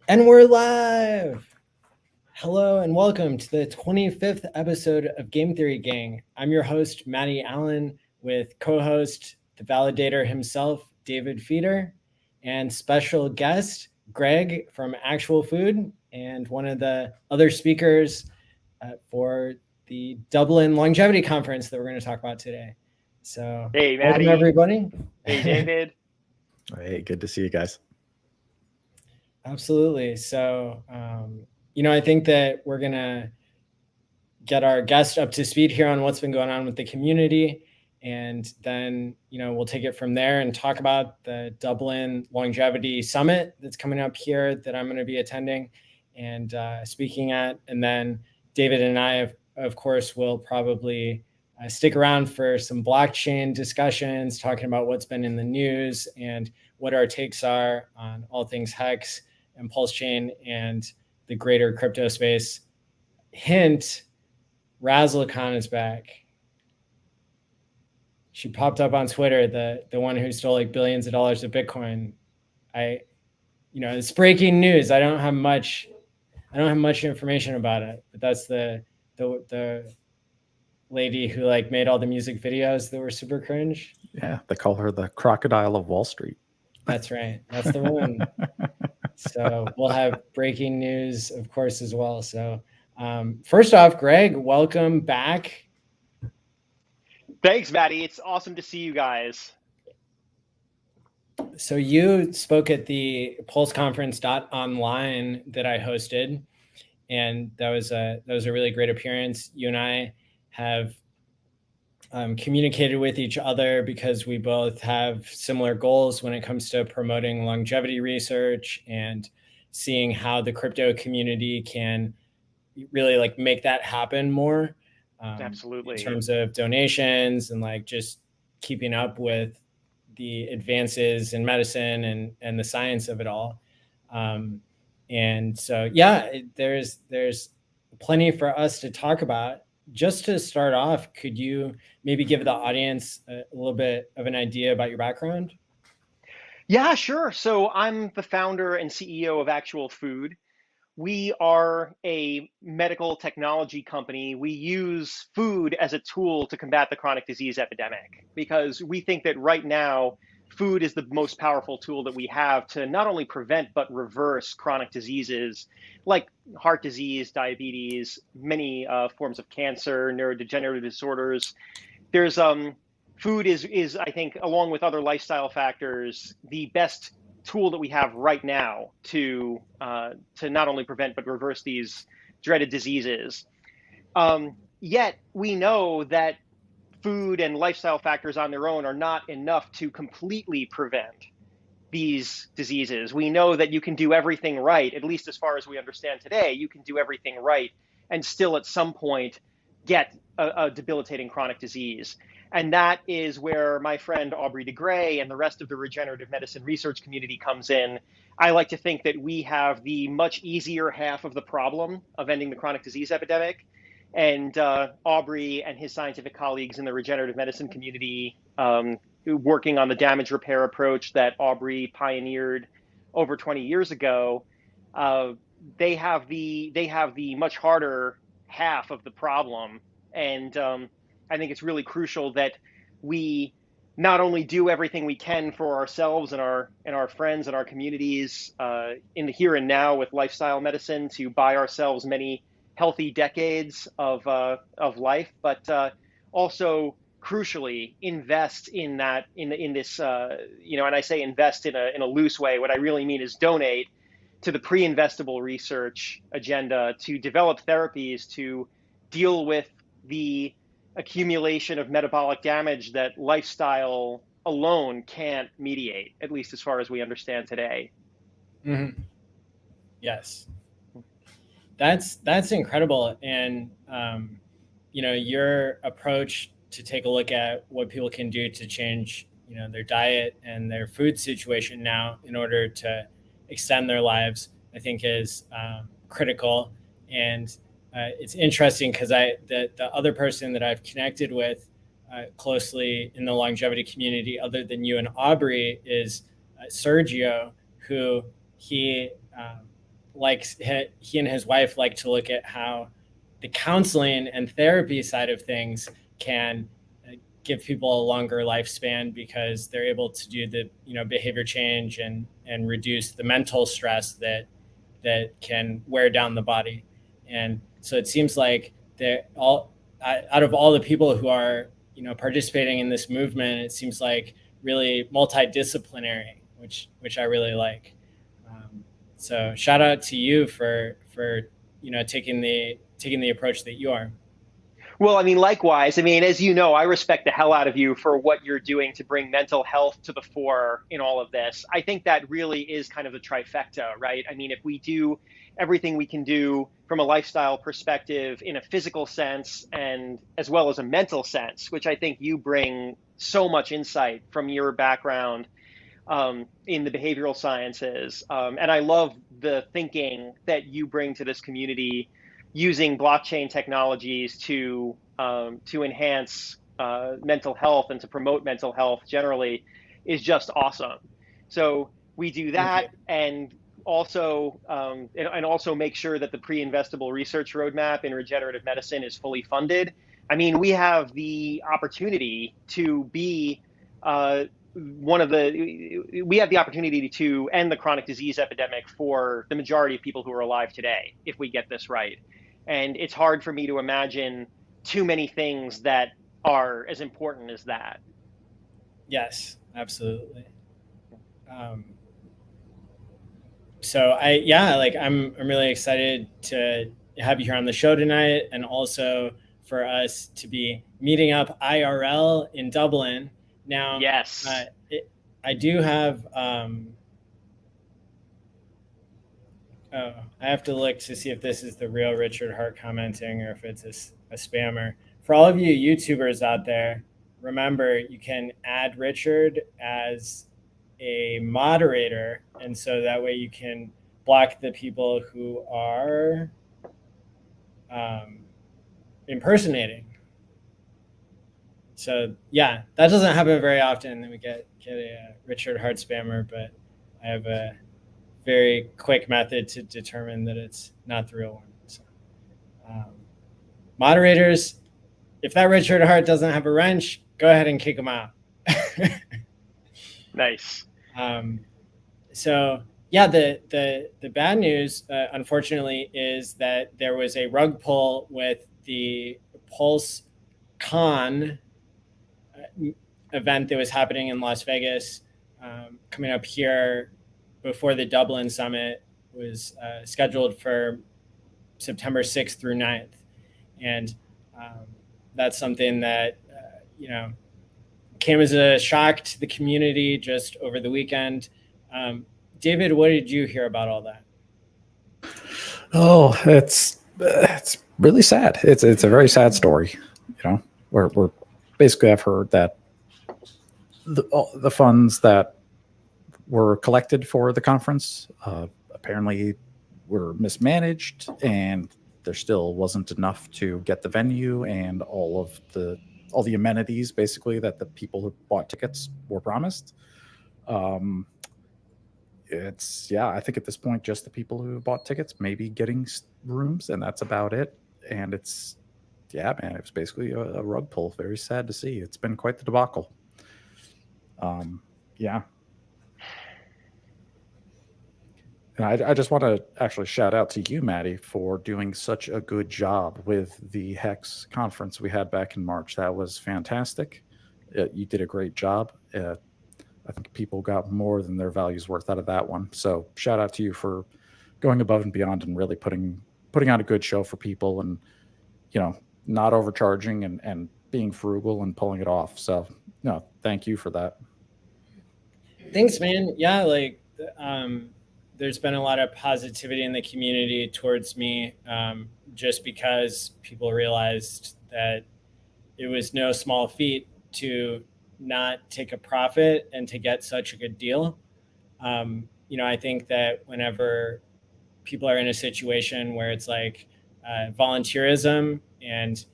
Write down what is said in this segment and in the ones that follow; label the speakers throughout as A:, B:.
A: And we're live. Hello and welcome to the 25th episode of Game Theory Gang. I'm your host, Matty Allen, with co-host, the validator himself, David Feeder, and special guest, Greg from Actual Food, and one of the other speakers for the Dublin Longevity Conference that we're going to talk about today. So,
B: Hey,
A: welcome
B: Matty.
A: everybody.
B: Hey, David.
C: Hey, good to see you guys.
A: Absolutely. So, I think that we're going to get our guest up to speed here on what's been going on with the community. And then, we'll take it from there and talk about the Dublin Longevity Summit that's coming up here that I'm going to be attending and speaking at. And then David and I, of course, will probably stick around for some blockchain discussions, talking about what's been in the news and what our takes are on all things HEX and PulseChain and the greater crypto space. Hint, Razzlecon is back. She popped up on Twitter, the one who stole like billions of dollars of Bitcoin. It's breaking news. I don't have much information about it, but that's the lady who like made all the music videos that were super cringe.
C: Yeah, they call her the Crocodile of Wall Street.
A: That's right. That's the one. So we'll have breaking news, of course, as well. So first off, Greg, welcome back.
B: Thanks, Matty. It's awesome to see you guys.
A: So you spoke at the Pulse Conference online that I hosted, and that was a really great appearance. You and I have communicated with each other because we both have similar goals when it comes to promoting longevity research and seeing how the crypto community can really like make that happen more.
B: Absolutely.
A: In terms of donations and like just keeping up with the advances in medicine and the science of it all. And so, there's plenty for us to talk about. Just to start off, could you maybe give the audience a little bit of an idea about your background?
B: Yeah, sure. So I'm the founder and CEO of Actual Food. We are a medical technology company. We use food as a tool to combat the chronic disease epidemic because we think that right now, food is the most powerful tool that we have to not only prevent but reverse chronic diseases like heart disease, diabetes, many forms of cancer, neurodegenerative disorders. There's food is I think, along with other lifestyle factors, the best tool that we have right now to not only prevent but reverse these dreaded diseases. Yet we know that food and lifestyle factors on their own are not enough to completely prevent these diseases. We know that you can do everything right, at least as far as we understand today. You can do everything right and still at some point get a debilitating chronic disease. And that is where my friend Aubrey de Grey and the rest of the regenerative medicine research community comes in. I like to think that we have the much easier half of the problem of ending the chronic disease epidemic. And Aubrey and his scientific colleagues in the regenerative medicine community, working on the damage repair approach that Aubrey pioneered over 20 years ago, they have the much harder half of the problem. And I think it's really crucial that we not only do everything we can for ourselves and our friends and our communities in the here and now with lifestyle medicine to buy ourselves many healthy decades of life, but also crucially invest in that in this and I say invest in a loose way. What I really mean is donate to the pre-investable research agenda to develop therapies to deal with the accumulation of metabolic damage that lifestyle alone can't mediate, at least as far as we understand today.
A: Mm-hmm. Yes. That's incredible. And, your approach to take a look at what people can do to change, their diet and their food situation now in order to extend their lives, I think is critical. And it's interesting because the other person that I've connected with closely in the longevity community, other than you and Aubrey, is Sergio, who he he and his wife like to look at how the counseling and therapy side of things can give people a longer lifespan because they're able to do the behavior change and reduce the mental stress that can wear down the body. And so it seems like they're all out of all the people who are participating in this movement, it seems like really multidisciplinary, which I really like. So shout out to you for taking the approach that you are.
B: Well, I mean, likewise. I mean, as you know, I respect the hell out of you for what you're doing to bring mental health to the fore in all of this. I think that really is kind of the trifecta, right? I mean, if we do everything we can do from a lifestyle perspective in a physical sense and as well as a mental sense, which I think you bring so much insight from your background in the behavioral sciences. And I love the thinking that you bring to this community using blockchain technologies to enhance mental health and to promote mental health generally is just awesome. So we do that, and also make sure that the pre-investable research roadmap in regenerative medicine is fully funded. I mean, we have the opportunity to be we have the opportunity to end the chronic disease epidemic for the majority of people who are alive today if we get this right. And it's hard for me to imagine too many things that are as important as that.
A: Yes, absolutely. So I'm really excited to have you here on the show tonight, and also for us to be meeting up IRL in Dublin. Now,
B: yes,
A: I do have. I have to look to see if this is the real Richard Hart commenting or if it's a spammer. For all of you YouTubers out there, remember you can add Richard as a moderator, and so that way you can block the people who are impersonating. So yeah, that doesn't happen very often that we get a Richard Hart spammer, but I have a very quick method to determine that it's not the real one. So, moderators, if that Richard Hart doesn't have a wrench, go ahead and kick him out.
B: Nice.
A: So yeah, the bad news, unfortunately, is that there was a rug pull with the PulseCon event that was happening in Las Vegas, coming up here before the Dublin summit was scheduled for September 6th through 9th. And that's something that, came as a shock to the community just over the weekend. David, what did you hear about all that?
C: Oh, it's really sad. It's a very sad story. We're basically, I've heard that the funds that were collected for the conference apparently were mismanaged, and there still wasn't enough to get the venue and all the amenities basically that the people who bought tickets were promised. I think at this point just the people who bought tickets maybe getting rooms, and that's about it. And it was basically a rug pull. Very sad to see. It's been quite the debacle. And I just want to actually shout out to you, Maddie, for doing such a good job with the HEX conference we had back in March. That was fantastic. You did a great job. I think people got more than their value's worth out of that one. So shout out to you for going above and beyond and really putting on a good show for people, and not overcharging and being frugal and pulling it off. So no, thank you for that.
A: Thanks, man. Yeah, there's been a lot of positivity in the community towards me, just because people realized that it was no small feat to not take a profit and to get such a good deal. I think that whenever people are in a situation where it's like volunteerism and,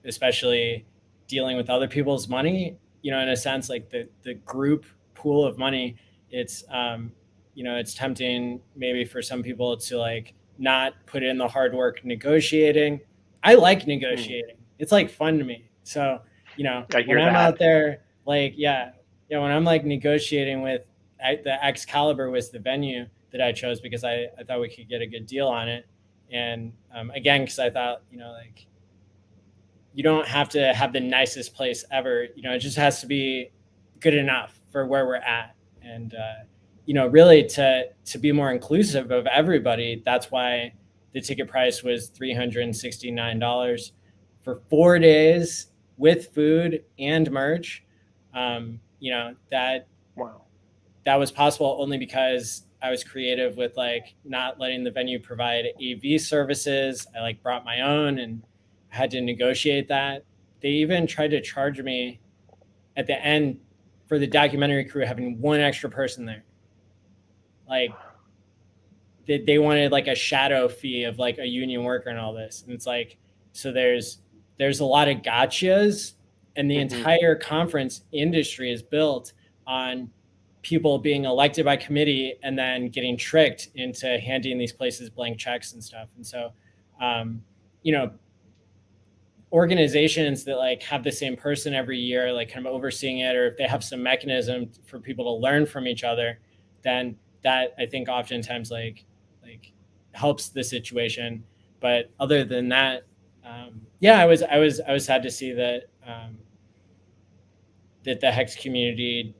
A: especially dealing with other people's money, in a sense, like the group pool of money, it's it's tempting maybe for some people to like not put in the hard work negotiating. I like negotiating. It's like fun to me. So,
B: I hear
A: when I'm
B: that.
A: out there, like, when I'm like negotiating with the Excalibur was the venue that I chose because I thought we could get a good deal on it. And again, because I thought, like, you don't have to have the nicest place ever. It just has to be good enough for where we're at. And, really to be more inclusive of everybody, that's why the ticket price was $369 for 4 days with food and merch. That
B: Wow.
A: was possible only because I was creative with like not letting the venue provide AV services. I like brought my own and had to negotiate that. They even tried to charge me at the end for the documentary crew having one extra person there. Like they wanted like a shadow fee of like a union worker and all this. And it's like, so there's a lot of gotchas, and the entire conference industry is built on people being elected by committee and then getting tricked into handing these places blank checks and stuff. And so, organizations that like have the same person every year, like kind of overseeing it, or if they have some mechanism for people to learn from each other, then that I think oftentimes like helps the situation. But other than that, I was sad to see that that the HEX community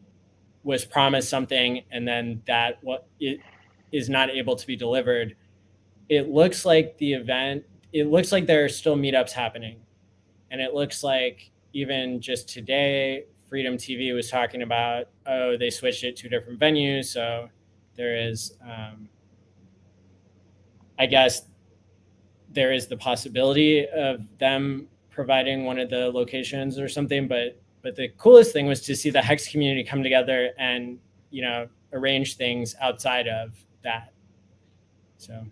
A: was promised something and then that what it is not able to be delivered. It looks like there are still meetups happening. And it looks like even just today, Freedom TV was talking about, they switched it to different venues. So there is, I guess, there is the possibility of them providing one of the locations or something. But the coolest thing was to see the HEX community come together and, arrange things outside of that. So,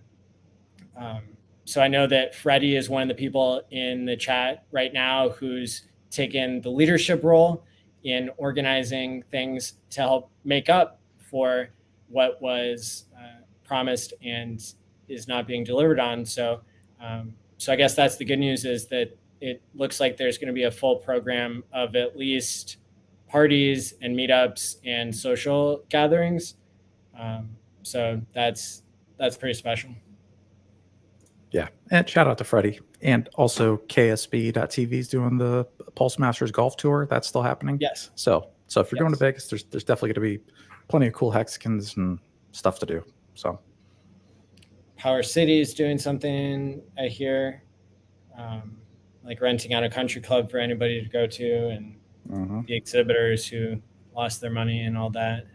A: so I know that Freddie is one of the people in the chat right now who's taken the leadership role in organizing things to help make up for what was promised and is not being delivered on. So, so I guess that's the good news, is that it looks like there's going to be a full program of at least parties and meetups and social gatherings. So that's pretty special.
C: Yeah, and shout out to Freddie, and also KSB.TV is doing the Pulse Masters Golf Tour. That's still happening.
A: Yes.
C: So if you're going to Vegas, there's definitely going to be plenty of cool Hexicans and stuff to do. So
A: Power City is doing something, I hear, like renting out a country club for anybody to go to, and the exhibitors who lost their money and all that.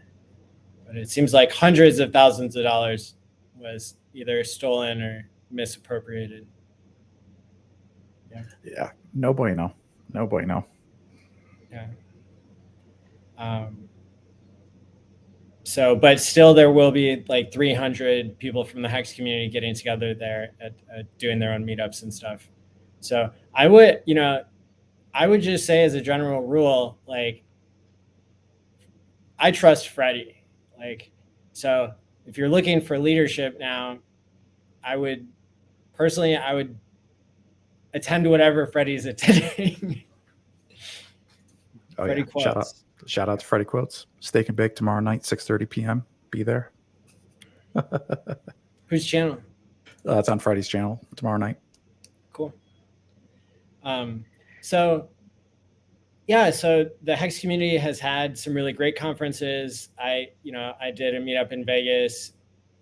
A: But it seems like hundreds of thousands of dollars was either stolen or misappropriated.
C: Yeah. No bueno.
A: Yeah. So, but still, there will be like 300 people from the HEX community getting together there at doing their own meetups and stuff. So I would just say, as a general rule, like, I trust Freddie. Like, so if you're looking for leadership now, I would attend to whatever Freddie's attending.
C: Oh,
A: Freddie
C: Quotes. Shout out to Freddie Quotes. Steak and Bake tomorrow night, 6:30 p.m. Be there.
A: Whose channel?
C: It's on Freddie's channel tomorrow night.
A: Cool. So the HEX community has had some really great conferences. I did a meetup in Vegas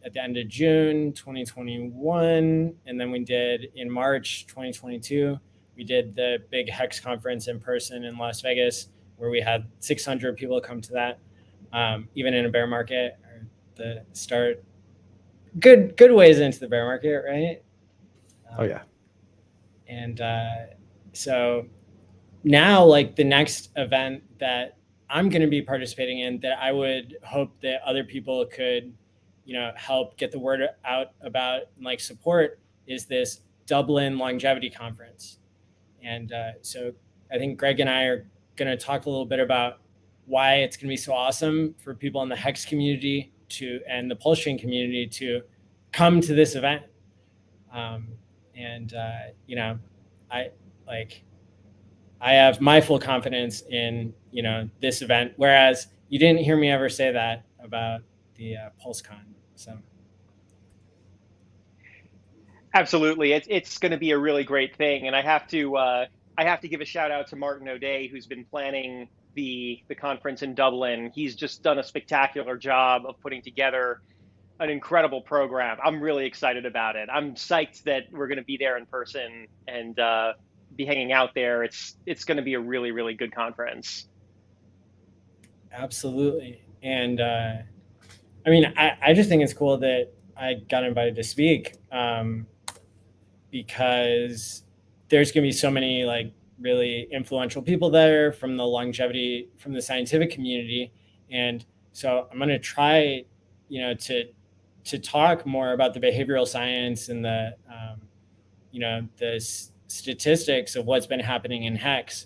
A: at the end of June 2021, and then we did in March 2022. We did the big HEX conference in person in Las Vegas, where we had 600 people come to that, even in a bear market, or the start. Good ways into the bear market, right?
C: Oh yeah.
A: And so now, like, the next event that I'm going to be participating in, that I would hope that other people could, help get the word out about and like support, is this Dublin longevity conference. And so I think Greg and I are going to talk a little bit about why it's going to be so awesome for people in the HEX community and the PulseChain community to come to this event. You know, I have my full confidence in, you know, this event, whereas you didn't hear me ever say that about the PulseCon. So.
B: Absolutely, it's going to be a really great thing, and I have to give a shout out to Martin O'Day, who's been planning the conference in Dublin. He's just done a spectacular job of putting together an incredible program. I'm really excited about it. I'm psyched that we're going to be there in person and be hanging out there. It's going to be a really, really good conference.
A: Absolutely, and I mean, I just think it's cool that I got invited to speak. Because there's going to be so many like really influential people there from the scientific community. And so I'm going to try, you know, to talk more about the behavioral science and the, you know, the statistics of what's been happening in HEX.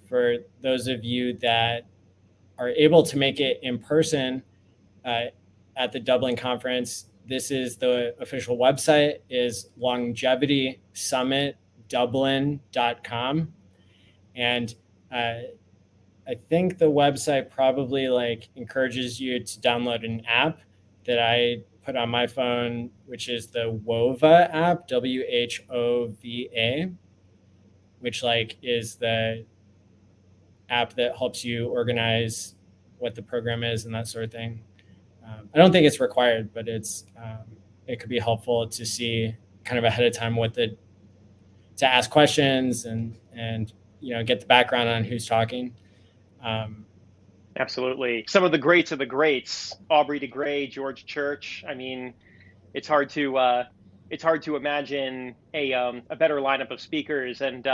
A: For those of you that are able to make it in person at the Dublin conference, this is the official website, is longevitysummitdublin.com. And I think the website probably like encourages you to download an app that I put on my phone, which is the WHOVA app, WHOVA, which like is the app that helps you organize what the program is and that sort of thing. I don't think it's required, but it could be helpful to see kind of ahead of time to ask questions and you know, get the background on who's talking.
B: Absolutely. Some of the greats of the greats, Aubrey de Grey, George Church. I mean, it's hard to imagine a better lineup of speakers. And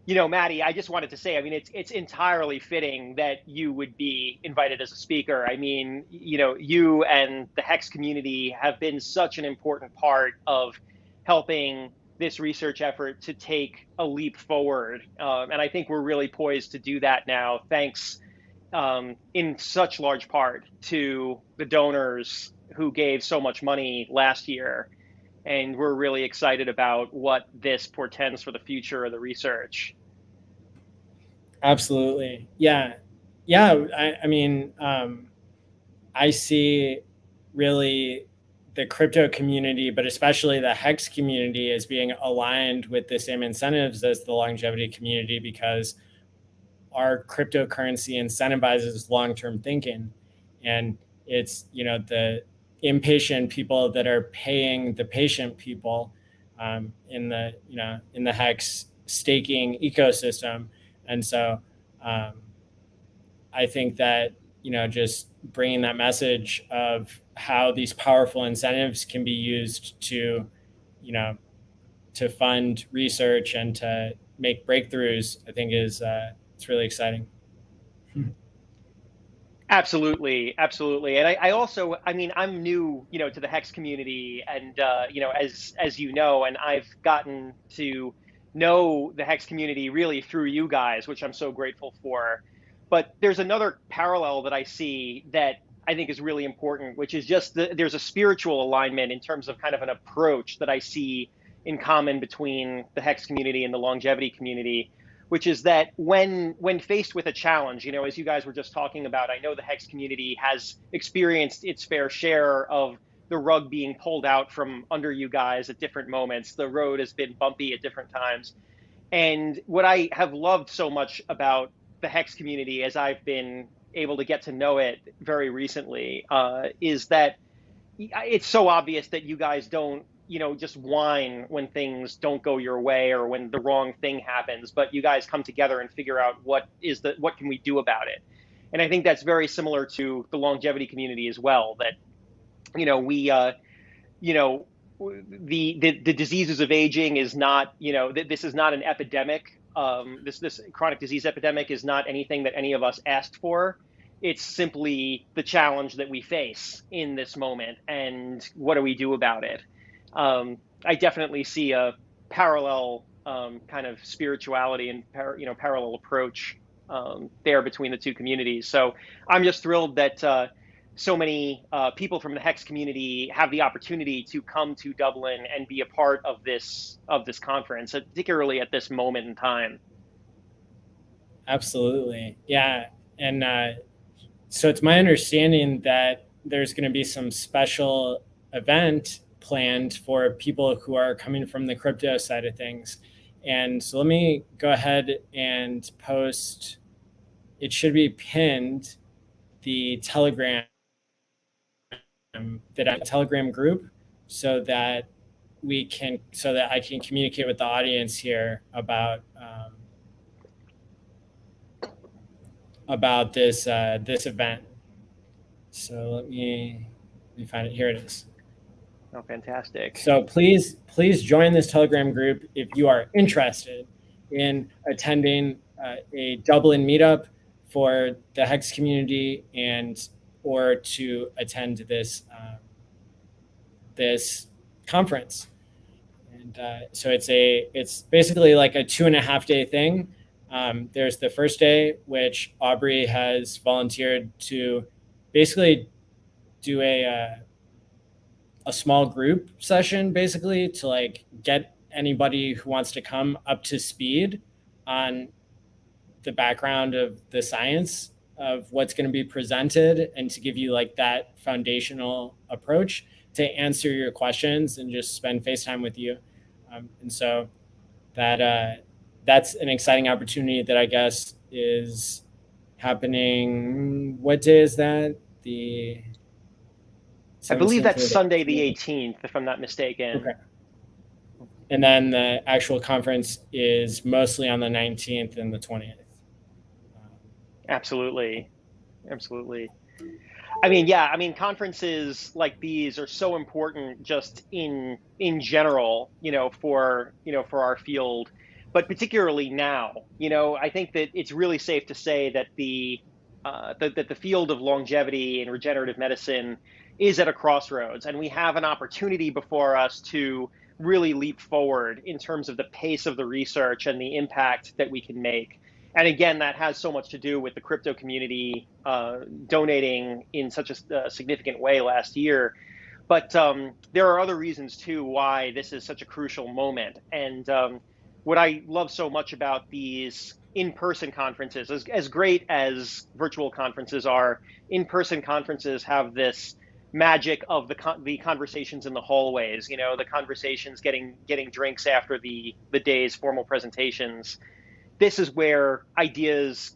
B: you know, Maddie, I just wanted to say, I mean, it's entirely fitting that you would be invited as a speaker. I mean, you know, you and the HEX community have been such an important part of helping this research effort to take a leap forward. And I think we're really poised to do that now, thanks in such large part to the donors who gave so much money last year. And we're really excited about what this portends for the future of the research.
A: Absolutely. Yeah. Yeah. I mean, I see really the crypto community, but especially the HEX community, as being aligned with the same incentives as the longevity community, because our cryptocurrency incentivizes long-term thinking. And it's, you know, the impatient people that are paying the patient people in the, you know, in the HEX staking ecosystem. And so I think that, you know, just bringing that message of how these powerful incentives can be used to, you know, to fund research and to make breakthroughs, I think is it's really exciting.
B: Absolutely, absolutely. And I also, I mean, I'm new, you know, to the HEX community, and you know, as you know, and I've gotten to know the HEX community really through you guys, which I'm so grateful for. But there's another parallel that I see that I think is really important, which is just there's a spiritual alignment in terms of kind of an approach that I see in common between the HEX community and the longevity community, which is that when faced with a challenge, you know, as you guys were just talking about, I know the HEX community has experienced its fair share of the rug being pulled out from under you guys at different moments. The road has been bumpy at different times. And what I have loved so much about the HEX community, as I've been able to get to know it very recently, is that it's so obvious that you guys don't, you know, just whine when things don't go your way or when the wrong thing happens, but you guys come together and figure out what can we do about it. And I think that's very similar to the longevity community as well, that, you know, we, you know, the diseases of aging is not, you know, this is not an epidemic. This chronic disease epidemic is not anything that any of us asked for. It's simply the challenge that we face in this moment, and what do we do about it? I definitely see a parallel kind of spirituality and parallel approach there between the two communities. So I'm just thrilled that so many people from the HEX community have the opportunity to come to Dublin and be a part of this conference, particularly at this moment in time.
A: Absolutely. Yeah. And so it's my understanding that there's going to be some special event planned for people who are coming from the crypto side of things. And so let me go ahead and post, it should be pinned, the Telegram Telegram group, so that I can communicate with the audience here about this this event. So let me find it. Here it is.
B: Oh, fantastic.
A: So please join this Telegram group if you are interested in attending a Dublin meetup for the HEX community, or to attend this this conference. And so it's basically like a 2.5 day thing. There's the first day, which Aubrey has volunteered to basically do a small group session, basically to like get anybody who wants to come up to speed on the background of the science of what's going to be presented, and to give you like that foundational approach to answer your questions and just spend FaceTime with you. And so that's an exciting opportunity that I guess is happening. What day is that?
B: I believe that's Sunday the 18th, if I'm not mistaken.
A: Okay. And then the actual conference is mostly on the 19th and the 20th.
B: Absolutely. I mean, yeah, I mean, conferences like these are so important just in general, for our field, but particularly now. I think that it's really safe to say that the field of longevity and regenerative medicine is at a crossroads, and we have an opportunity before us to really leap forward in terms of the pace of the research and the impact that we can make. And again, that has so much to do with the crypto community donating in such a significant way last year. But there are other reasons too why this is such a crucial moment. And what I love so much about these in-person conferences, as great as virtual conferences are, in-person conferences have this magic of the conversations in the hallways, the conversations getting drinks after the day's formal presentations. This is where ideas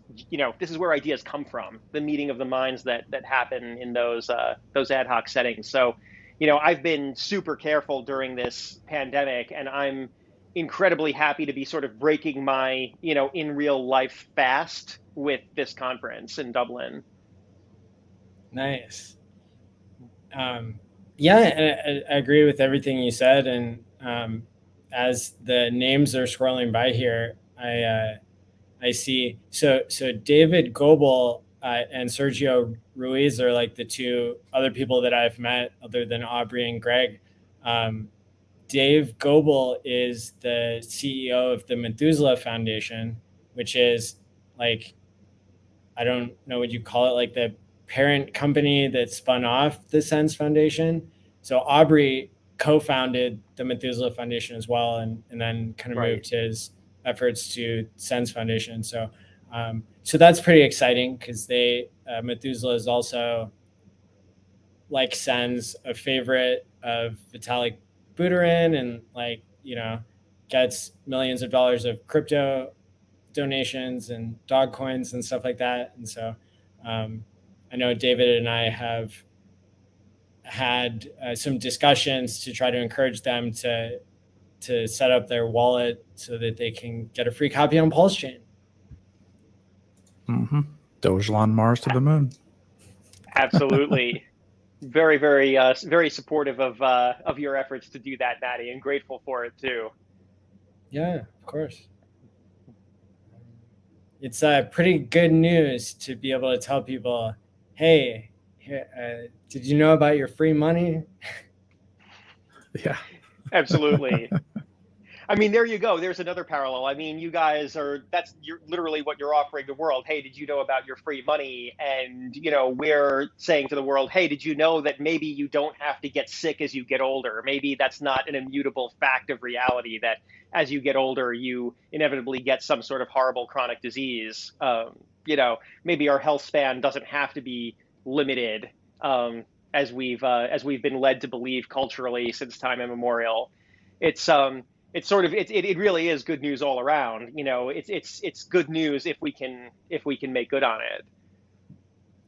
B: come from, the meeting of the minds that happen in those ad hoc settings. So, I've been super careful during this pandemic, and I'm incredibly happy to be sort of breaking my, in real life fast with this conference in Dublin.
A: Nice. Yeah, I agree with everything you said. And as the names are scrolling by here, I see. So David Goebel and Sergio Ruiz are like the two other people that I've met other than Aubrey and Greg. Dave Goebel is the CEO of the Methuselah Foundation, which is like, I don't know what you call it, like the parent company that spun off the Sense Foundation. So Aubrey co-founded the Methuselah Foundation as well, and then kind of moved his efforts to Sense Foundation. So so that's pretty exciting, because Methuselah is also, like Sense, a favorite of Vitalik Buterin, and like, gets millions of dollars of crypto donations and dog coins and stuff like that. And so I know David and I have had some discussions to try to encourage them to set up their wallet so that they can get a free copy on PulseChain.
C: Mm-hmm. Dogelon Mars to the moon.
B: Absolutely. Very, very, very supportive of your efforts to do that, Maddie, and grateful for it too.
A: Yeah, of course. It's pretty good news to be able to tell people, hey, did you know about your free money?
C: Yeah.
B: Absolutely. I mean, there you go. There's another parallel. I mean, you guys you're literally what you're offering the world. Hey, did you know about your free money? And, we're saying to the world, hey, did you know that maybe you don't have to get sick as you get older? Maybe that's not an immutable fact of reality, that as you get older, you inevitably get some sort of horrible chronic disease. Maybe our health span doesn't have to be limited, as we've been led to believe culturally since time immemorial. It's it really is good news all around. It's good news if we can make good on it.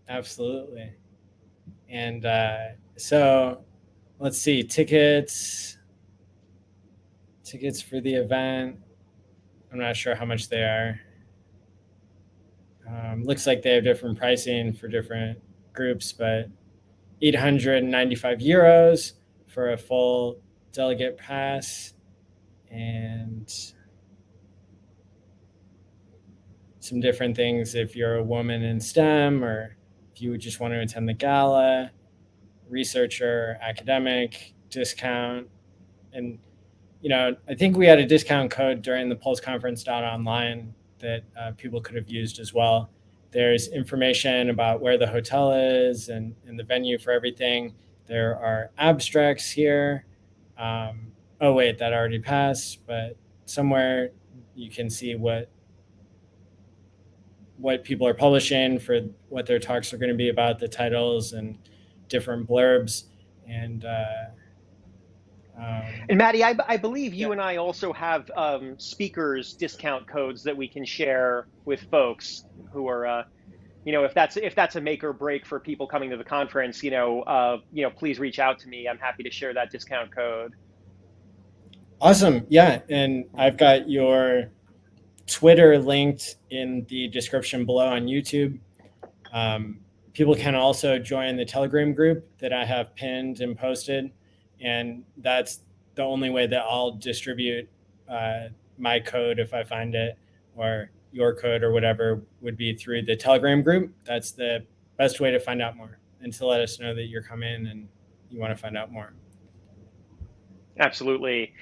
A: Absolutely. And so let's see, tickets for the event. I'm not sure how much they are. Looks like they have different pricing for different groups, but 895 euros for a full delegate pass, and some different things if you're a woman in STEM, or if you just want to attend the gala, researcher, academic discount. And I think we had a discount code during the Pulse Conference online that people could have used as well. There's information about where the hotel is and the venue for everything. There are abstracts here. Oh wait, that already passed, but somewhere you can see what people are publishing for what their talks are going to be about, the titles and different blurbs. And
B: Maddie, I believe you and I also have speakers discount codes that we can share with folks who are, if that's a make or break for people coming to the conference, please reach out to me. I'm happy to share that discount code.
A: Awesome. Yeah. And I've got your Twitter linked in the description below on YouTube. People can also join the Telegram group that I have pinned and posted. And that's the only way that I'll distribute my code if I find it, or your code or whatever, would be through the Telegram group. That's the best way to find out more, and to let us know that you're coming and you want to find out more.
B: Absolutely.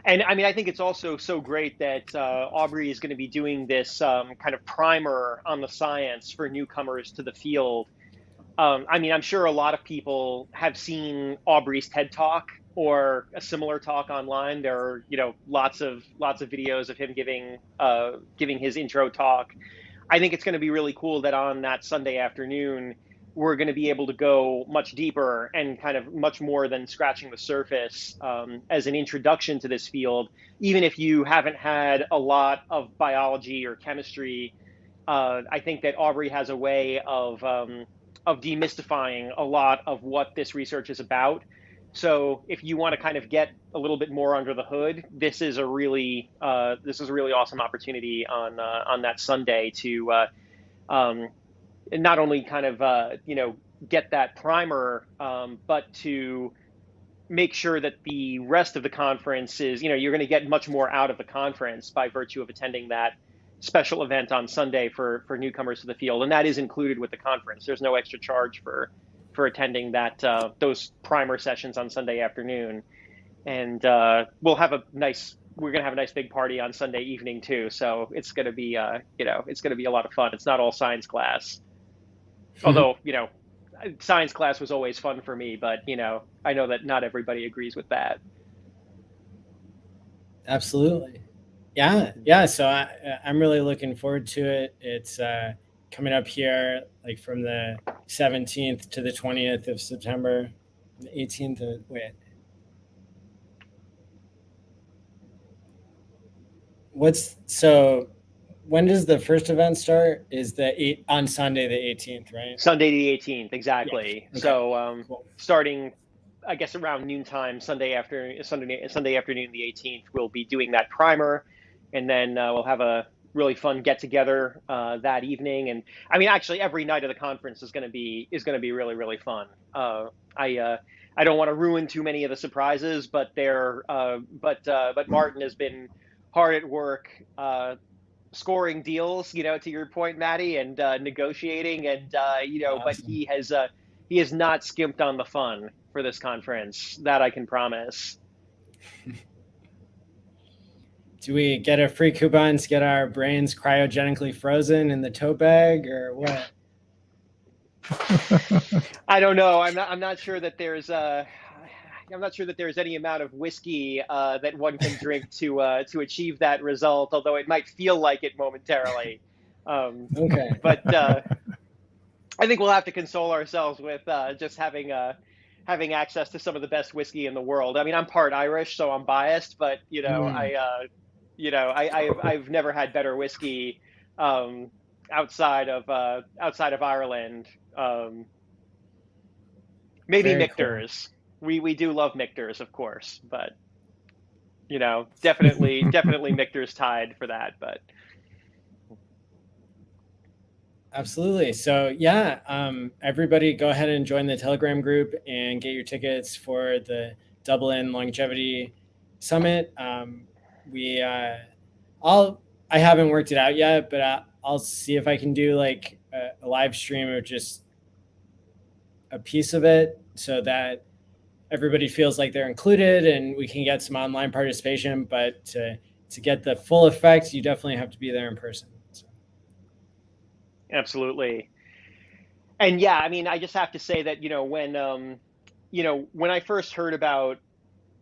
B: And I mean, I think it's also so great that Aubrey is going to be doing this kind of primer on the science for newcomers to the field. I mean, I'm sure a lot of people have seen Aubrey's TED Talk or a similar talk online. There are, lots of videos of him giving his intro talk. I think it's going to be really cool that on that Sunday afternoon, we're going to be able to go much deeper and kind of much more than scratching the surface as an introduction to this field. Even if you haven't had a lot of biology or chemistry, I think that Aubrey has a way of demystifying a lot of what this research is about. So if you want to kind of get a little bit more under the hood, this is a really awesome opportunity on that Sunday to not only kind of get that primer, but to make sure that the rest of the conference is, you're going to get much more out of the conference by virtue of attending that special event on Sunday for newcomers to the field, and that is included with the conference. There's no extra charge for attending those primer sessions on Sunday afternoon, and we're going to have a nice big party on Sunday evening too. So it's going to be it's going to be a lot of fun. It's not all science class, although science class was always fun for me, but I know that not everybody agrees with that.
A: Absolutely. Yeah. So I'm really looking forward to it. It's coming up here, like from the 17th to the 20th of September, the 18th. When does the first event start? Is on Sunday the 18th, right?
B: Sunday the 18th, exactly. Yeah. Okay. So
A: cool.
B: Starting, I guess, around noontime, Sunday afternoon, the 18th, we'll be doing that primer, and then we'll have a really fun get together that evening. And I mean, actually, every night of the conference is going to be really, really fun. I don't want to ruin too many of the surprises, but but Martin has been hard at work scoring deals, to your point, Maddie, and negotiating, and awesome. But he has not skimped on the fun for this conference. That I can promise.
A: do we get a free coupon to get our brains cryogenically frozen in the tote bag, or what?
B: I don't know. I'm not sure that there's any amount of whiskey that one can drink to achieve that result. Although it might feel like it momentarily.
A: Okay.
B: But I think we'll have to console ourselves with just having access to some of the best whiskey in the world. I mean, I'm part Irish, so I'm biased, but I've never had better whiskey outside of Ireland. Maybe
A: Very cool.
B: Michter's. We do love Michter's, of course, but definitely Michter's tied for that. But
A: Absolutely. So yeah, everybody go ahead and join the Telegram group and get your tickets for the Dublin Longevity Summit. I haven't worked it out yet, but I'll see if I can do like a live stream of just a piece of it so that everybody feels like they're included and we can get some online participation. But to get the full effect, you definitely have to be there in person. So.
B: Absolutely. And yeah, I mean, I just have to say that, when I first heard about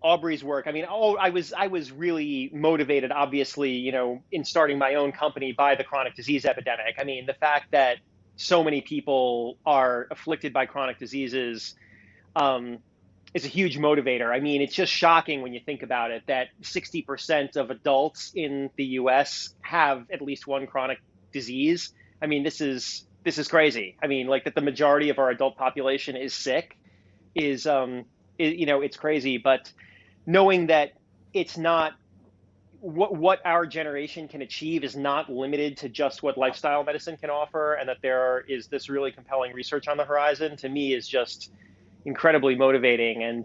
B: Aubrey's work, I mean, I was really motivated, obviously, in starting my own company by the chronic disease epidemic. I mean, the fact that so many people are afflicted by chronic diseases is a huge motivator. I mean, it's just shocking when you think about it that 60% of adults in the US have at least one chronic disease. I mean, this is crazy. I mean, like that the majority of our adult population is sick is it's crazy. But knowing that it's not what our generation can achieve is not limited to just what lifestyle medicine can offer, and that there is this really compelling research on the horizon, to me is just incredibly motivating. And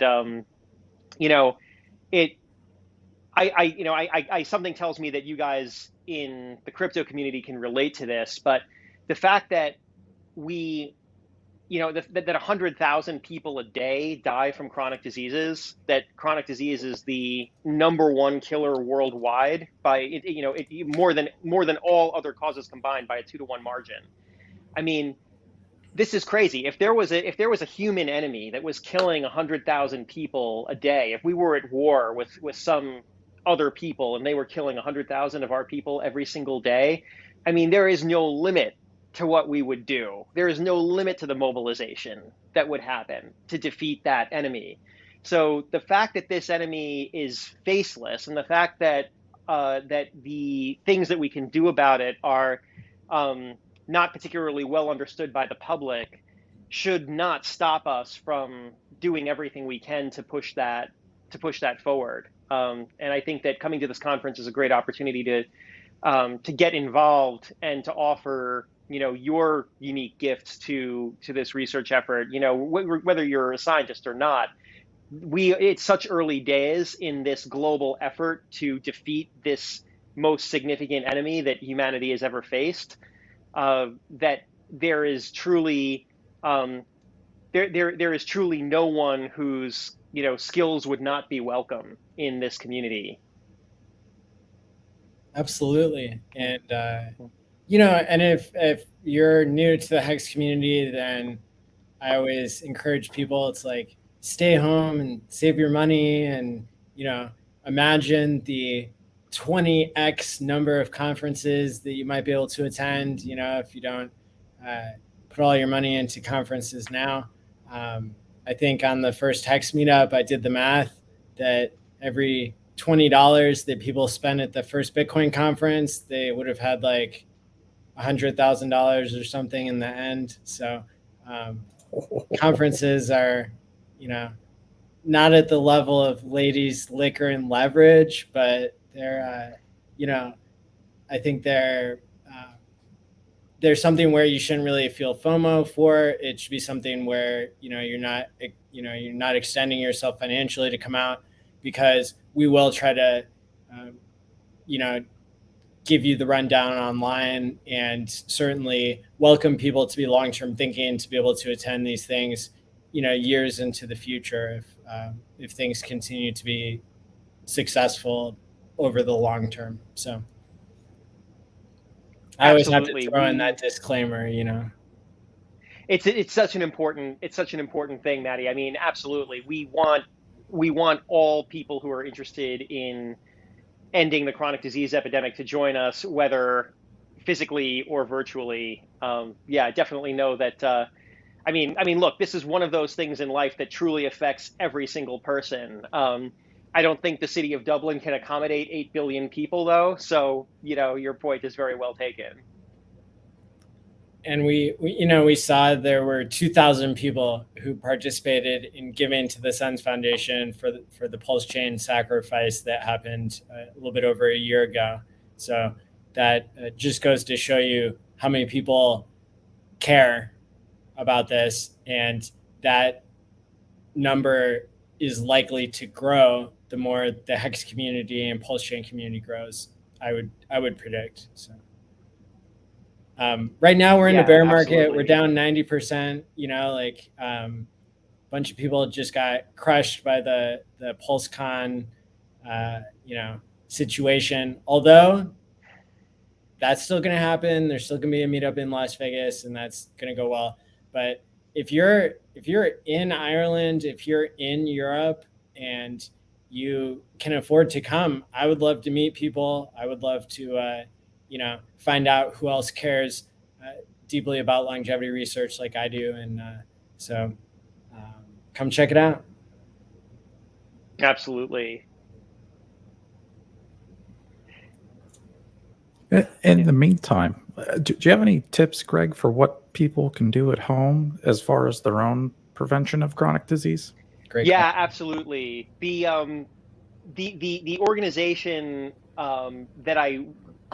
B: something tells me that you guys in the crypto community can relate to this, but the fact that that 100,000 people a day die from chronic diseases, that chronic disease is the #1 killer worldwide by more than all other causes combined by a 2-to-1 margin. I mean, this is crazy. If there was a human enemy that was killing 100,000 people a day, if we were at war with some other people and they were killing 100,000 of our people every single day, I mean, there is no limit to what we would do. There is no limit to the mobilization that would happen to defeat that enemy. So the fact that this enemy is faceless, and the fact that that the things that we can do about it are not particularly well understood by the public, should not stop us from doing everything we can to push that forward. And I think that coming to this conference is a great opportunity to get involved and to offer your unique gifts to this research effort. Whether you're a scientist or not, it's such early days in this global effort to defeat this most significant enemy that humanity has ever faced. That there is truly there is truly no one whose skills would not be welcome in this community.
A: Absolutely. And and if you're new to the HEX community, then I always encourage people, it's like, stay home and save your money, and imagine the 20x number of conferences that you might be able to attend, if you don't put all your money into conferences now. I think on the first HEX meetup, I did the math that every $20 that people spent at the first Bitcoin conference, they would have had like $100,000 or something in the end. So conferences are, not at the level of ladies, liquor, and leverage, but they're, I think there's something where you shouldn't really feel FOMO for. It should be something where, you're not extending yourself financially to come out, because we will try to, give you the rundown online, and certainly welcome people to be long-term thinking, to be able to attend these things, years into the future, if things continue to be successful over the long term. So I always have to
B: Absolutely.
A: throw in that disclaimer, you know.
B: It's such an important thing, Maddie. I mean, absolutely. We want all people who are interested in ending the chronic disease epidemic to join us, whether physically or virtually. Yeah, definitely know that. I mean, look, this is one of those things in life that truly affects every single person. I don't think the city of Dublin can accommodate 8 billion people, though. So, your point is very well taken.
A: And we saw there were 2,000 people who participated in giving to the Sons Foundation for the PulseChain sacrifice that happened a little bit over a year ago. So that just goes to show you how many people care about this, and that number is likely to grow the more the HEX community and PulseChain community grows. I would predict. So. Right now we're in a bear market.
B: Absolutely.
A: We're down 90%. Bunch of people just got crushed by the PulseCon, situation. Although that's still going to happen. There's still going to be a meetup in Las Vegas, and that's going to go well. But if you're in Ireland, if you're in Europe, and you can afford to come, I would love to meet people. I would love to, find out who else cares deeply about longevity research like I do. And so come check it out.
B: Absolutely.
C: In the meantime, do you have any tips, Greg, for what people can do at home as far as their own prevention of chronic disease?
A: Great.
B: Yeah, absolutely. The organization that I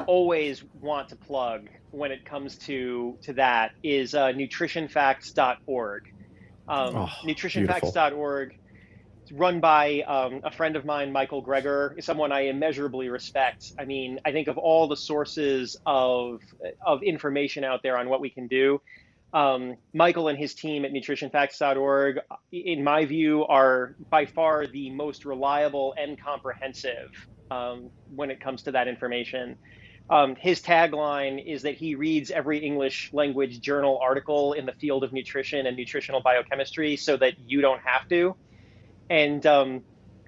B: always want to plug when it comes to that is nutritionfacts.org. Nutritionfacts.org. It's run by a friend of mine, Michael Greger, someone I immeasurably respect. I mean, I think of all the sources of information out there on what we can do, Michael and his team at nutritionfacts.org, in my view, are by far the most reliable and comprehensive when it comes to that information. His tagline is that he reads every English language journal article in the field of nutrition and nutritional biochemistry so that you don't have to. And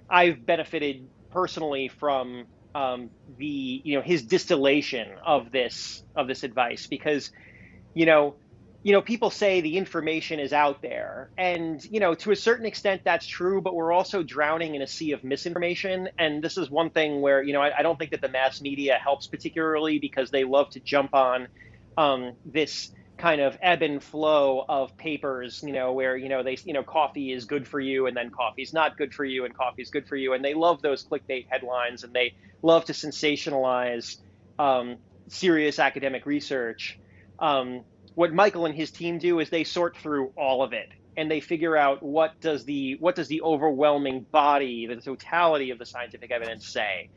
B: I've benefited personally from his distillation of this advice, because people say the information is out there, and to a certain extent that's true, but we're also drowning in a sea of misinformation. And this is one thing where I don't think that the mass media helps particularly, because they love to jump on this kind of ebb and flow of papers, where they coffee is good for you, and then coffee's not good for you, and coffee's good for you, and they love those clickbait headlines, and they love to sensationalize serious academic research. What Michael and his team do is they sort through all of it, and they figure out what does the overwhelming body, the totality of the scientific evidence say.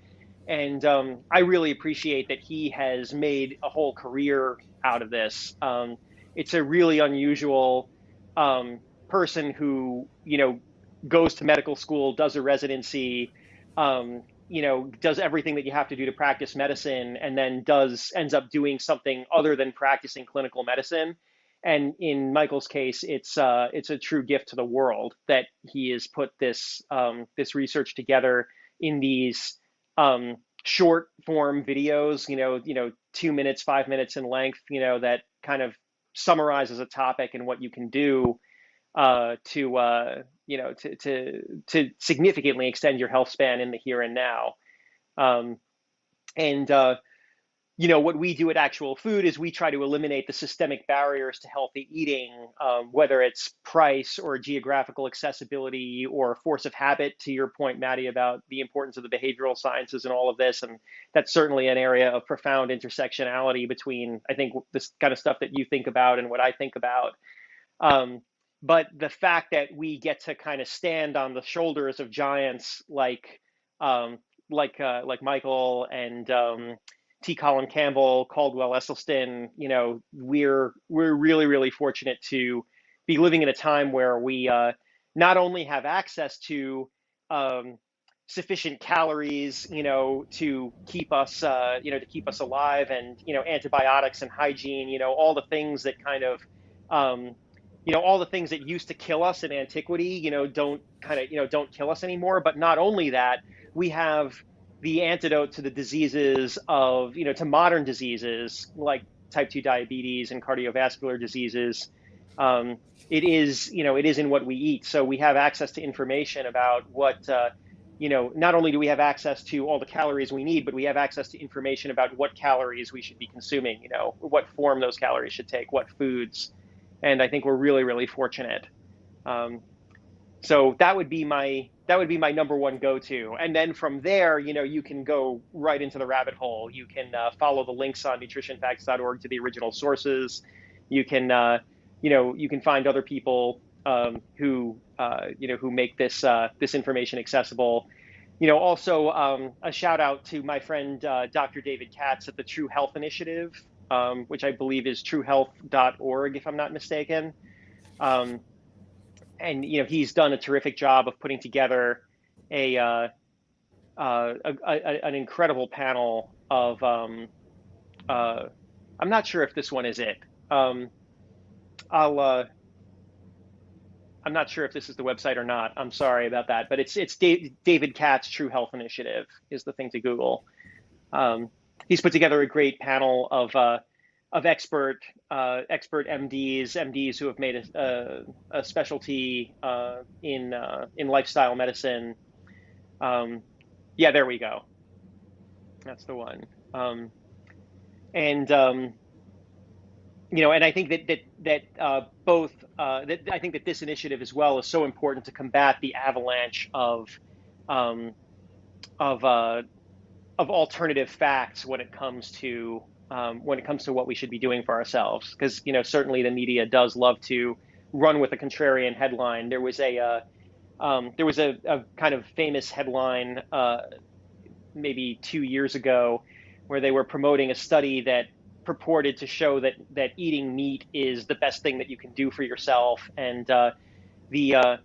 B: And I really appreciate that he has made a whole career out of this. It's a really unusual person who goes to medical school, does a residency, does everything that you have to do to practice medicine, and then ends up doing something other than practicing clinical medicine. And in Michael's case, it's a true gift to the world that he has put this research together in these short form videos, 2 minutes, 5 minutes in length, that kind of summarizes a topic and what you can do to significantly extend your health span in the here and now. What we do at Actual Food is we try to eliminate the systemic barriers to healthy eating, whether it's price or geographical accessibility or force of habit, to your point, Maddie, about the importance of the behavioral sciences and all of this. And that's certainly an area of profound intersectionality between, I think, this kind of stuff that you think about and what I think about. But the fact that we get to kind of stand on the shoulders of giants like Michael and T. Colin Campbell, Caldwell Esselstyn, we're really, really fortunate to be living in a time where we not only have access to sufficient calories, to keep us, to keep us alive, and, antibiotics and hygiene, all the things that kind of, all the things that used to kill us in antiquity, don't kill us anymore. But not only that, we have the antidote to the diseases of, to modern diseases like type 2 diabetes and cardiovascular diseases. It is in what we eat. So we have access to information about what, not only do we have access to all the calories we need, but we have access to information about what calories we should be consuming, what form those calories should take, what foods. And I think we're really, really fortunate. So that would be my number one go-to. And then from there, you can go right into the rabbit hole. You can follow the links on nutritionfacts.org to the original sources. You can, you can find other people who make this information accessible. Also a shout out to my friend Dr. David Katz at the True Health Initiative, which I believe is truehealth.org, if I'm not mistaken. And he's done a terrific job of putting together an incredible panel of. I'm not sure if this one is it. I'm not sure if this is the website or not. I'm sorry about that, but it's David Katz True Health Initiative is the thing to Google. He's put together a great panel of expert MDs who have made a specialty in lifestyle medicine. Yeah, there we go. That's the one. And I think that I think that this initiative as well is so important to combat the avalanche of alternative facts when it comes to what we should be doing for ourselves. Because certainly the media does love to run with a contrarian headline. There was a kind of famous headline maybe 2 years ago where they were promoting a study that purported to show that eating meat is the best thing that you can do for yourself. And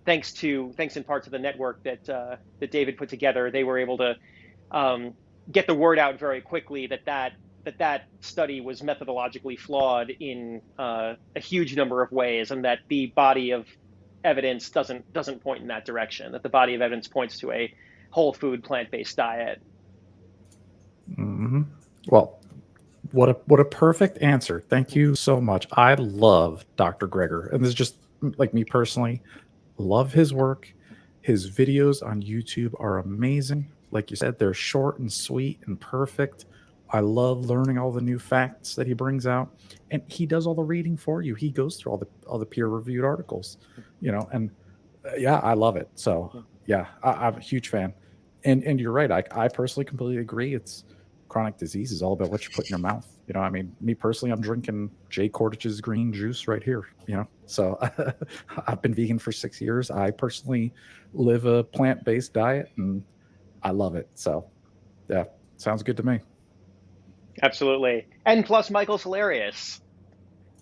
B: thanks in part to the network that David put together, they were able to get the word out very quickly that study was methodologically flawed in a huge number of ways, and that the body of evidence doesn't point in that direction. That the body of evidence points to a whole food, plant-based diet.
C: Mm-hmm. Well, what a perfect answer. Thank you so much. I love Dr. Greger, and this is just like me personally. Love his work. His videos on YouTube are amazing. Like you said, they're short and sweet and perfect. I love learning all the new facts that he brings out, and he does all the reading for you. He goes through all the peer-reviewed articles, and yeah, I love it. So yeah, I'm a huge fan. And you're right. I personally completely agree. It's chronic disease is all about what you put in your mouth. I mean, me personally, I'm drinking Jay Cordich's green juice right here. So I've been vegan for 6 years. I personally live a plant-based diet, and I love it. So yeah, sounds good to me.
B: Absolutely. And plus, Michael's hilarious.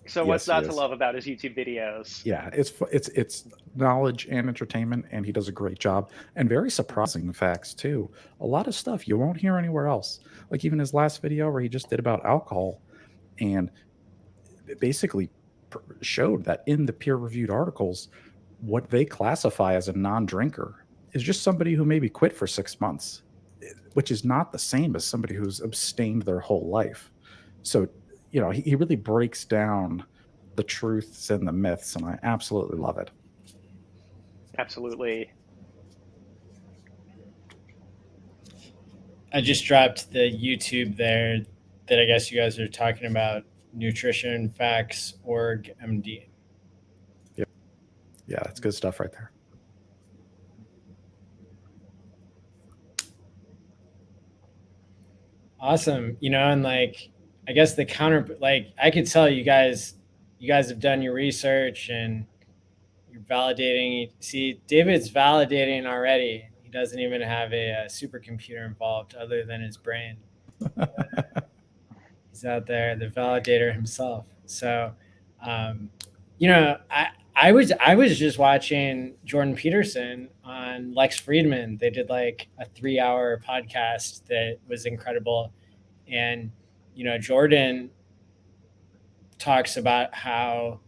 B: So
C: Yes,
B: what's
C: he
B: not to
C: is.
B: love about his YouTube videos?
C: Yeah, it's knowledge and entertainment, and he does a great job. And very surprising facts too. A lot of stuff you won't hear anywhere else. Like even his last video where he just did about alcohol, and it basically showed that in the peer-reviewed articles, what they classify as a non-drinker is just somebody who maybe quit for 6 months, which is not the same as somebody who's abstained their whole life. So, he really breaks down the truths and the myths, and I absolutely love it.
B: Absolutely.
A: I just dropped the YouTube there that I guess you guys are talking about, nutritionfacts.org MD.
C: Yep. Yeah, that's good stuff right there.
A: Awesome. And I guess the counter, I could tell you guys have done your research and you're validating. See, David's validating already. He doesn't even have a supercomputer involved other than his brain. He's out there, the validator himself. So, I was just watching Jordan Peterson on on Lex Friedman. They did like a 3-hour podcast that was incredible. And, Jordan talks about how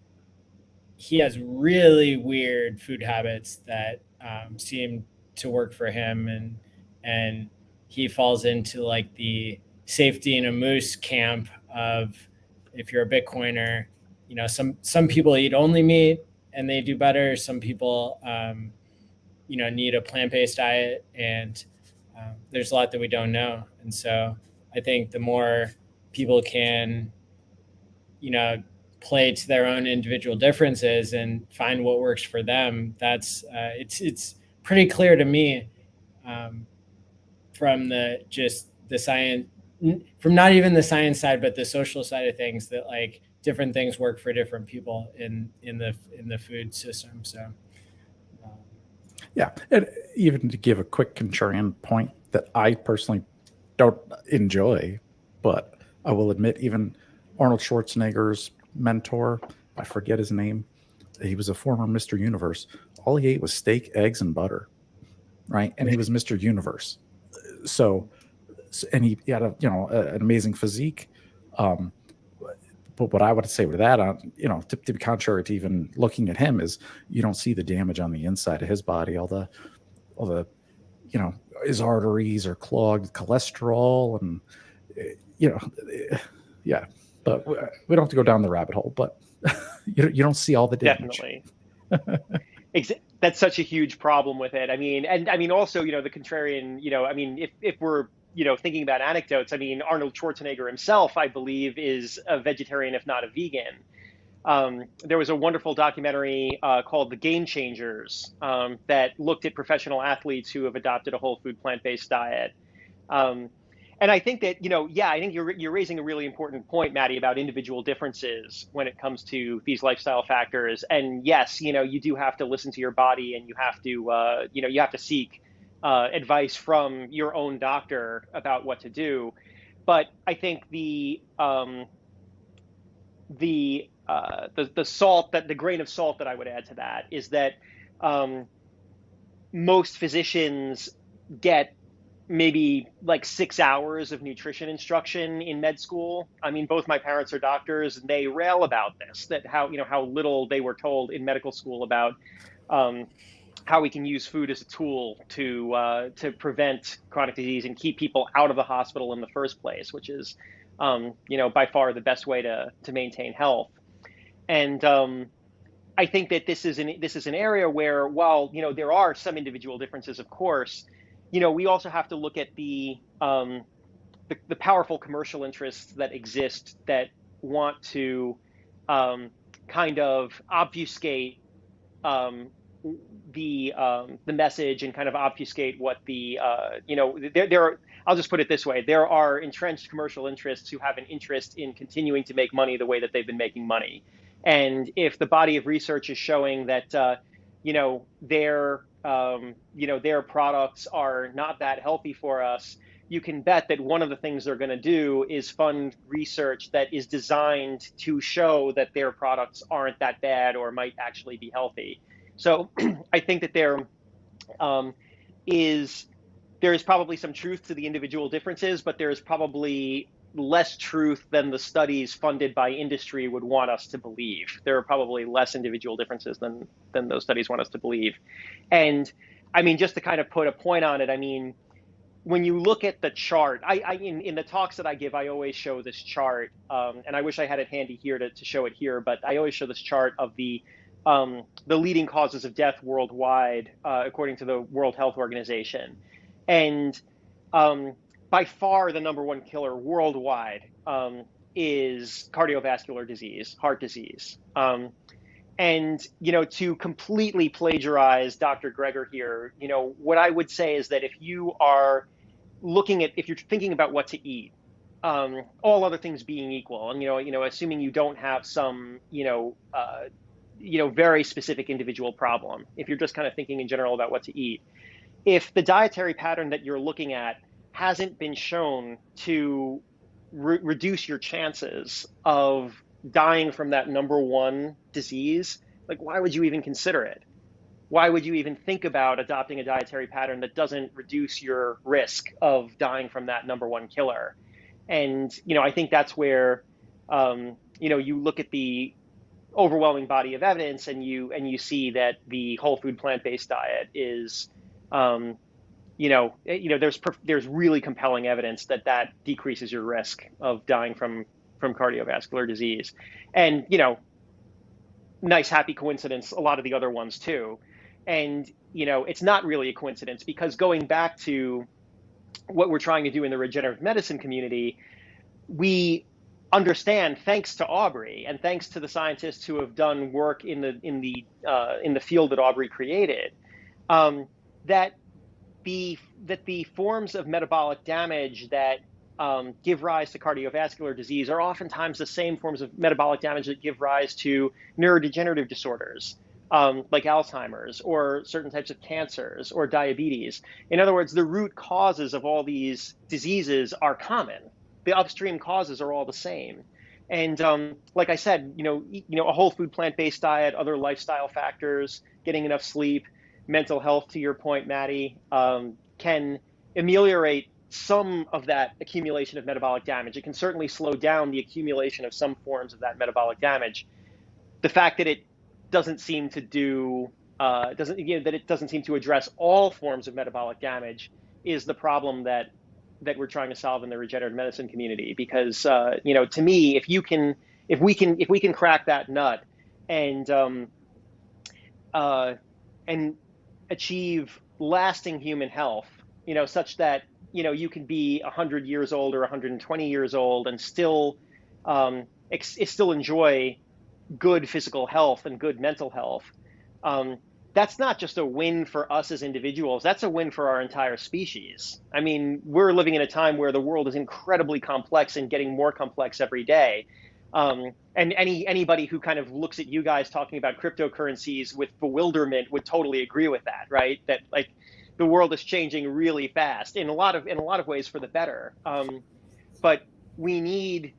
A: he has really weird food habits that seem to work for him, and he falls into like the safety in a moose camp of, if you're a Bitcoiner, some people eat only meat and they do better. Some people need a plant-based diet, and there's a lot that we don't know. And so I think the more people can play to their own individual differences and find what works for them, that's it's pretty clear to me, from the science, from not even the science side, but the social side of things, that like different things work for different people in the food system. So
C: yeah, and even to give a quick contrarian point that I personally don't enjoy, but I will admit, even Arnold Schwarzenegger's mentor, I forget his name, he was a former Mr. Universe. All he ate was steak, eggs, and butter, right? And he was Mr. Universe. So and he had an amazing physique. But what I would say with that, to be contrary to even looking at him, is you don't see the damage on the inside of his body. All the his arteries are clogged, cholesterol, and yeah. But we don't have to go down the rabbit hole. But you don't see all the damage.
B: Definitely. That's such a huge problem with it. I mean, also, the contrarian, if we're, thinking about anecdotes, I mean, Arnold Schwarzenegger himself, I believe, is a vegetarian, if not a vegan. There was a wonderful documentary called The Game Changers that looked at professional athletes who have adopted a whole food plant-based diet. And I think that, I think you're raising a really important point, Maddie, about individual differences when it comes to these lifestyle factors. And yes, you do have to listen to your body, and you have to, you have to seek advice from your own doctor about what to do. But I think the grain of salt that I would add to that is that most physicians get maybe like 6 hours of nutrition instruction in med school. I mean, both my parents are doctors, and they rail about this, that how little they were told in medical school about how we can use food as a tool to prevent chronic disease and keep people out of the hospital in the first place, which is by far the best way to maintain health. And I think that this is an area where, while there are some individual differences, of course, we also have to look at the powerful commercial interests that exist that want to kind of obfuscate the message, and kind of obfuscate what there are. I'll just put it this way: there are entrenched commercial interests who have an interest in continuing to make money the way that they've been making money. And if the body of research is showing that their products are not that healthy for us, you can bet that one of the things they're going to do is fund research that is designed to show that their products aren't that bad or might actually be healthy. So I think that there is probably some truth to the individual differences, but there is probably less truth than the studies funded by industry would want us to believe. There are probably less individual differences than those studies want us to believe. And I mean, just to kind of put a point on it, I mean, when you look at the chart, in the talks that I give, I always show this chart, and I wish I had it handy here to show it here, but I always show this chart of the leading causes of death worldwide, according to the World Health Organization. And by far, the number one killer worldwide is cardiovascular disease, heart disease. And, to completely plagiarize Dr. Greger here, what I would say is that if you're thinking about what to eat, all other things being equal, and, assuming you don't have some, very specific individual problem, if you're just kind of thinking in general about what to eat, if the dietary pattern that you're looking at hasn't been shown to reduce your chances of dying from that number one disease, like, why would you even consider it? why would you even think about adopting a dietary pattern that doesn't reduce your risk of dying from that number one killer? And, I think that's where, you look at the overwhelming body of evidence and you see that the whole food plant-based diet is, there's really compelling evidence that decreases your risk of dying from cardiovascular disease. And, nice happy coincidence, a lot of the other ones too. And, it's not really a coincidence, because going back to what we're trying to do in the regenerative medicine community, we understand, thanks to Aubrey and thanks to the scientists who have done work in the field that Aubrey created, that the forms of metabolic damage that give rise to cardiovascular disease are oftentimes the same forms of metabolic damage that give rise to neurodegenerative disorders, like Alzheimer's, or certain types of cancers, or diabetes. In other words, the root causes of all these diseases are common. The upstream causes are all the same. And like I said, a whole food plant-based diet, other lifestyle factors, getting enough sleep, mental health, to your point, Maddie, can ameliorate some of that accumulation of metabolic damage. It can certainly slow down the accumulation of some forms of that metabolic damage. The fact that it doesn't seem to it doesn't seem to address all forms of metabolic damage is the problem that we're trying to solve in the regenerative medicine community. Because to me, if we can crack that nut and achieve lasting human health, such that you can be 100 years old or 120 years old and still enjoy good physical health and good mental health. That's not just a win for us as individuals, that's a win for our entire species. I mean, we're living in a time where the world is incredibly complex and getting more complex every day. And anybody who kind of looks at you guys talking about cryptocurrencies with bewilderment would totally agree with that, right? That, like, the world is changing really fast in a lot of ways for the better. But we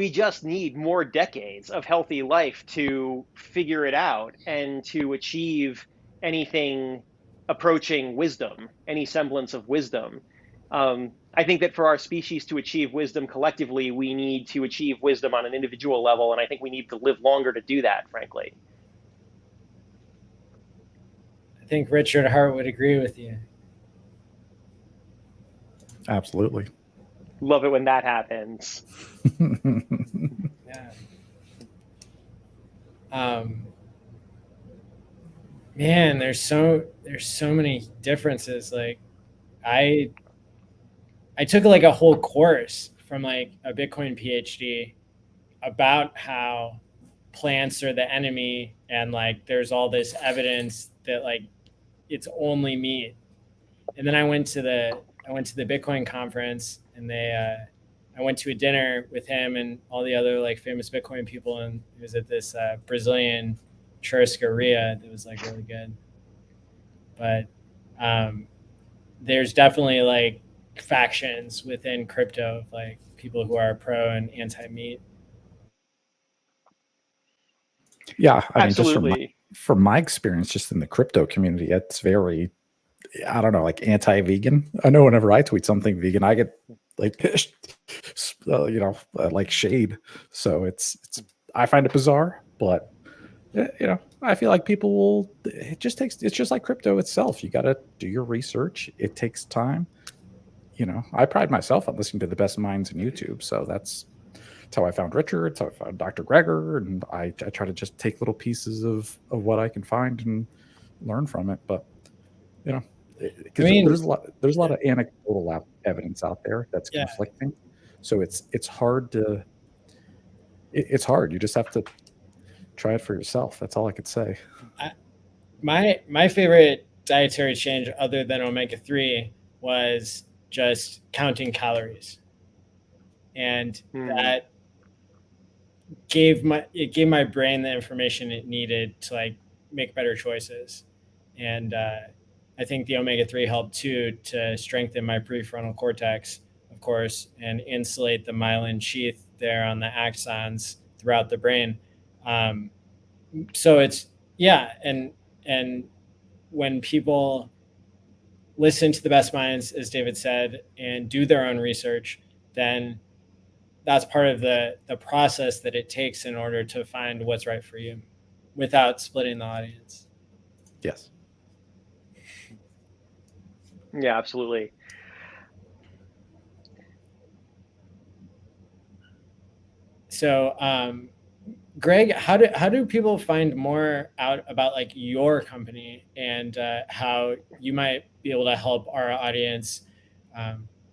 B: just need more decades of healthy life to figure it out and to achieve anything approaching wisdom, any semblance of wisdom. I think that for our species to achieve wisdom collectively, we need to achieve wisdom on an individual level, and I think we need to live longer to do that, frankly.
A: I think Richard Hart would agree with you.
C: Absolutely.
B: Love it when that happens.
A: Yeah. Man, there's so many differences. Like, I took like a whole course from like a Bitcoin PhD about how plants are the enemy, and like there's all this evidence that like it's only meat. And then I went to the Bitcoin conference, and I went to a dinner with him and all the other like famous Bitcoin people, and it was at this Brazilian churrascaria that was like really good. But there's definitely like factions within crypto of like people who are pro and anti-meat.
C: Yeah, I mean,
B: Absolutely.
C: just from my experience, just in the crypto community, it's very, I don't know, like anti-vegan. I know whenever I tweet something vegan, I get like pissed, like shade. So it's I find it bizarre, but I feel like people will. It's just like crypto itself. You got to do your research. It takes time. I pride myself on listening to the best minds in YouTube. So that's how I found Richard. That's how I found Dr. Greger, and I try to just take little pieces of what I can find and learn from it. But because there's a lot of anecdotal evidence out there that's conflicting. So it's hard to. It's hard. You just have to try it for yourself. That's all I could say.
A: My favorite dietary change, other than omega-3, was just counting calories, and that gave my brain the information it needed to like make better choices. And I think the omega-3 helped too to strengthen my prefrontal cortex, of course, and insulate the myelin sheath there on the axons throughout the brain. So it's and when people listen to the best minds, as David said, and do their own research, then that's part of the process that it takes in order to find what's right for you without splitting the audience.
C: Yes.
B: Yeah, absolutely.
A: So, Greg, how do people find more out about like your company and how you might be able to help our audience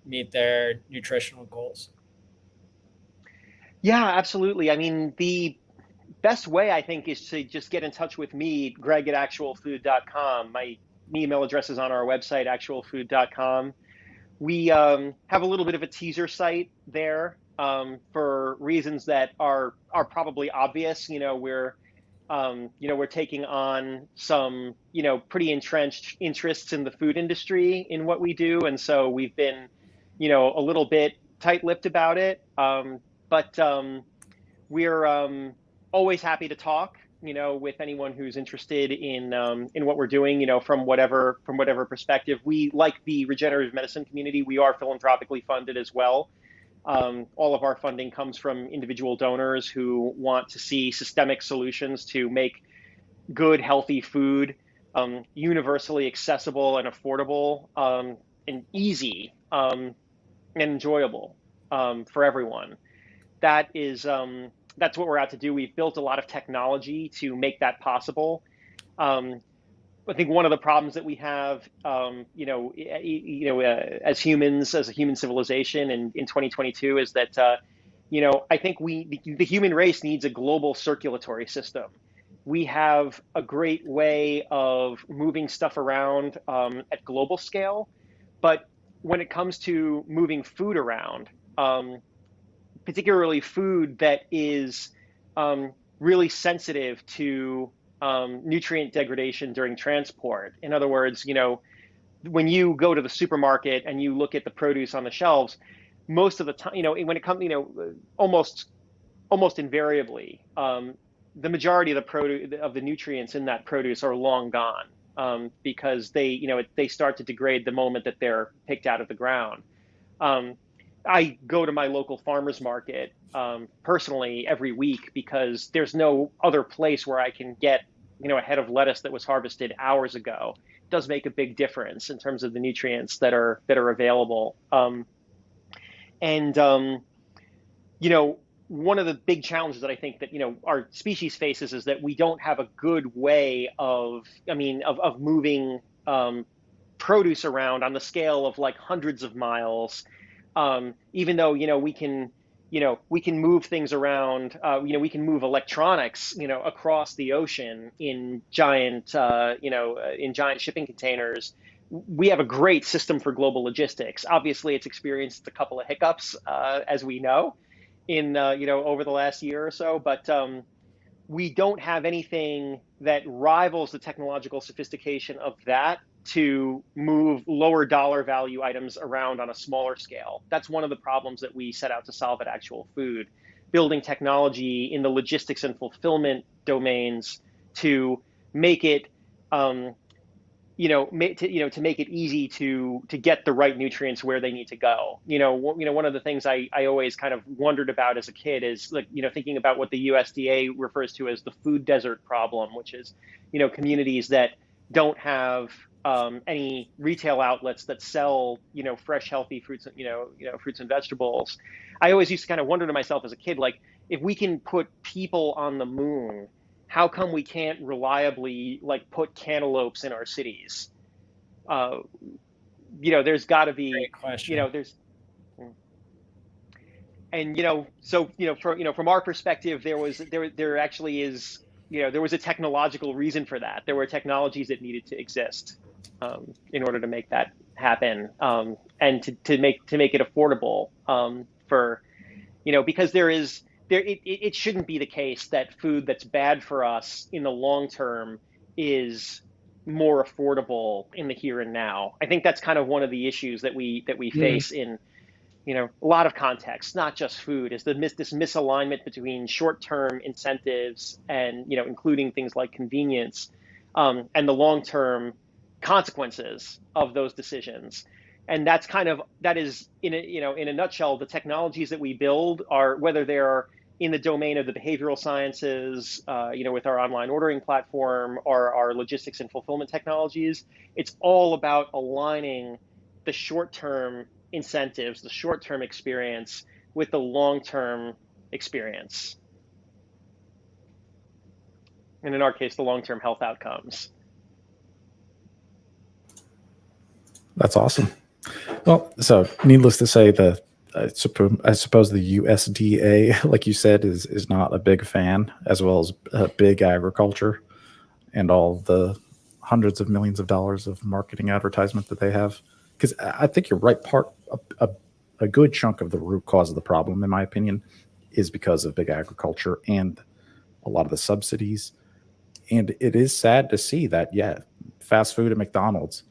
A: meet their nutritional goals?
B: Yeah, absolutely. I mean, the best way I think is to just get in touch with me, Greg at actualfood.com. My email address is on our website, actualfood.com. We have a little bit of a teaser site there for reasons that are probably obvious. We're taking on some pretty entrenched interests in the food industry in what we do, and so we've been a little bit tight-lipped about it. But we're always happy to talk, with anyone who's interested in what we're doing, from whatever perspective. We, like the regenerative medicine community, we are philanthropically funded as well. All of our funding comes from individual donors who want to see systemic solutions to make good, healthy food universally accessible and affordable and easy and enjoyable for everyone. That's what we're out to do. We've built a lot of technology to make that possible. I think one of the problems that we have, as humans, as a human civilization, in 2022, is that, I think the human race needs a global circulatory system. We have a great way of moving stuff around at global scale, but when it comes to moving food around, particularly food that is really sensitive to nutrient degradation during transport. In other words, when you go to the supermarket and you look at the produce on the shelves, most of the time, when it comes, almost invariably, the majority of the produce, of the nutrients in that produce, are long gone because they start to degrade the moment that they're picked out of the ground. I go to my local farmers market personally every week because there's no other place where I can get a head of lettuce that was harvested hours ago. It does make a big difference in terms of the nutrients that are available. One of the big challenges that I think that our species faces is that we don't have a good way of moving produce around on the scale of like hundreds of miles. Even though we can move things around, we can move electronics across the ocean in giant shipping containers. We have a great system for global logistics. Obviously, it's experienced a couple of hiccups, as we know, in over the last year or so, but we don't have anything that rivals the technological sophistication of that to move lower dollar value items around on a smaller scale. That's one of the problems that we set out to solve at Actual Food, building technology in the logistics and fulfillment domains to make it, to make it easy to get the right nutrients where they need to go. One of the things I always kind of wondered about as a kid is thinking about what the USDA refers to as the food desert problem, which is, communities that don't have any retail outlets that sell, fresh, healthy fruits, fruits and vegetables. I always used to kind of wonder to myself as a kid, like, if we can put people on the moon, how come we can't reliably put cantaloupes in our cities? There's got to be,
A: Great question.
B: from our perspective, there actually is, there was a technological reason for that. There were technologies that needed to exist in order to make that happen, and to make it affordable for, because it shouldn't be the case that food that's bad for us in the long term is more affordable in the here and now. I think that's kind of one of the issues that we face in a lot of contexts, not just food, is this misalignment between short-term incentives and including things like convenience, and the long-term consequences of those decisions. And that is in a nutshell, the technologies that we build are, whether they're in the domain of the behavioral sciences, with our online ordering platform, or our logistics and fulfillment technologies, it's all about aligning the short-term incentives, the short-term experience with the long-term experience. And in our case, the long-term health outcomes.
C: That's awesome. Well, so needless to say, I suppose the USDA, like you said, is not a big fan, as well as big agriculture and all the hundreds of millions of dollars of marketing advertisement that they have. Because I think you're right. A good chunk of the root cause of the problem, in my opinion, is because of big agriculture and a lot of the subsidies. And it is sad to see that, fast food at McDonald's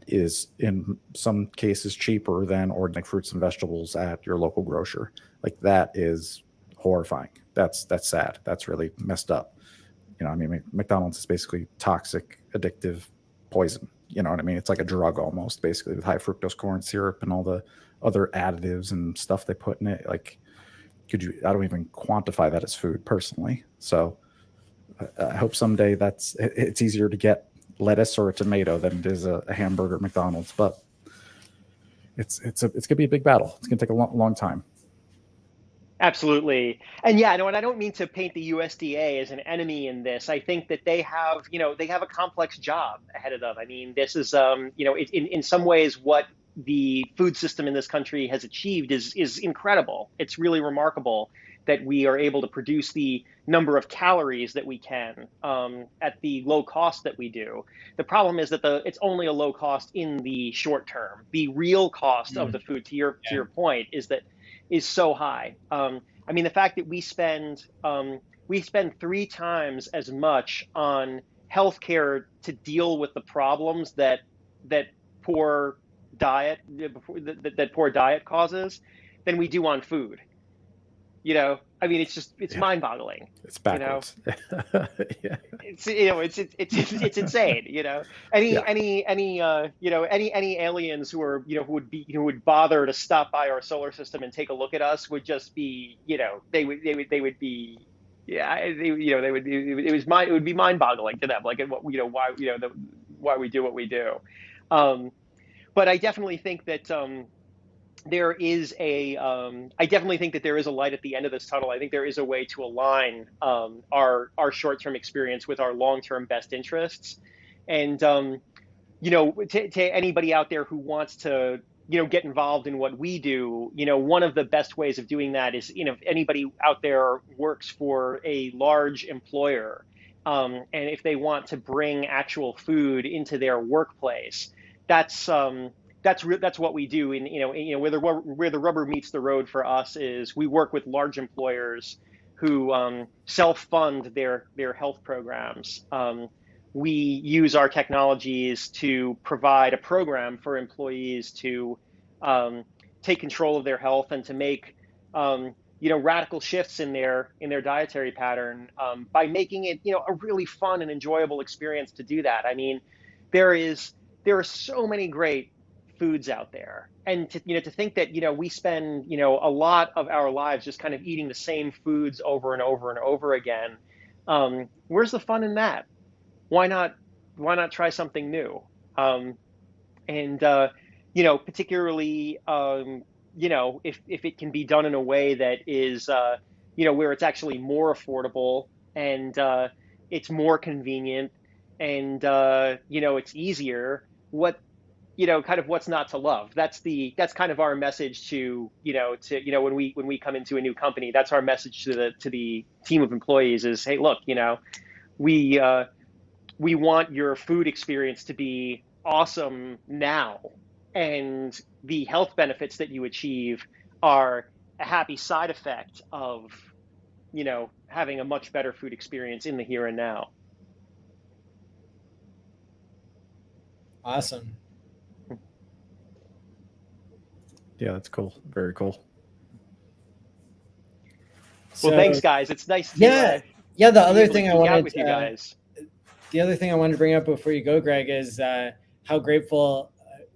C: is in some cases cheaper than organic fruits and vegetables at your local grocer. Like, that is horrifying. That's sad. That's really messed up. McDonald's is basically toxic, addictive poison. You know what I mean? It's like a drug almost, basically, with high fructose corn syrup and all the other additives and stuff they put in it. Like, I don't even quantify that as food personally. So I hope someday it's easier to get lettuce or a tomato than it is a hamburger at McDonald's, but it's gonna be a big battle. It's gonna take a long time.
B: Absolutely. And and I don't mean to paint the USDA as an enemy in this. I think that they have a complex job ahead of them. I mean, this is in some ways what the food system in this country has achieved is incredible. It's really remarkable that we are able to produce the number of calories that we can at the low cost that we do. The problem is that it's only a low cost in the short term. The real cost of the food, to your point, is so high. I mean, the fact that we spend 3 times as much on healthcare to deal with the problems that poor diet causes than we do on food. I mean, it's mind-boggling.
C: It's backwards.
B: Yeah. It's insane. Any aliens who would bother to stop by our solar system and take a look at us would just be, it would be mind-boggling to them, like, why we do what we do. But I definitely think that there is a light at the end of this tunnel. I think there is a way to align our short-term experience with our long-term best interests. And to anybody out there who wants to get involved in what we do, one of the best ways of doing that is, if anybody out there works for a large employer, and if they want to bring actual food into their workplace, that's what we do. Where the rubber meets the road for us is we work with large employers who self-fund their health programs. We use our technologies to provide a program for employees to take control of their health and to make radical shifts in their dietary pattern by making it a really fun and enjoyable experience to do that. I mean, there are so many great foods out there, and to think that we spend a lot of our lives just kind of eating the same foods over and over and over again. Where's the fun in that? Why not try something new? Particularly if it can be done in a way that is where it's actually more affordable and it's more convenient and it's easier. What's not to love? That's kind of our message to when we come into a new company. That's our message to the team of employees is, hey, look, we want your food experience to be awesome now, and the health benefits that you achieve are a happy side effect of having a much better food experience in the here and now.
A: Awesome.
C: Yeah, that's cool. Very cool.
B: Well, thanks, guys. It's nice to
A: the other thing I wanted
B: with you guys.
A: The other thing I wanted to bring up before you go, Greg, is how grateful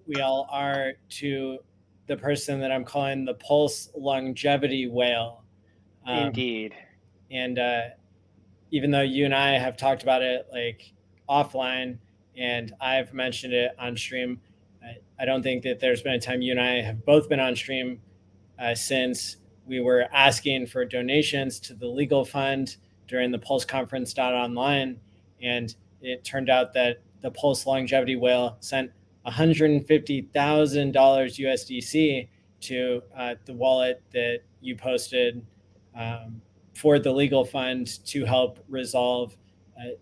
A: we all are to the person that I'm calling the Pulse longevity whale.
B: Indeed.
A: And even though you and I have talked about it like offline, and I've mentioned it on stream, I don't think that there's been a time you and I have both been on stream since we were asking for donations to the legal fund during the Pulse Conference online. And it turned out that the Pulse longevity whale sent $150,000 USDC to the wallet that you posted for the legal fund to help resolve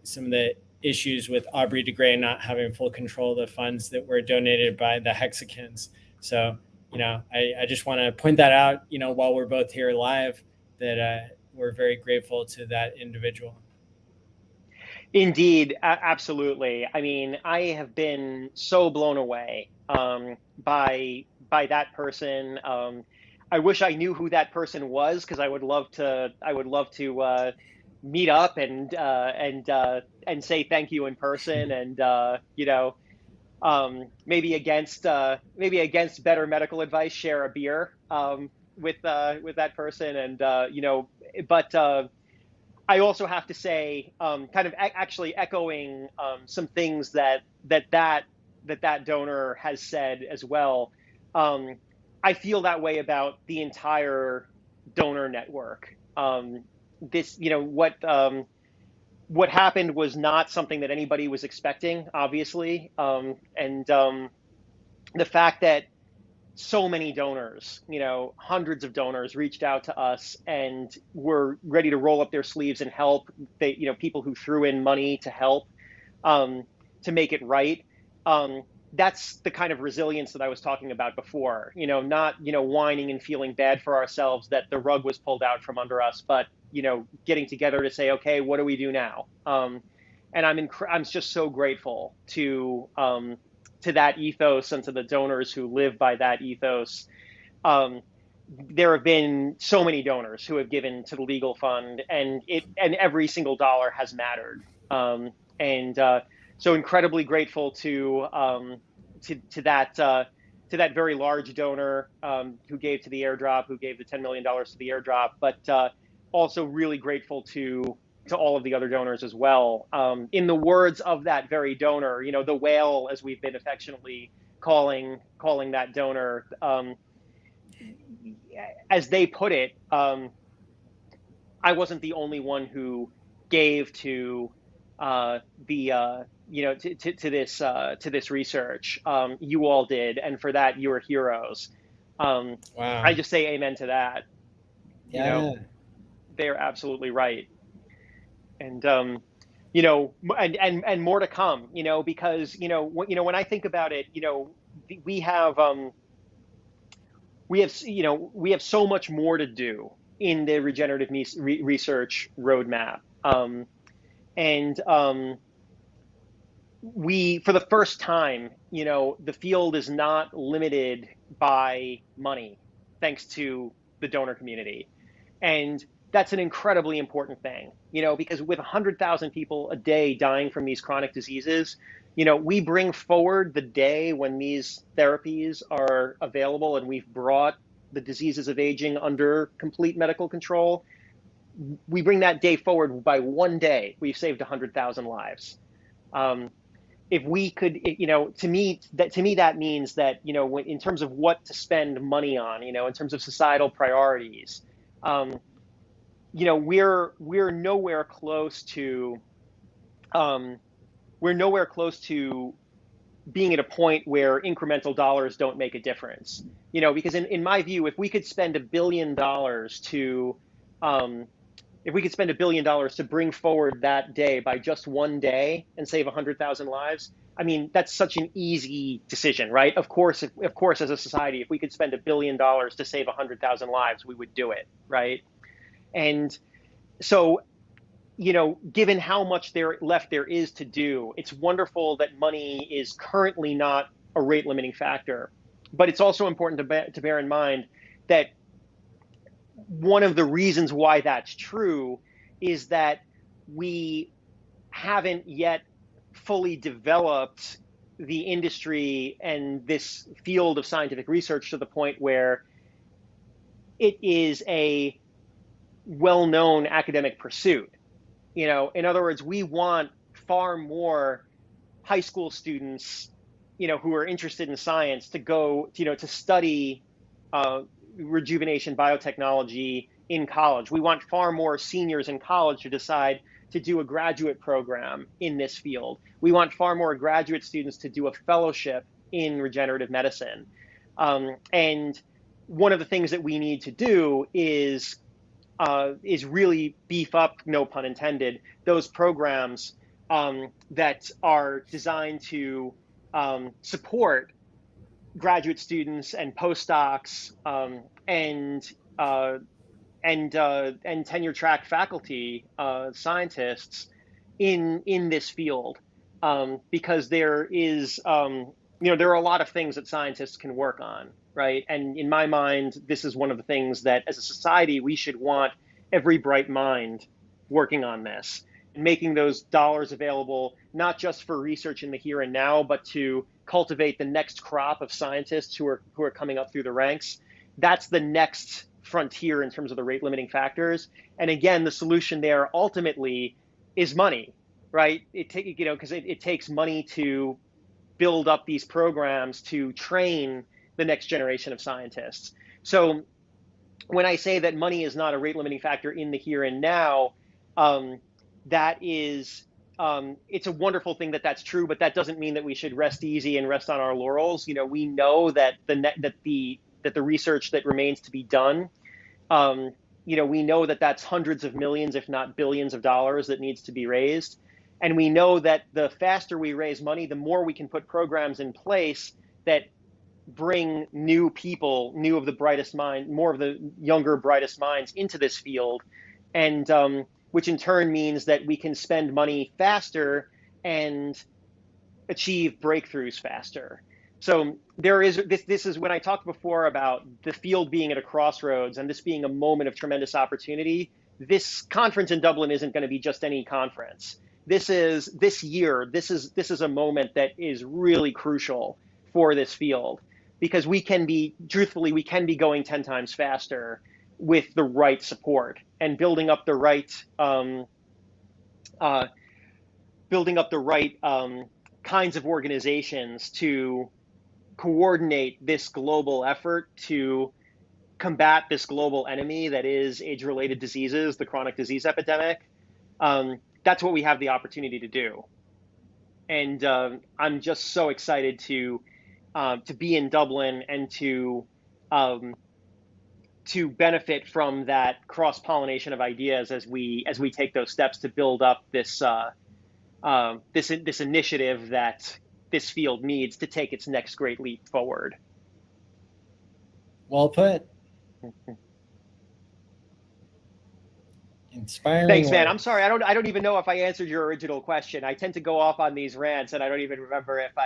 A: some of the issues with Aubrey de Grey not having full control of the funds that were donated by the Hexicans. So, I just want to point that out, while we're both here live, that we're very grateful to that individual.
B: Indeed, absolutely. I mean, I have been so blown away by that person. I wish I knew who that person was, because I would love to meet up and say thank you in person, and maybe against better medical advice, share a beer with that person, and but I also have to say, kind of actually echoing some things that donor has said as well. I feel that way about the entire donor network. This, what happened was not something that anybody was expecting, obviously, and the fact that so many donors, hundreds of donors, reached out to us and were ready to roll up their sleeves and help. They, people who threw in money to help, to make it right. That's the kind of resilience that I was talking about before. Not whining and feeling bad for ourselves that the rug was pulled out from under us, but getting together to say, okay, what do we do now? And I'm just so grateful to that ethos and to the donors who live by that ethos. There have been so many donors who have given to the legal fund, and every single dollar has mattered. So incredibly grateful to that very large donor who gave to the airdrop, who gave the $10 million to the airdrop, but also really grateful to all of the other donors as well. In the words of that very donor, the whale, as we've been affectionately calling that donor, as they put it, I wasn't the only one who gave to to this research. You all did, and for that you are heroes.
A: Wow.
B: I just say amen to that.
A: Yeah.
B: They're absolutely right. And and more to come, because when I think about it, we have so much more to do in the regenerative research roadmap. We, for the first time, the field is not limited by money, thanks to the donor community. And that's an incredibly important thing, because with 100,000 people a day dying from these chronic diseases, we bring forward the day when these therapies are available, and we've brought the diseases of aging under complete medical control. We bring that day forward by one day. We've saved 100,000 lives. If we could, to me that means that, in terms of what to spend money on, in terms of societal priorities, we're nowhere close to being at a point where incremental dollars don't make a difference. Because in my view, if we could spend $1 billion to bring forward that day by just one day and save 100,000 lives, I mean, that's such an easy decision, right? Of course, as a society, if we could spend $1 billion to save 100,000 lives, we would do it, right? And so, given how much there is to do, it's wonderful that money is currently not a rate limiting factor. But it's also important to bear in mind that one of the reasons why that's true is that we haven't yet fully developed the industry and this field of scientific research to the point where it is a well-known academic pursuit. You know, in other words, we want far more high school students, you know, who are interested in science to go, you know, to study rejuvenation biotechnology in college. We want far more seniors in college to decide to do a graduate program in this field. We want far more graduate students to do a fellowship in regenerative medicine. And one of the things that we need to do is really beef up, no pun intended, those programs that are designed to support graduate students and postdocs and tenure track faculty scientists in this field, because there is you know, there are a lot of things that scientists can work on, right? And in my mind, this is one of the things that as a society we should want every bright mind working on this, and making those dollars available not just for research in the here and now, but to cultivate the next crop of scientists who are coming up through the ranks. That's the next frontier in terms of the rate limiting factors. And again, the solution there ultimately is money, right? You know, because it takes money to build up these programs to train the next generation of scientists. So when I say that money is not a rate limiting factor in the here and now, that is, it's a wonderful thing that that's true, but that doesn't mean that we should rest easy and rest on our laurels. You know, we know that the research that remains to be done, you know, we know that that's hundreds of millions, if not billions of dollars that needs to be raised. And we know that the faster we raise money, the more we can put programs in place that bring new people, more of the younger, brightest minds into this field, and which in turn means that we can spend money faster and achieve breakthroughs faster. So there is this is when I talked before about the field being at a crossroads and this being a moment of tremendous opportunity. This conference in Dublin isn't going to be just any conference. This is a moment that is really crucial for this field, because we can be going 10 times faster with the right support and building up the right kinds of organizations to coordinate this global effort to combat this global enemy that is age-related diseases, the chronic disease epidemic. That's what we have the opportunity to do. And I'm just so excited to be in Dublin and to benefit from that cross-pollination of ideas as we take those steps to build up this initiative that this field needs to take its next great leap forward.
A: Well put. Inspiring.
B: Thanks, man.
A: work.
B: I'm sorry. I don't even know if I answered your original question. I tend to go off on these rants, and I don't even remember if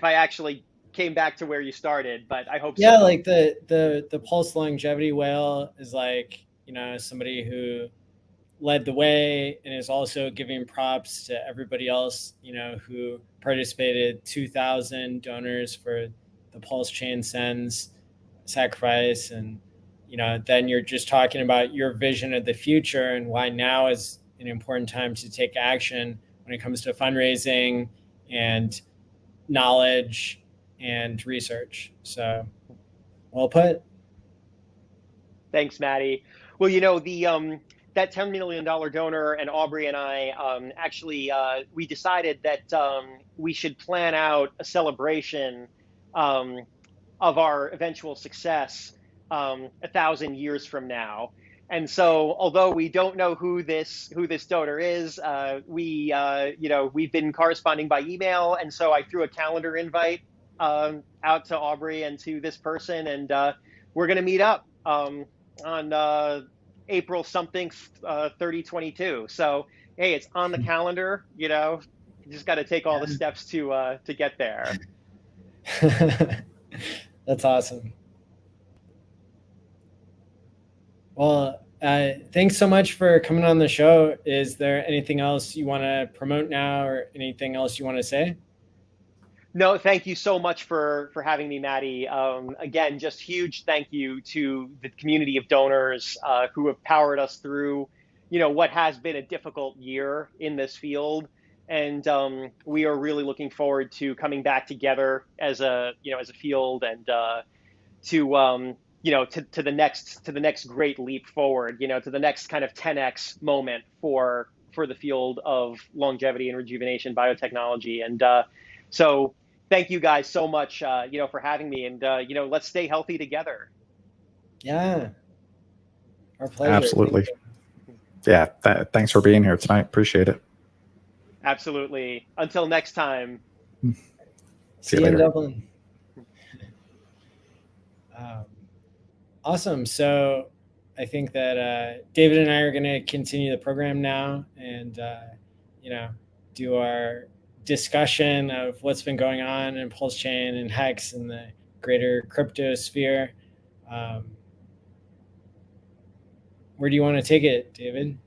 B: I actually came back to where you started. But I hope so.
A: Yeah, like the Pulse Longevity Whale is like, you know, somebody who led the way and is also giving props to everybody else, you know, who participated. 2,000 donors for the PulseChain Sends sacrifice. And you know, then you're just talking about your vision of the future and why now is an important time to take action when it comes to fundraising and knowledge and research. So, well put.
B: Thanks, Maddie. Well, you know, that $10 million donor and Aubrey and I actually we decided that we should plan out a celebration of our eventual success 1,000 years from now. And so, although we don't know who this donor is, you know, we've been corresponding by email, and so I threw a calendar invite out to Aubrey and to this person, and we're going to meet up on April something 3022. So hey, it's on the calendar. You know, you just got to take all the steps to get there.
A: That's awesome. Well, thanks so much for coming on the show. Is there anything else you want to promote now, or anything else you want to say?
B: No, thank you so much for having me, Maddie. Again, just huge thank you to the community of donors who have powered us through, what has been a difficult year in this field. And we are really looking forward to coming back together as a field and to the next great leap forward, to the next kind of 10x moment for the field of longevity and rejuvenation biotechnology. And so thank you guys so much, for having me. And let's stay healthy together.
A: Yeah, our pleasure.
C: Absolutely. Yeah. Thanks for being here tonight. Appreciate it.
B: Absolutely. Until next time.
A: See you in Dublin. Awesome. So I think that David and I are going to continue the program now and, do our discussion of what's been going on in PulseChain and HEX and the greater crypto sphere. Where do you want to take it, David?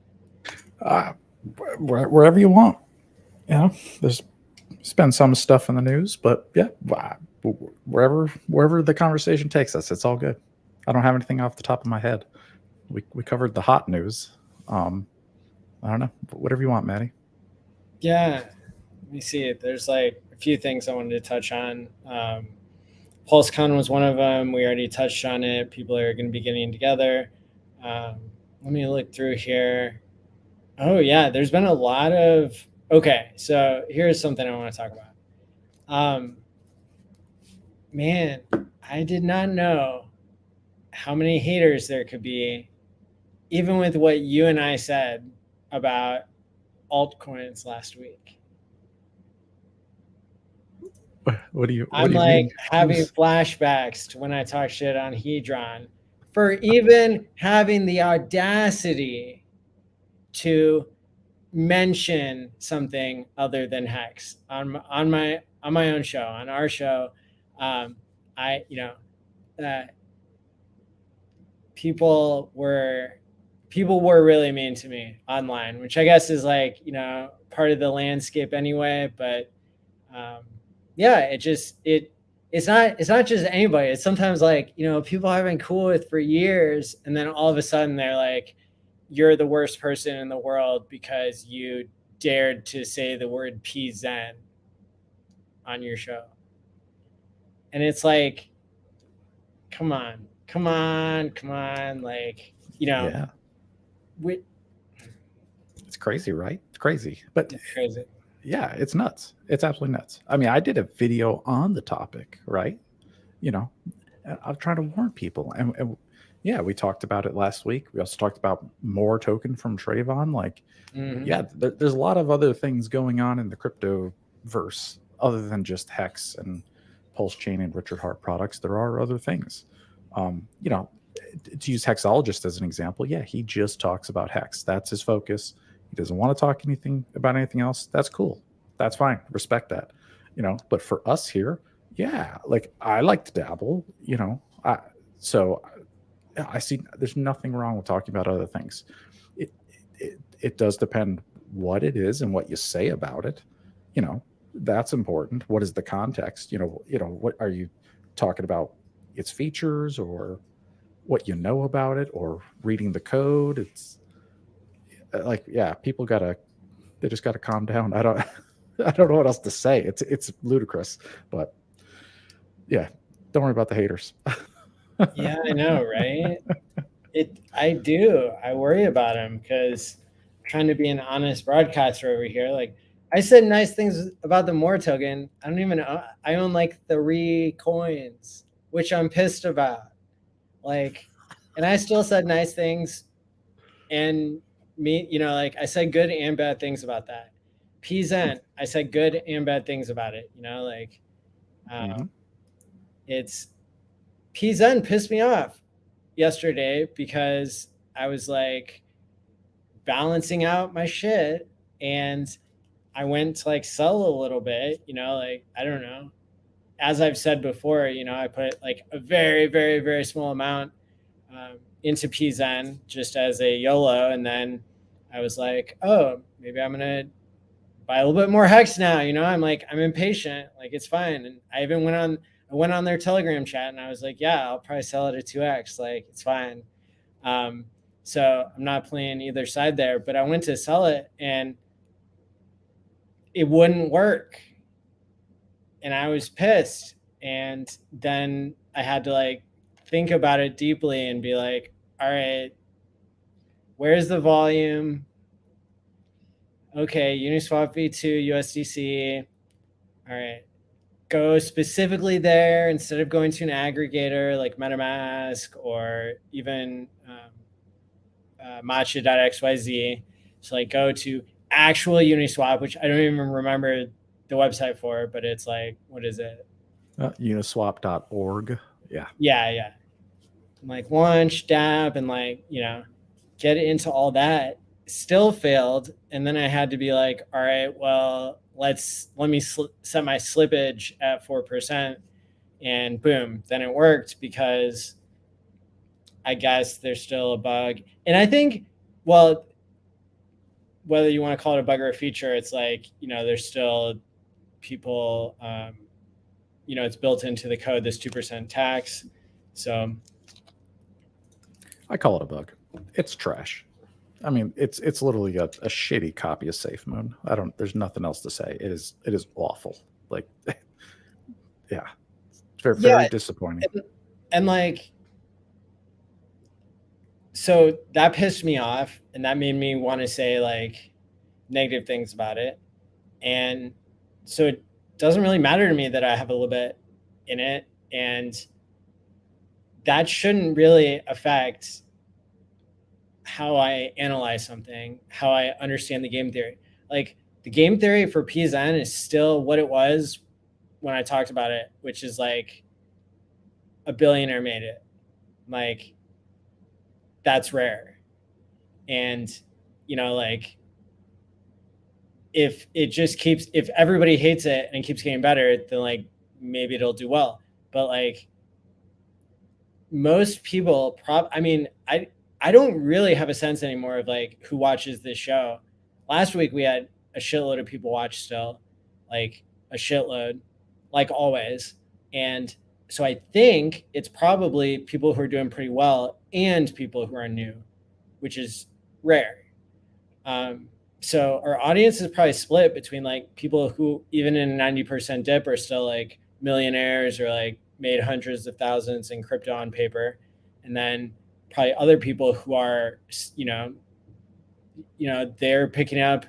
C: Wherever you want. There's been some stuff in the news, but yeah, wherever the conversation takes us, it's all good. I don't have anything off the top of my head. We covered the hot news. I don't know. Whatever you want, Maddie.
A: Yeah. Let me see. There's like a few things I wanted to touch on. PulseCon was one of them. We already touched on it. People are going to be getting together. Let me look through here. Oh, yeah. There's been a lot of... Okay, so here's something I want to talk about. Man, I did not know how many haters there could be, even with what you and I said about altcoins last week.
C: What do you
A: I'm like having flashbacks to when I talked shit on Hedron for even having the audacity to mention something other than HEX on my own show, on our show. People were really mean to me online, which I guess is like, part of the landscape anyway. But it's not just anybody. It's sometimes like, people I've been cool with for years, and then all of a sudden they're like, you're the worst person in the world because you dared to say the word PZen on your show. And it's like, come on. Like,
C: yeah. It's crazy, right? It's crazy. But
A: it's crazy.
C: Yeah, it's nuts. It's absolutely nuts. I mean, I did a video on the topic, right? I'm trying to warn people. And yeah, we talked about it last week. We also talked about more token from Trayvon. Like, yeah, there's a lot of other things going on in the crypto verse other than just HEX and PulseChain and Richard Hart products. There are other things. To use Hexologist as an example, yeah, he just talks about HEX. That's his focus. He doesn't want to talk about anything else. That's cool. That's fine. Respect that. But for us here, yeah, like I like to dabble, I see there's nothing wrong with talking about other things. It does depend what it is and what you say about it. That's important. What is the context? What are you talking about? Its features or what you know about it or reading the code? It's like, yeah, people they just gotta calm down. I don't know what else to say. It's ludicrous, but yeah, don't worry about the haters.
A: Yeah, I know, right? I worry about him because I'm trying to be an honest broadcaster over here. Like, I said nice things about the More token. I don't even know. I own like 3 coins, which I'm pissed about. Like, and I still said nice things, and like I said good and bad things about that. PZen, I said good and bad things about it. It's PZen pissed me off yesterday because I was like balancing out my shit and I went to like sell a little bit, like, I don't know. As I've said before, I put like a very, very, very small amount into PZen just as a YOLO. And then I was like, oh, maybe I'm going to buy a little bit more HEX now. I'm like, I'm impatient. Like, it's fine. And I even went on their Telegram chat and I was like, yeah, I'll probably sell it at 2x. Like, it's fine. So I'm not playing either side there, but I went to sell it and it wouldn't work. And I was pissed. And then I had to like think about it deeply and be like, all right, where's the volume? Okay, Uniswap V2, USDC. All right, go specifically there instead of going to an aggregator like MetaMask or even Matcha.xyz. So like go to actual Uniswap, which I don't even remember the website for, but it's like, what is it?
C: Uniswap.org. Yeah.
A: Yeah. Like launch, dab, and like, get it into all that. Still failed. And then I had to be like, all right, well, let me set my slippage at 4%. And boom, then it worked because I guess there's still a bug. And I think, well, whether you want to call it a bug or a feature, it's like, there's still people, it's built into the code, this 2% tax. So
C: I call it a bug. It's trash. I mean, it's literally a shitty copy of SafeMoon. There's nothing else to say. It is awful. Like, yeah, it's very disappointing.
A: And like, so that pissed me off and that made me want to say like negative things about it. And so it doesn't really matter to me that I have a little bit in it. And that shouldn't really affect how I analyze something, how I understand the game theory. Like the game theory for PZN is still what it was when I talked about it, which is like a billionaire made it. Like that's rare. And, like if everybody hates it and it keeps getting better, then like maybe it'll do well. But like most people I don't really have a sense anymore of like who watches this show. Last week we had a shitload of people watch still, like a shitload, like always. And so I think it's probably people who are doing pretty well and people who are new, which is rare. So our audience is probably split between like people who even in a 90% dip are still like millionaires or like made hundreds of thousands in crypto on paper. And then probably other people who are, they're picking up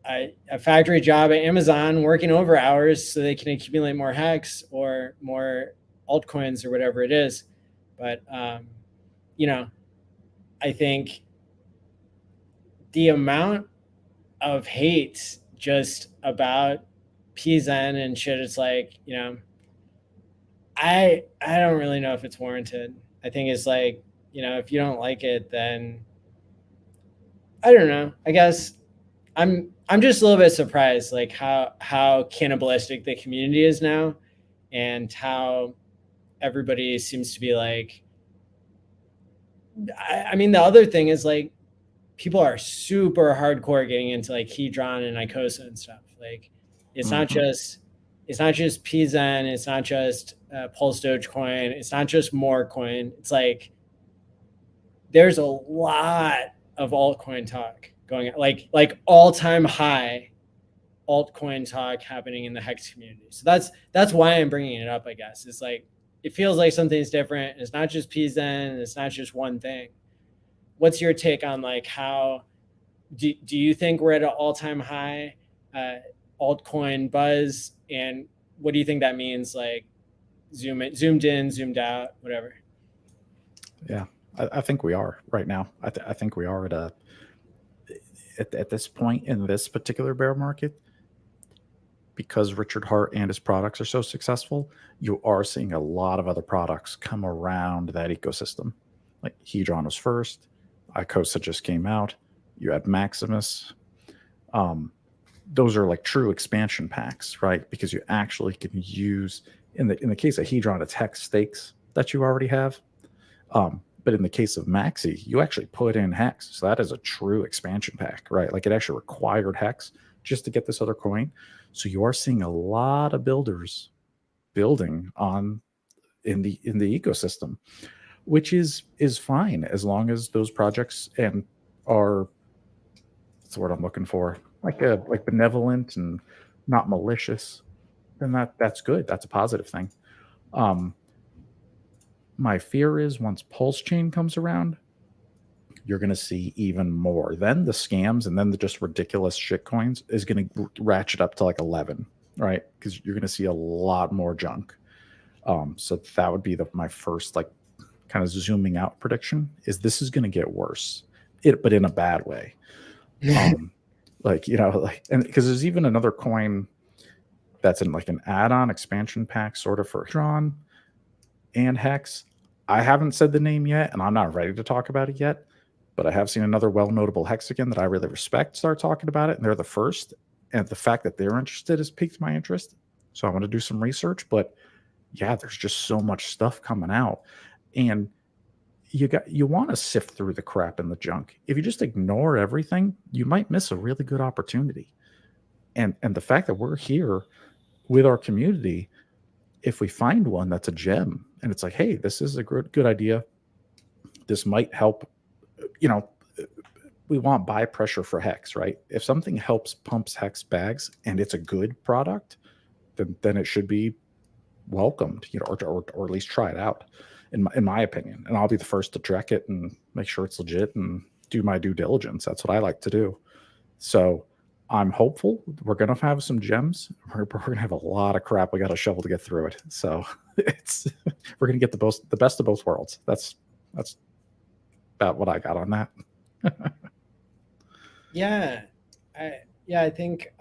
A: a factory job at Amazon, working over hours so they can accumulate more HEX or more altcoins or whatever it is. But, I think the amount of hate just about PZN and shit, it's like, I don't really know if it's warranted. I think it's like, if you don't like it, then I don't know. I guess I'm just a little bit surprised, like how cannibalistic the community is now, and how everybody seems to be like. I mean, the other thing is like people are super hardcore getting into like Hedron and Icosa and stuff. Like it's not just PZN, it's not just Pulse Dogecoin, it's not just more coin. It's like there's a lot of altcoin talk going on, like all-time high altcoin talk happening in the HEX community. So that's why I'm bringing it up, I guess. It's like it feels like something's different. It's not just PZN, it's not just one thing. What's your take on like how do you think we're at an all-time high altcoin buzz, and what do you think that means, like zoomed in, zoomed out, whatever?
C: Yeah, I think we are right now. I think we are at this point in this particular bear market, because Richard Hart and his products are so successful, you are seeing a lot of other products come around that ecosystem. Like Hedron was first, Icosa just came out, you had Maximus. Those are like true expansion packs, right? Because you actually can use, in the case of Hedron, it's HEX stakes that you already have. But in the case of Maxi, you actually put in HEX. So that is a true expansion pack, right? Like it actually required HEX just to get this other coin. So you are seeing a lot of builders building on in the ecosystem, which is fine as long as those projects and are, that's the word I'm looking for, like benevolent and not malicious. Then that's good. That's a positive thing. My fear is once PulseChain comes around, you're going to see even more. Then the scams and then the just ridiculous shit coins is going to ratchet up to like 11, right? Because you're going to see a lot more junk. So that would be my first like kind of zooming out prediction is this is going to get worse, but in a bad way. Like, you know, like, and because there's even another coin that's in like an add-on expansion pack sort of for Tron and Hex. I haven't said the name yet, and I'm not ready to talk about it yet, but I have seen another well-notable Hexagon that I really respect start talking about it, and they're the first. And the fact that they're interested has piqued my interest. So I want to do some research, but yeah, there's just so much stuff coming out. And you want to sift through the crap and the junk. If you just ignore everything, you might miss a really good opportunity. And the fact that we're here with our community, if we find one that's a gem and it's like, hey, this is a good idea, this might help, you know, we want buy pressure for Hex, right? If something helps pumps Hex bags and it's a good product, then it should be welcomed, you know, or at least try it out, in my opinion. And I'll be the first to check it and make sure it's legit and do my due diligence. That's what I like to do. So I'm hopeful we're going to have some gems. We're going to have a lot of crap we got to shovel to get through it. So we're going to get the best of both worlds. That's about what I got on that.
A: Yeah, I think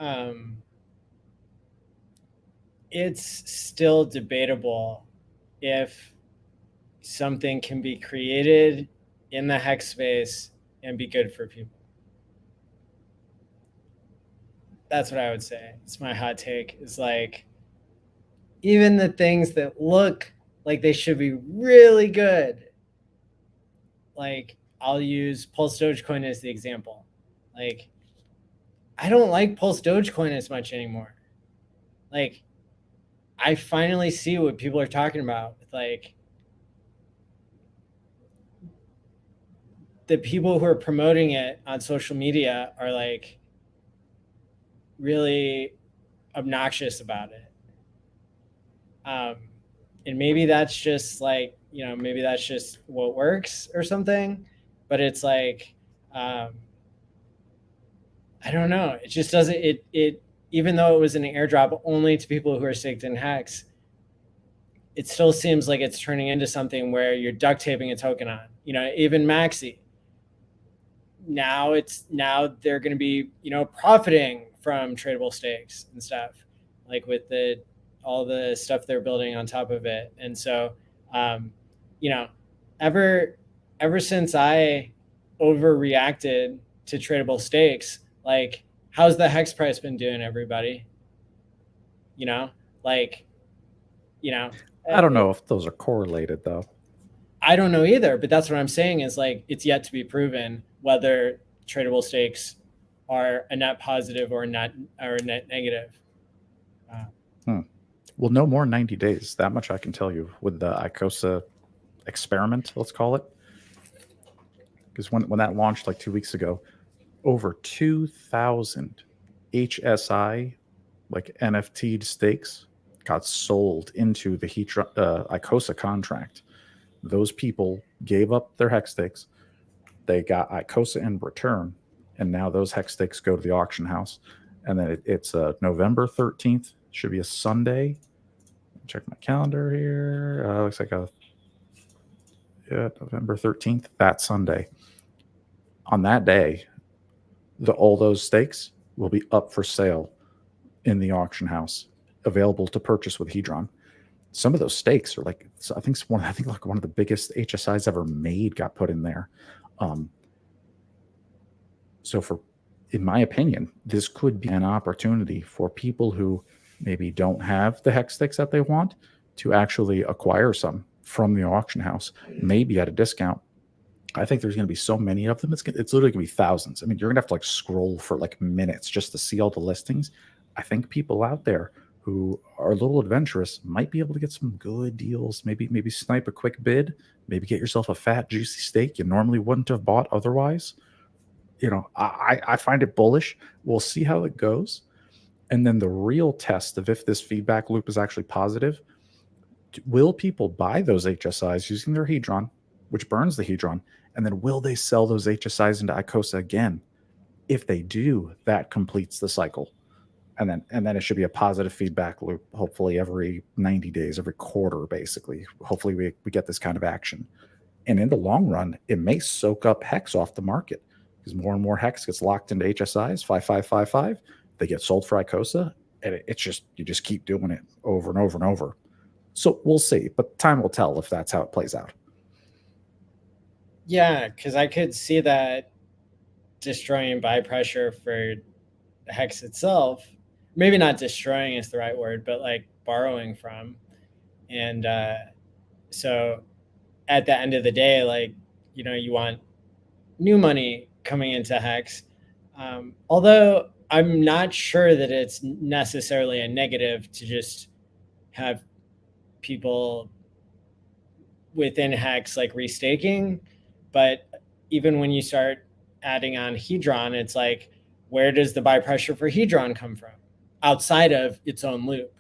A: it's still debatable if something can be created in the Hex space and be good for people. That's what I would say. It's my hot take. Is like, even the things that look like they should be really good, like I'll use Pulse Dogecoin as the example. Like, I don't like Pulse Dogecoin as much anymore. Like, I finally see what people are talking about. Like, the people who are promoting it on social media are like really obnoxious about it. And maybe that's just like, you know, maybe that's just what works or something, but it's like, I don't know. It just doesn't, it, even though it was an airdrop only to people who are staked in Hex, it still seems like it's turning into something where you're duct taping a token on, you know, even Maxi. Now they're going to be, you know, profiting from tradable stakes and stuff, like with all the stuff they're building on top of it. And so, you know, ever since I overreacted to tradable stakes, like, how's the Hex price been doing, everybody? You know, like, you know,
C: I don't know if those are correlated though.
A: I don't know either, but that's what I'm saying is like, it's yet to be proven whether tradable stakes are a net positive or a net negative.
C: Well, no more 90 days. That much I can tell you with the ICOSA experiment, let's call it. Because when that launched like 2 weeks ago, over 2,000 HSI, like NFT stakes, got sold into the ICOSA contract. Those people gave up their HEX stakes. They got ICOSA in return, and now those HEX stakes go to the auction house. And then it's November 13th. Should be a Sunday. Check my calendar here. Looks like November 13th, that Sunday. On that day, all those stakes will be up for sale in the auction house, available to purchase with Hedron. Some of those stakes are like, I think one of the biggest HSIs ever made got put in there. So in my opinion, this could be an opportunity for people who maybe don't have the HEX stakes that they want to actually acquire some from the auction house, maybe at a discount. I think there's going to be so many of them. It's literally going to be thousands. I mean, you're going to have to like scroll for like minutes just to see all the listings. I think people out there who are a little adventurous might be able to get some good deals. Maybe snipe a quick bid. Maybe get yourself a fat, juicy steak you normally wouldn't have bought otherwise. You know, I find it bullish. We'll see how it goes. And then the real test of if this feedback loop is actually positive, will people buy those HSIs using their Hedron, which burns the Hedron, and then will they sell those HSIs into ICOSA again? If they do, that completes the cycle. And then it should be a positive feedback loop, hopefully every 90 days, every quarter, basically. Hopefully we get this kind of action. And in the long run, it may soak up HEX off the market because more and more HEX gets locked into HSIs, 5555. They get sold for ICOSA, and it's just, you just keep doing it over and over and over. So we'll see, but time will tell if that's how it plays out.
A: Yeah, because I could see that destroying buy pressure for HEX itself. Maybe not destroying is the right word, but like borrowing from. And so at the end of the day, like, you know, you want new money coming into HEX. Although I'm not sure that it's necessarily a negative to just have people within HEX like restaking. But even when you start adding on Hedron, it's like, where does the buy pressure for Hedron come from? Outside of its own loop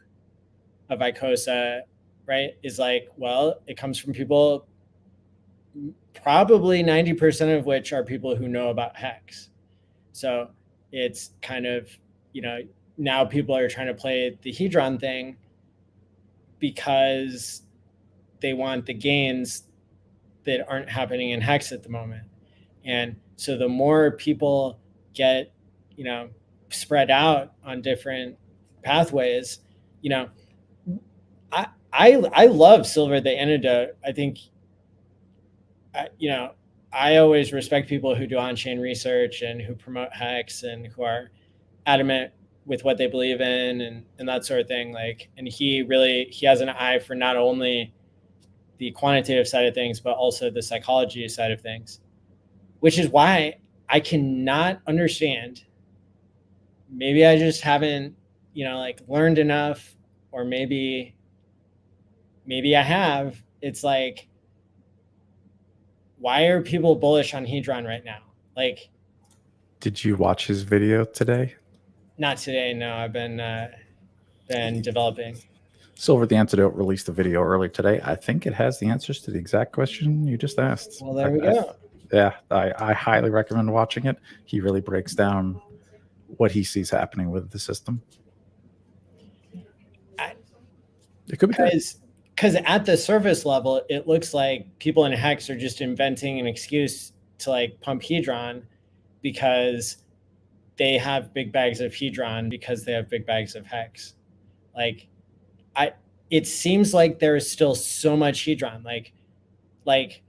A: of ICOSA, right? Is like, well, it comes from people, probably 90% of which are people who know about HEX. So it's kind of, you know, now people are trying to play the Hedron thing because they want the gains that aren't happening in HEX at the moment. And so the more people get, you know, spread out on different pathways, you know, I love Silver the Antidote. I think, you know, I always respect people who do on-chain research and who promote HEX and who are adamant with what they believe in and that sort of thing. Like, and he has an eye for not only the quantitative side of things, but also the psychology side of things, which is why I cannot understand. Maybe I just haven't, you know, like learned enough, or maybe I have. It's like, why are people bullish on Hedron right now? Like,
C: did you watch his video today?
A: Not today, no. I've been developing.
C: Silver the Antidote released a video earlier today. I think it has the answers to the exact question you just asked.
A: Well, there we go.
C: I highly recommend watching it. He really breaks down what he sees happening with the system. It could be good.
A: Because at the surface level, it looks like people in HEX are just inventing an excuse to like pump Hedron because they have big bags of Hedron because they have big bags of HEX. Like, it seems like there is still so much Hedron. Like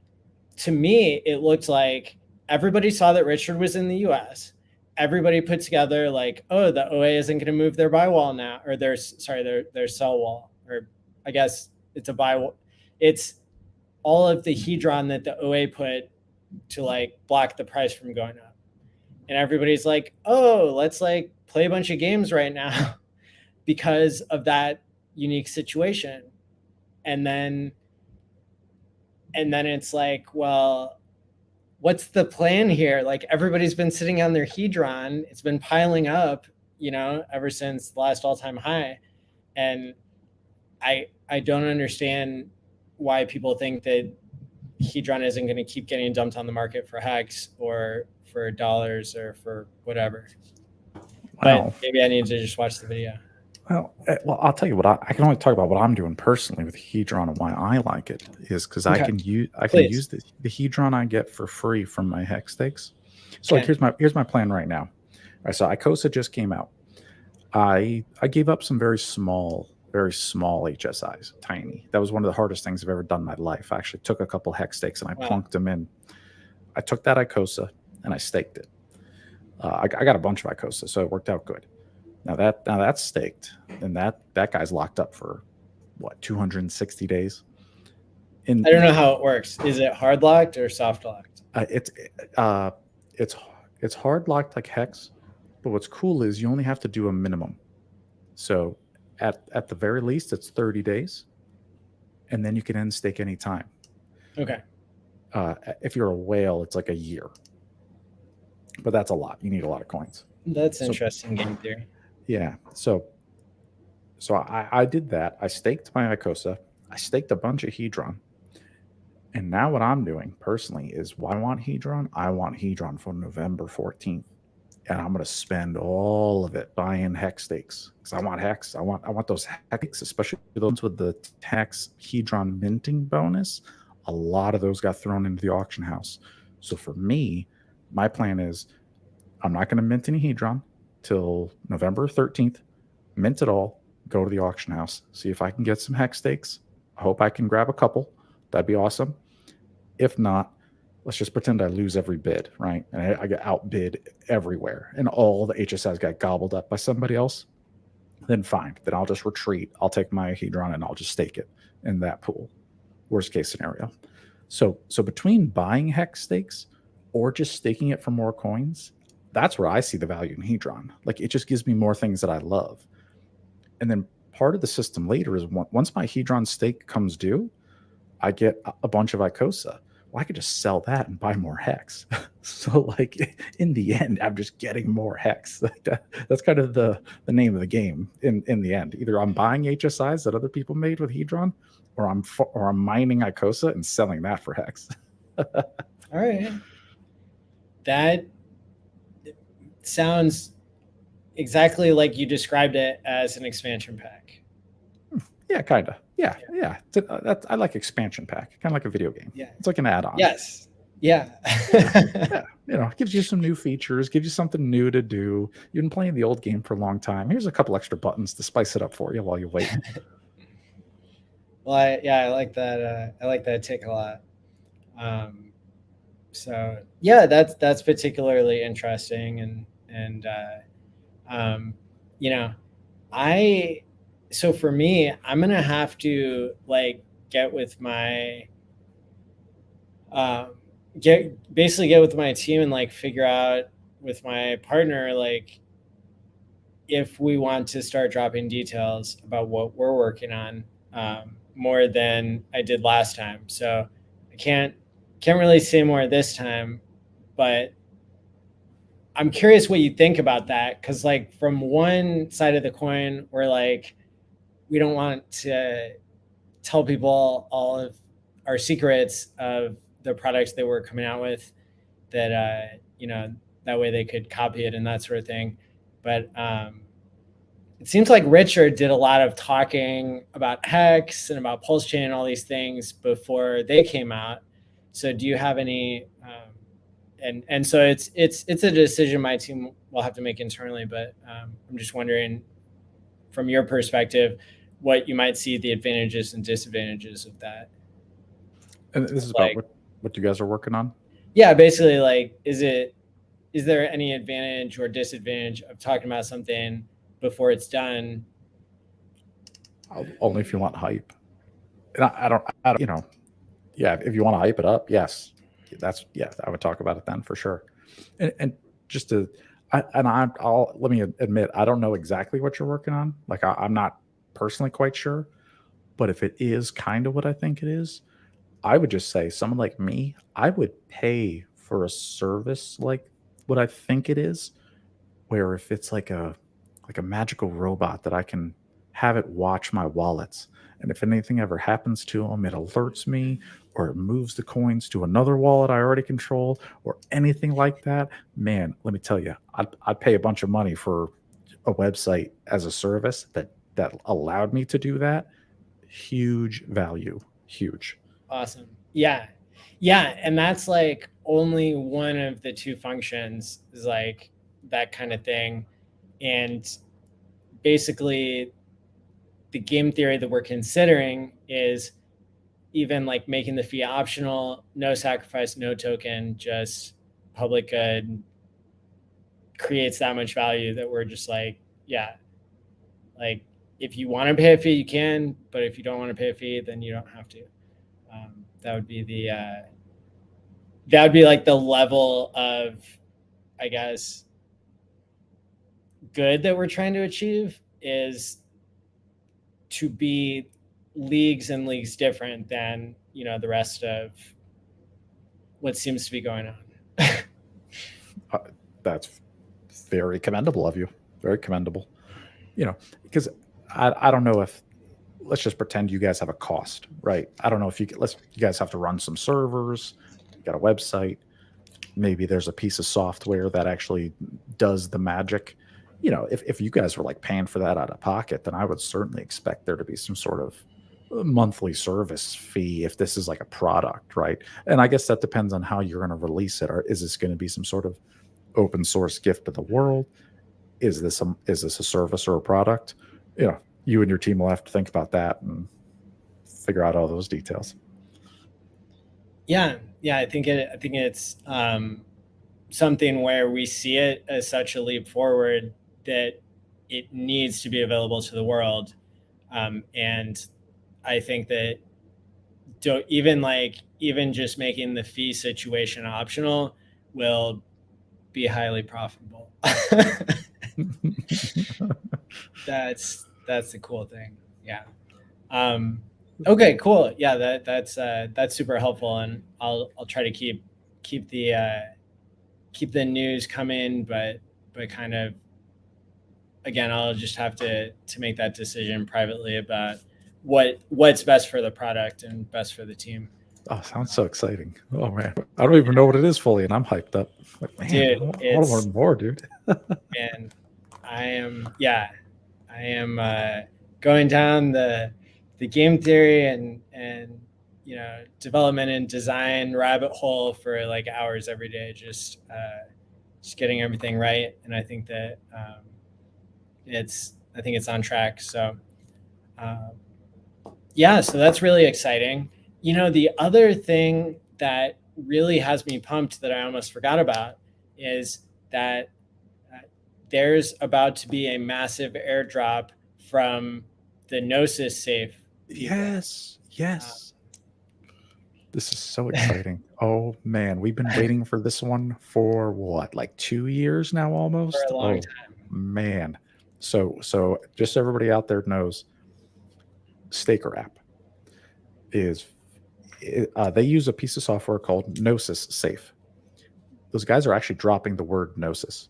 A: to me, it looked like everybody saw that Richard was in the US. Everybody put together like, oh, the OA isn't going to move their buy wall now, or their sell wall, or I guess it's a buy wall. It's all of the Hedron that the OA put to like block the price from going up. And everybody's like, oh, let's like play a bunch of games right now because of that unique situation. And then it's like, well, what's the plan here? Like, everybody's been sitting on their Hedron. It's been piling up, you know, ever since the last all-time high. And I don't understand why people think that Hedron isn't going to keep getting dumped on the market for HEX or for dollars or for whatever. Wow. But maybe I need to just watch the video.
C: Well, I'll tell you what I can only talk about what I'm doing personally with Hedron, and why I like it is because I can use the Hedron I get for free from my HEX stakes. So like, here's my plan right now. All right, so ICOSA just came out. I gave up some very small HSIs, tiny. That was one of the hardest things I've ever done in my life. I actually took a couple HEX stakes and I plunked them in. I took that ICOSA and I staked it. I got a bunch of ICOSA, so it worked out good. Now that's staked, and that guy's locked up for what, 260 days.
A: I don't know how it works. Is it hard locked or soft locked?
C: It's uh, it's hard locked like Hex, but what's cool is you only have to do a minimum. So at the very least, it's 30 days, and then you can end stake anytime.
A: Okay.
C: If you're a whale, it's like a year, but that's a lot. You need a lot of coins.
A: That's
C: So
A: interesting game theory.
C: yeah, so I did that. I staked my Icosa. I staked a bunch of Hedron. And now what I'm doing personally is, why I want Hedron? I want Hedron for November 14th. And I'm going to spend all of it buying hex stakes because I want hex. I want those hex, especially those with the tax Hedron minting bonus. A lot of those got thrown into the auction house. So for me, my plan is I'm not going to mint any Hedron till November 13th. Mint it all. Go to the auction house. See if I can get some hex stakes. I hope I can grab a couple. That'd be awesome. If not, let's just pretend I lose every bid, right? And I get outbid everywhere and all the HSIs got gobbled up by somebody else. Then fine. Then I'll just retreat. I'll take my Hedron and I'll just stake it in that pool. Worst case scenario. So between buying hex stakes or just staking it for more coins, that's where I see the value in Hedron. Like, it just gives me more things that I love. And then part of the system later is, once my Hedron stake comes due, I get a bunch of Icosa. Well, I could just sell that and buy more hex. So like, in the end, I'm just getting more hex. That's kind of the name of the game in the end. Either I'm buying HSIs that other people made with Hedron, or I'm mining Icosa and selling that for hex.
A: All right. That sounds exactly like you described it as an expansion pack.
C: Yeah, kind of. Yeah. I like expansion pack, kind of like a video game.
A: Yeah.
C: It's like an add-on.
A: Yes. Yeah.
C: Yeah. It gives you some new features, gives you something new to do. You've been playing the old game for a long time. Here's a couple extra buttons to spice it up for you while you wait.
A: Well, I like that. I like that take a lot. So yeah, that's particularly interesting, and so for me, I'm gonna have to like get with my get with my team and like figure out with my partner like if we want to start dropping details about what we're working on more than I did last time. So I can't really say more this time, but I'm curious what you think about that, because like from one side of the coin, we're like, we don't want to tell people all of our secrets of the products that we're coming out with, that that way they could copy it and that sort of thing. But it seems like Richard did a lot of talking about Hex and about PulseChain and all these things before they came out. So do you have any? And so it's a decision my team will have to make internally. But I'm just wondering, from your perspective, what you might see the advantages and disadvantages of that.
C: And this is about what you guys are working on?
A: Yeah, basically, like, is there any advantage or disadvantage of talking about something before it's done?
C: Only if you want hype. And I don't, yeah, if you want to hype it up, yes, I would talk about it then for sure. And just to, let me admit, I don't know exactly what you're working on. Like, I'm not personally quite sure, but if it is kind of what I think it is, I would just say, someone like me, I would pay for a service like what I think it is, where if it's like a magical robot that I can have it watch my wallets, and if anything ever happens to them, it alerts me, or it moves the coins to another wallet I already control, or anything like that. Man, let me tell you, I'd pay a bunch of money for a website as a service that allowed me to do that. Huge value. Huge.
A: Awesome. Yeah. And that's like only one of the two functions, is like that kind of thing. And basically the game theory that we're considering is even like making the fee optional, no sacrifice, no token, just public good, creates that much value that we're just like, yeah, like if you want to pay a fee, you can, but if you don't want to pay a fee, then you don't have to. That would be that would be like the level of, I guess, good that we're trying to achieve, is to be leagues and leagues different than, you know, the rest of what seems to be going on.
C: That's very commendable of you. Very commendable. You know, because I don't know if, let's just pretend you guys have a cost, right? I don't know if you guys have to run some servers, you got a website, maybe there's a piece of software that actually does the magic. You know, if you guys were like paying for that out of pocket, then I would certainly expect there to be some sort of monthly service fee if this is like a product, right? And I guess that depends on how you're going to release it. Or is this going to be some sort of open source gift to the world? Is this a service or a product? You know, you and your team will have to think about that and figure out all those details.
A: Yeah, I think it's something where we see it as such a leap forward that it needs to be available to the world, and I think that even just making the fee situation optional will be highly profitable. That's the cool thing. Yeah. Okay, cool. Yeah, that's super helpful, and I'll try to keep the news coming, but kind of, again, I'll just have to make that decision privately about what's best for the product and best for the team.
C: Oh, sounds so exciting. Oh man, I don't even know what it is fully, and I'm hyped up. Like, man,
A: Dude,
C: I want to learn more, dude.
A: And I am going down the game theory and you know, development and design rabbit hole for like hours every day, just getting everything right. And I think that it's on track. So yeah, so that's really exciting. You know, the other thing that really has me pumped that I almost forgot about is that there's about to be a massive airdrop from the Gnosis safe.
C: Yes. This is so exciting. Oh man, we've been waiting for this one for what, like 2 years now almost?
A: For a long time.
C: Man. So just so everybody out there knows, Staker app is they use a piece of software called Gnosis Safe. Those guys are actually dropping the word Gnosis.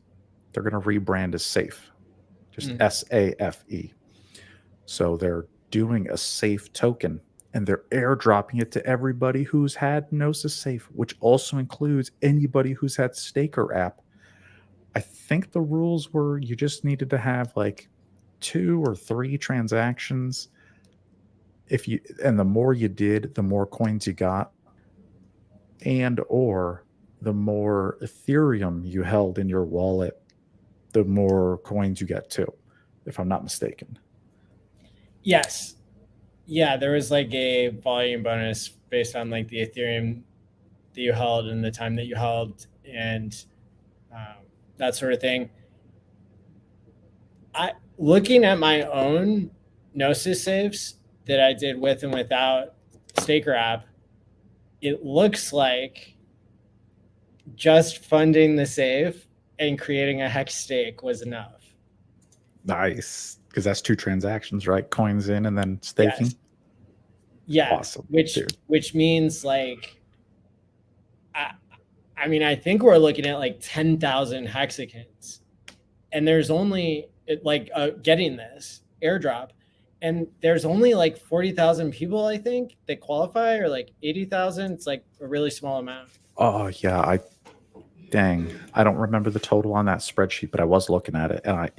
C: They're going to rebrand as Safe, just SAFE. So they're doing a safe token, and they're airdropping it to everybody who's had Gnosis Safe, which also includes anybody who's had Staker app. I think the rules were you just needed to have like 2 or 3 transactions. And the more you did, the more coins you got, and or the more Ethereum you held in your wallet, the more coins you get too, if I'm not mistaken.
A: Yes. Yeah, there was like a volume bonus based on like the Ethereum that you held and the time that you held, and that sort of thing. Looking at my own Gnosis saves that I did with and without Staker app, it looks like just funding the save and creating a hex stake was enough.
C: Nice, because that's 2 transactions, right? Coins in and then staking.
A: Yes. Yeah,
C: awesome.
A: Which means like, I mean, I think we're looking at like 10,000 hexagons, and there's only getting this airdrop, and there's only like 40,000 people, I think, that qualify, or like 80,000. It's like a really small amount.
C: Oh yeah, I don't remember the total on that spreadsheet, but I was looking at it, and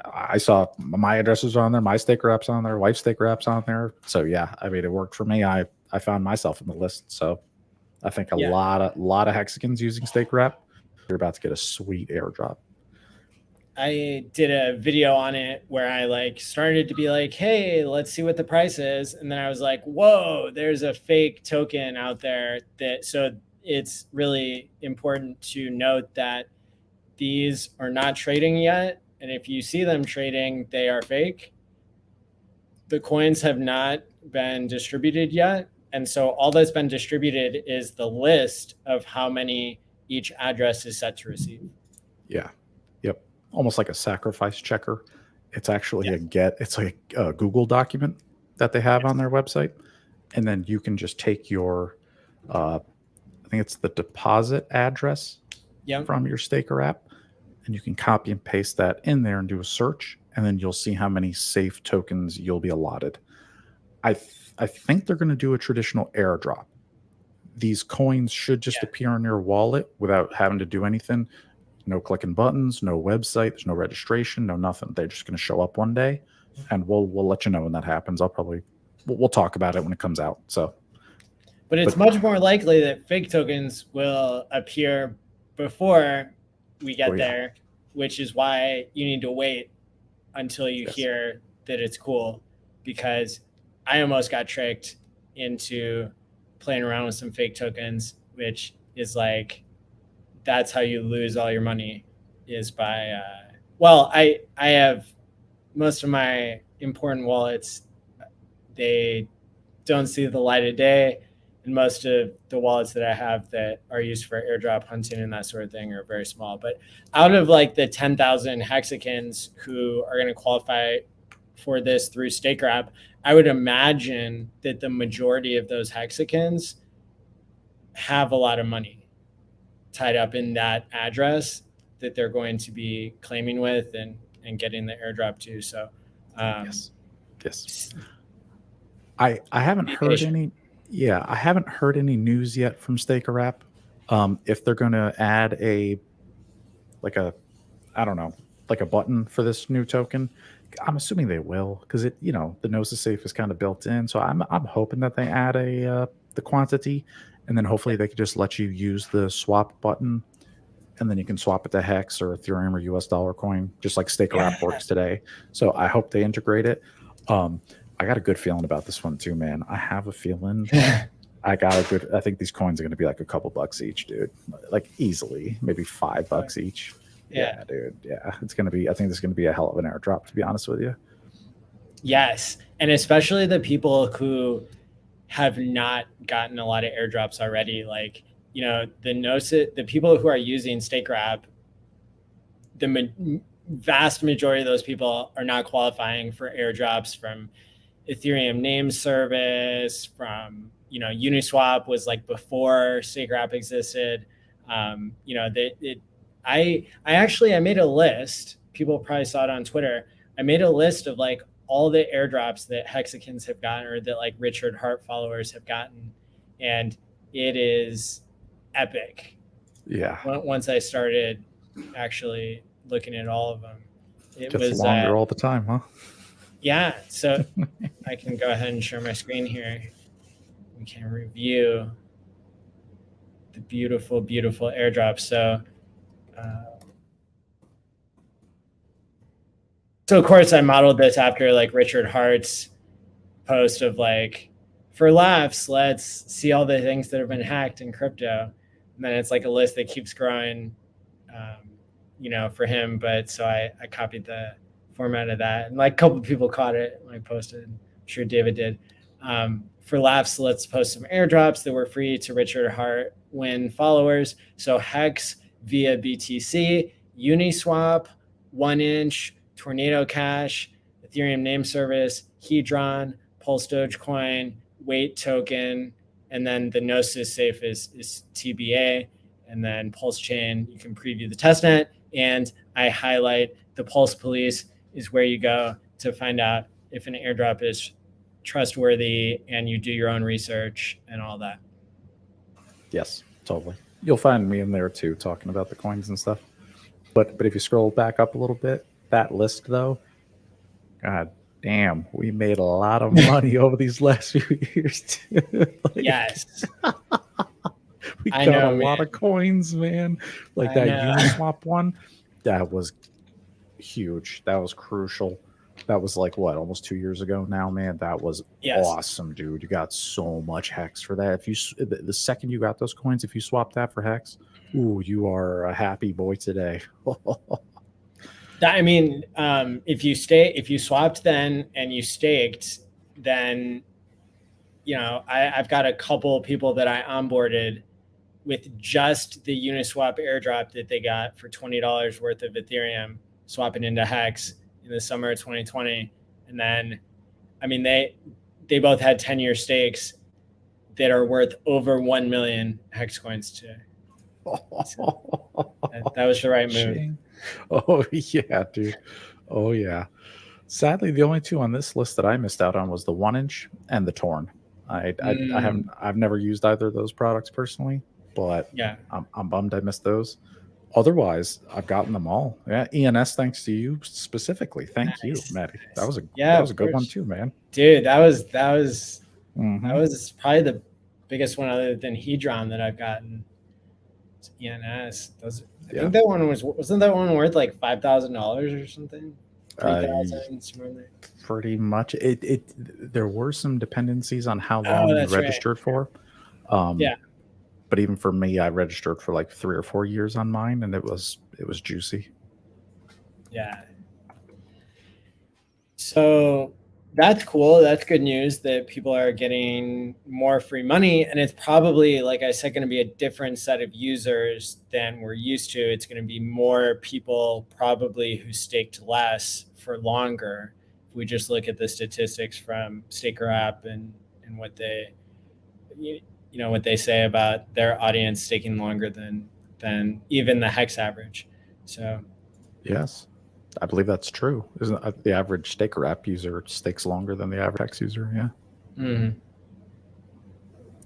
C: I saw my addresses on there, my Staker app's on there, wife's Staker app's on there. So yeah, I mean, it worked for me. I found myself in the list. So I think a lot of hexagons using Staker app. You're about to get a sweet airdrop.
A: I did a video on it where I like started to be like, hey, let's see what the price is. And then I was like, whoa, there's a fake token out there. So it's really important to note that these are not trading yet. And if you see them trading, they are fake. The coins have not been distributed yet. And so all that's been distributed is the list of how many each address is set to receive.
C: Yeah. Yep. Almost like a sacrifice checker. It's actually it's like a Google document that they have on their website. And then you can just take your, I think it's the deposit address from your Staker app, and you can copy and paste that in there and do a search. And then you'll see how many safe tokens you'll be allotted. I think they're going to do a traditional airdrop. These coins should just appear in your wallet without having to do anything. No clicking buttons, no website, there's no registration, no nothing. They're just going to show up one day, and we'll let you know when that happens. We'll talk about it when it comes out. So,
A: but it's much more likely that fake tokens will appear before we get there, which is why you need to wait until you hear that it's cool, because I almost got tricked into playing around with some fake tokens, which is like, that's how you lose all your money, is by, I have most of my important wallets, they don't see the light of day. And most of the wallets that I have that are used for airdrop hunting and that sort of thing are very small. But out of like the 10,000 hexagons who are going to qualify for this through Staker app, I would imagine that the majority of those hexagons have a lot of money tied up in that address that they're going to be claiming with and getting the airdrop to. So
C: yes. I haven't heard any. Yeah, I haven't heard any news yet from Staker app. If they're going to add a button for this new token, I'm assuming they will, because the Gnosis safe is kind of built in. So I'm hoping that they add the quantity, and then hopefully they could just let you use the swap button, and then you can swap it to Hex or Ethereum or US dollar coin, just like Staker app works today. So I hope they integrate it. I got a good feeling about this one too, man. I have a feeling I think these coins are going to be like a couple bucks each, dude. Like easily, maybe $5 each. Yeah, dude. Yeah, I think this is going to be a hell of an airdrop, to be honest with you.
A: Yes. And especially the people who have not gotten a lot of airdrops already. Like, the people who are using Staker app, the vast majority of those people are not qualifying for airdrops from Ethereum name service, from, Uniswap was like before Staker app existed. I made a list. People probably saw it on Twitter. I made a list of like all the airdrops that hexagons have gotten, or that like Richard Hart followers have gotten. And it is epic.
C: Yeah.
A: Once I started actually looking at all of them, it was
C: longer all the time, huh?
A: Yeah. So I can go ahead and share my screen here. We can review the beautiful, beautiful airdrops. So of course I modeled this after like Richard Hart's post of like, for laughs, let's see all the things that have been hacked in crypto. And then it's like a list that keeps growing, for him. But so I copied the format of that, and like a couple of people caught it when I posted. I'm sure David did. For laughs, let's post some airdrops that were free to Richard Hart win followers. So Hex via BTC, Uniswap, 1inch, Tornado Cash, Ethereum name service, Hedron, Pulse Dogecoin, Wait token, and then the Gnosis safe is TBA, and then PulseChain, you can preview the testnet, and I highlight the Pulse Police is where you go to find out if an airdrop is trustworthy, and you do your own research and all that.
C: Yes, totally. You'll find me in there too, talking about the coins and stuff. But if you scroll back up a little bit, that list though, God damn, we made a lot of money over these last few years too.
A: Yes.
C: We got a lot of coins, man. Like that Uniswap one, that was huge. That was crucial. That was like what, almost 2 years ago now, man. That was awesome, dude. You got so much Hex for that. If you the second you got those coins, if you swap that for Hex, ooh, you are a happy boy today.
A: I mean, if you swapped then and you staked, then I've got a couple people that I onboarded with just the Uniswap airdrop that they got for $20 worth of Ethereum, swapping into HEX in the summer of 2020. And then, I mean, they both had 10-year stakes that are worth over 1 million HEX coins today. So that was the right move.
C: Oh, yeah, dude. Oh, yeah. Sadly, the only two on this list that I missed out on was the 1inch and the Torn. I've never used either of those products personally, but
A: yeah,
C: I'm bummed I missed those. Otherwise, I've gotten them all. Yeah, ENS, thanks to you specifically. Thank you, Maddie. That was a good one too, man.
A: Dude, that was probably the biggest one other than Hedron that I've gotten. It's ENS. I think that one wasn't that one worth like $5,000 or something? 3,000, somewhere in there.
C: Pretty much. There were some dependencies on how long you registered for.
A: Yeah.
C: But even for me, I registered for like 3 or 4 years on mine, and it was juicy.
A: Yeah. So that's cool. That's good news that people are getting more free money. And it's probably, like I said, going to be a different set of users than we're used to. It's going to be more people probably who staked less for longer. If we just look at the statistics from Staker App and what they, what they say about their audience staking longer than even the HEX average. So,
C: yes. I believe that's true. Isn't the average Staker App user stakes longer than the average HEX user? Yeah.
A: Mm-hmm.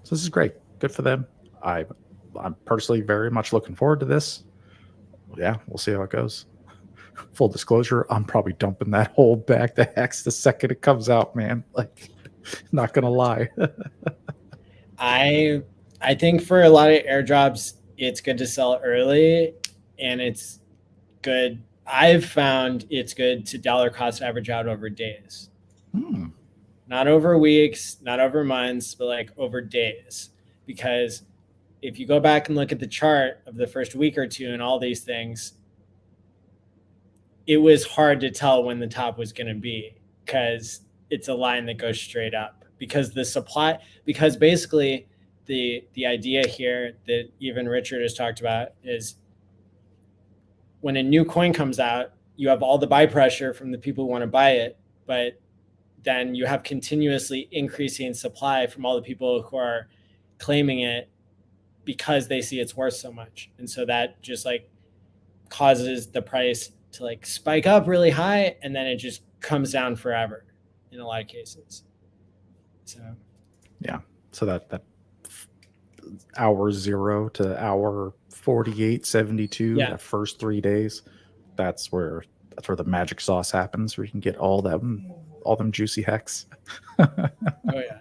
C: So this is great. Good for them. I'm personally very much looking forward to this. Yeah, we'll see how it goes. Full disclosure, I'm probably dumping that whole bag to HEX the second it comes out, man. Like, not gonna lie.
A: I think for a lot of airdrops, it's good to sell early, and it's good. I've found it's good to dollar cost average out over days. Not over weeks, not over months, but like over days. Because if you go back and look at the chart of the first week or two and all these things, it was hard to tell when the top was going to be, because it's a line that goes straight up. Because basically the idea here that even Richard has talked about is, when a new coin comes out, you have all the buy pressure from the people who want to buy it, but then you have continuously increasing supply from all the people who are claiming it because they see it's worth so much. And so that just like causes the price to like spike up really high, and then it just comes down forever in a lot of cases. So
C: yeah. So that hour 0 to hour 48.72, that first 3 days, that's where the magic sauce happens, where you can get all them juicy HEX.
A: Oh yeah.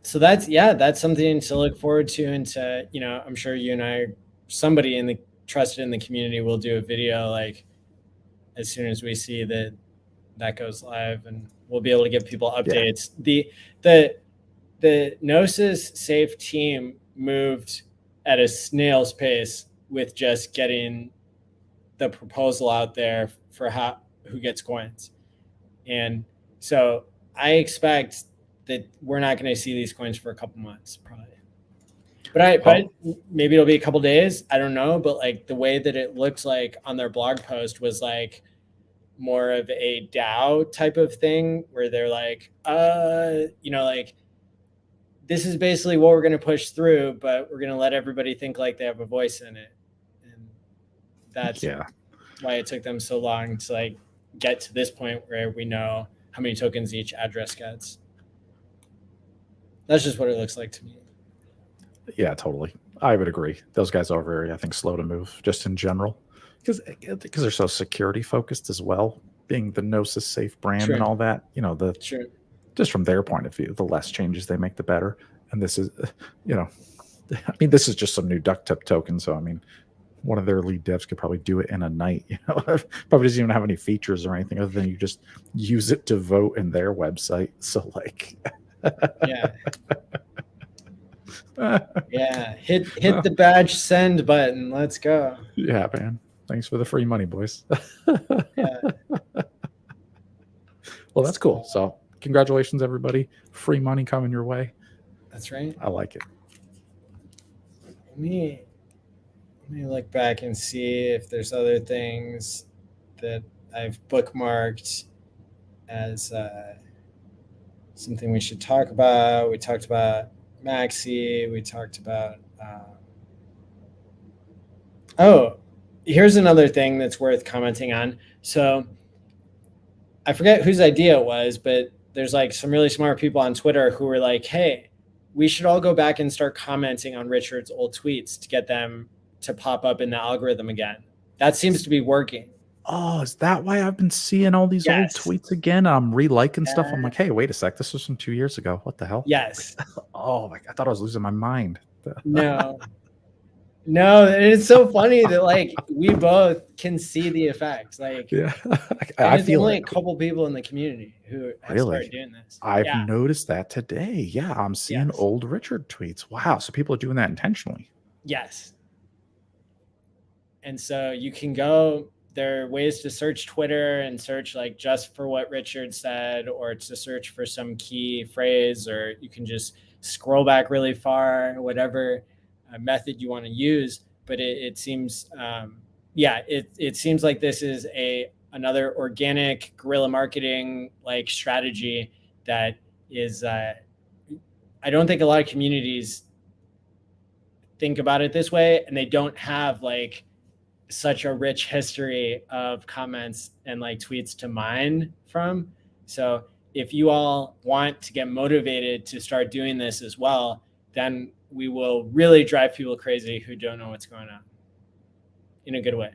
A: So that's something to look forward to, and to, I'm sure you and I, somebody trusted in the community, will do a video like as soon as we see that goes live, and we'll be able to give people updates. Yeah. The Gnosis Safe team moved at a snail's pace with just getting the proposal out there for who gets coins. And so I expect that we're not going to see these coins for a couple months, probably. But maybe it'll be a couple days. I don't know. But like the way that it looks like on their blog post was like more of a DAO type of thing, where they're like, like, this is basically what we're going to push through, but we're going to let everybody think like they have a voice in it. And that's why it took them so long to like get to this point where we know how many tokens each address gets. That's just what it looks like to me.
C: Yeah, totally. I would agree. Those guys are very, I think, slow to move just in general, because they're so security focused as well, being the Gnosis Safe brand and all that, just from their point of view, the less changes they make, the better. And this is, this is just some new duck tip token. So, I mean, one of their lead devs could probably do it in a night. Probably doesn't even have any features or anything other than you just use it to vote in their website. So, like,
A: hit the badge send button. Let's go.
C: Yeah, man. Thanks for the free money, boys. Well, that's cool. So congratulations, everybody. Free money coming your way.
A: That's right.
C: I like it.
A: Let me look back and see if there's other things that I've bookmarked as something we should talk about. We talked about Maxi. We talked about. Oh, here's another thing that's worth commenting on. So I forget whose idea it was, but there's like some really smart people on Twitter who were like, hey, we should all go back and start commenting on Richard's old tweets to get them to pop up in the algorithm again. That seems to be working.
C: Oh, is that why I've been seeing all these old tweets again? I'm re-liking stuff. I'm like, hey, wait a sec. This was from 2 years ago. What the hell?
A: Yes.
C: Oh, I thought I was losing my mind.
A: No, it's so funny that like we both can see the effects. Like,
C: yeah,
A: I feel only a couple people in the community who have started doing this.
C: I've noticed that today. Yeah, I'm seeing old Richard tweets. Wow, so people are doing that intentionally.
A: Yes. And so you can go, there are ways to search Twitter and search like just for what Richard said, or to search for some key phrase, or you can just scroll back really far, whatever method you want to use. But it seems, it seems like this is another organic guerrilla marketing like strategy that is, I don't think a lot of communities think about it this way, and they don't have like such a rich history of comments and like tweets to mine from. So if you all want to get motivated to start doing this as well, then we will really drive people crazy who don't know what's going on in a good way.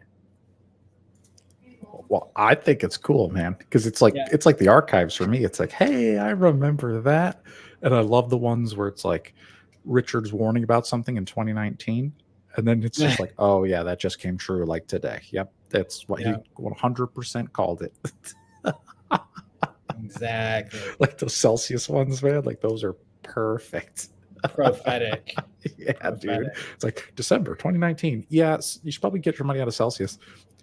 C: Well, I think it's cool, man, because it's like it's like the archives for me. It's like, hey, I remember that. And I love the ones where it's like Richard's warning about something in 2019. And then it's just like, oh, yeah, that just came true like today. Yep. That's what he 100% called it.
A: Exactly.
C: Like those Celsius ones, man. Like those are perfect.
A: Prophetic.
C: Dude. It's like December 2019. Yes, you should probably get your money out of Celsius.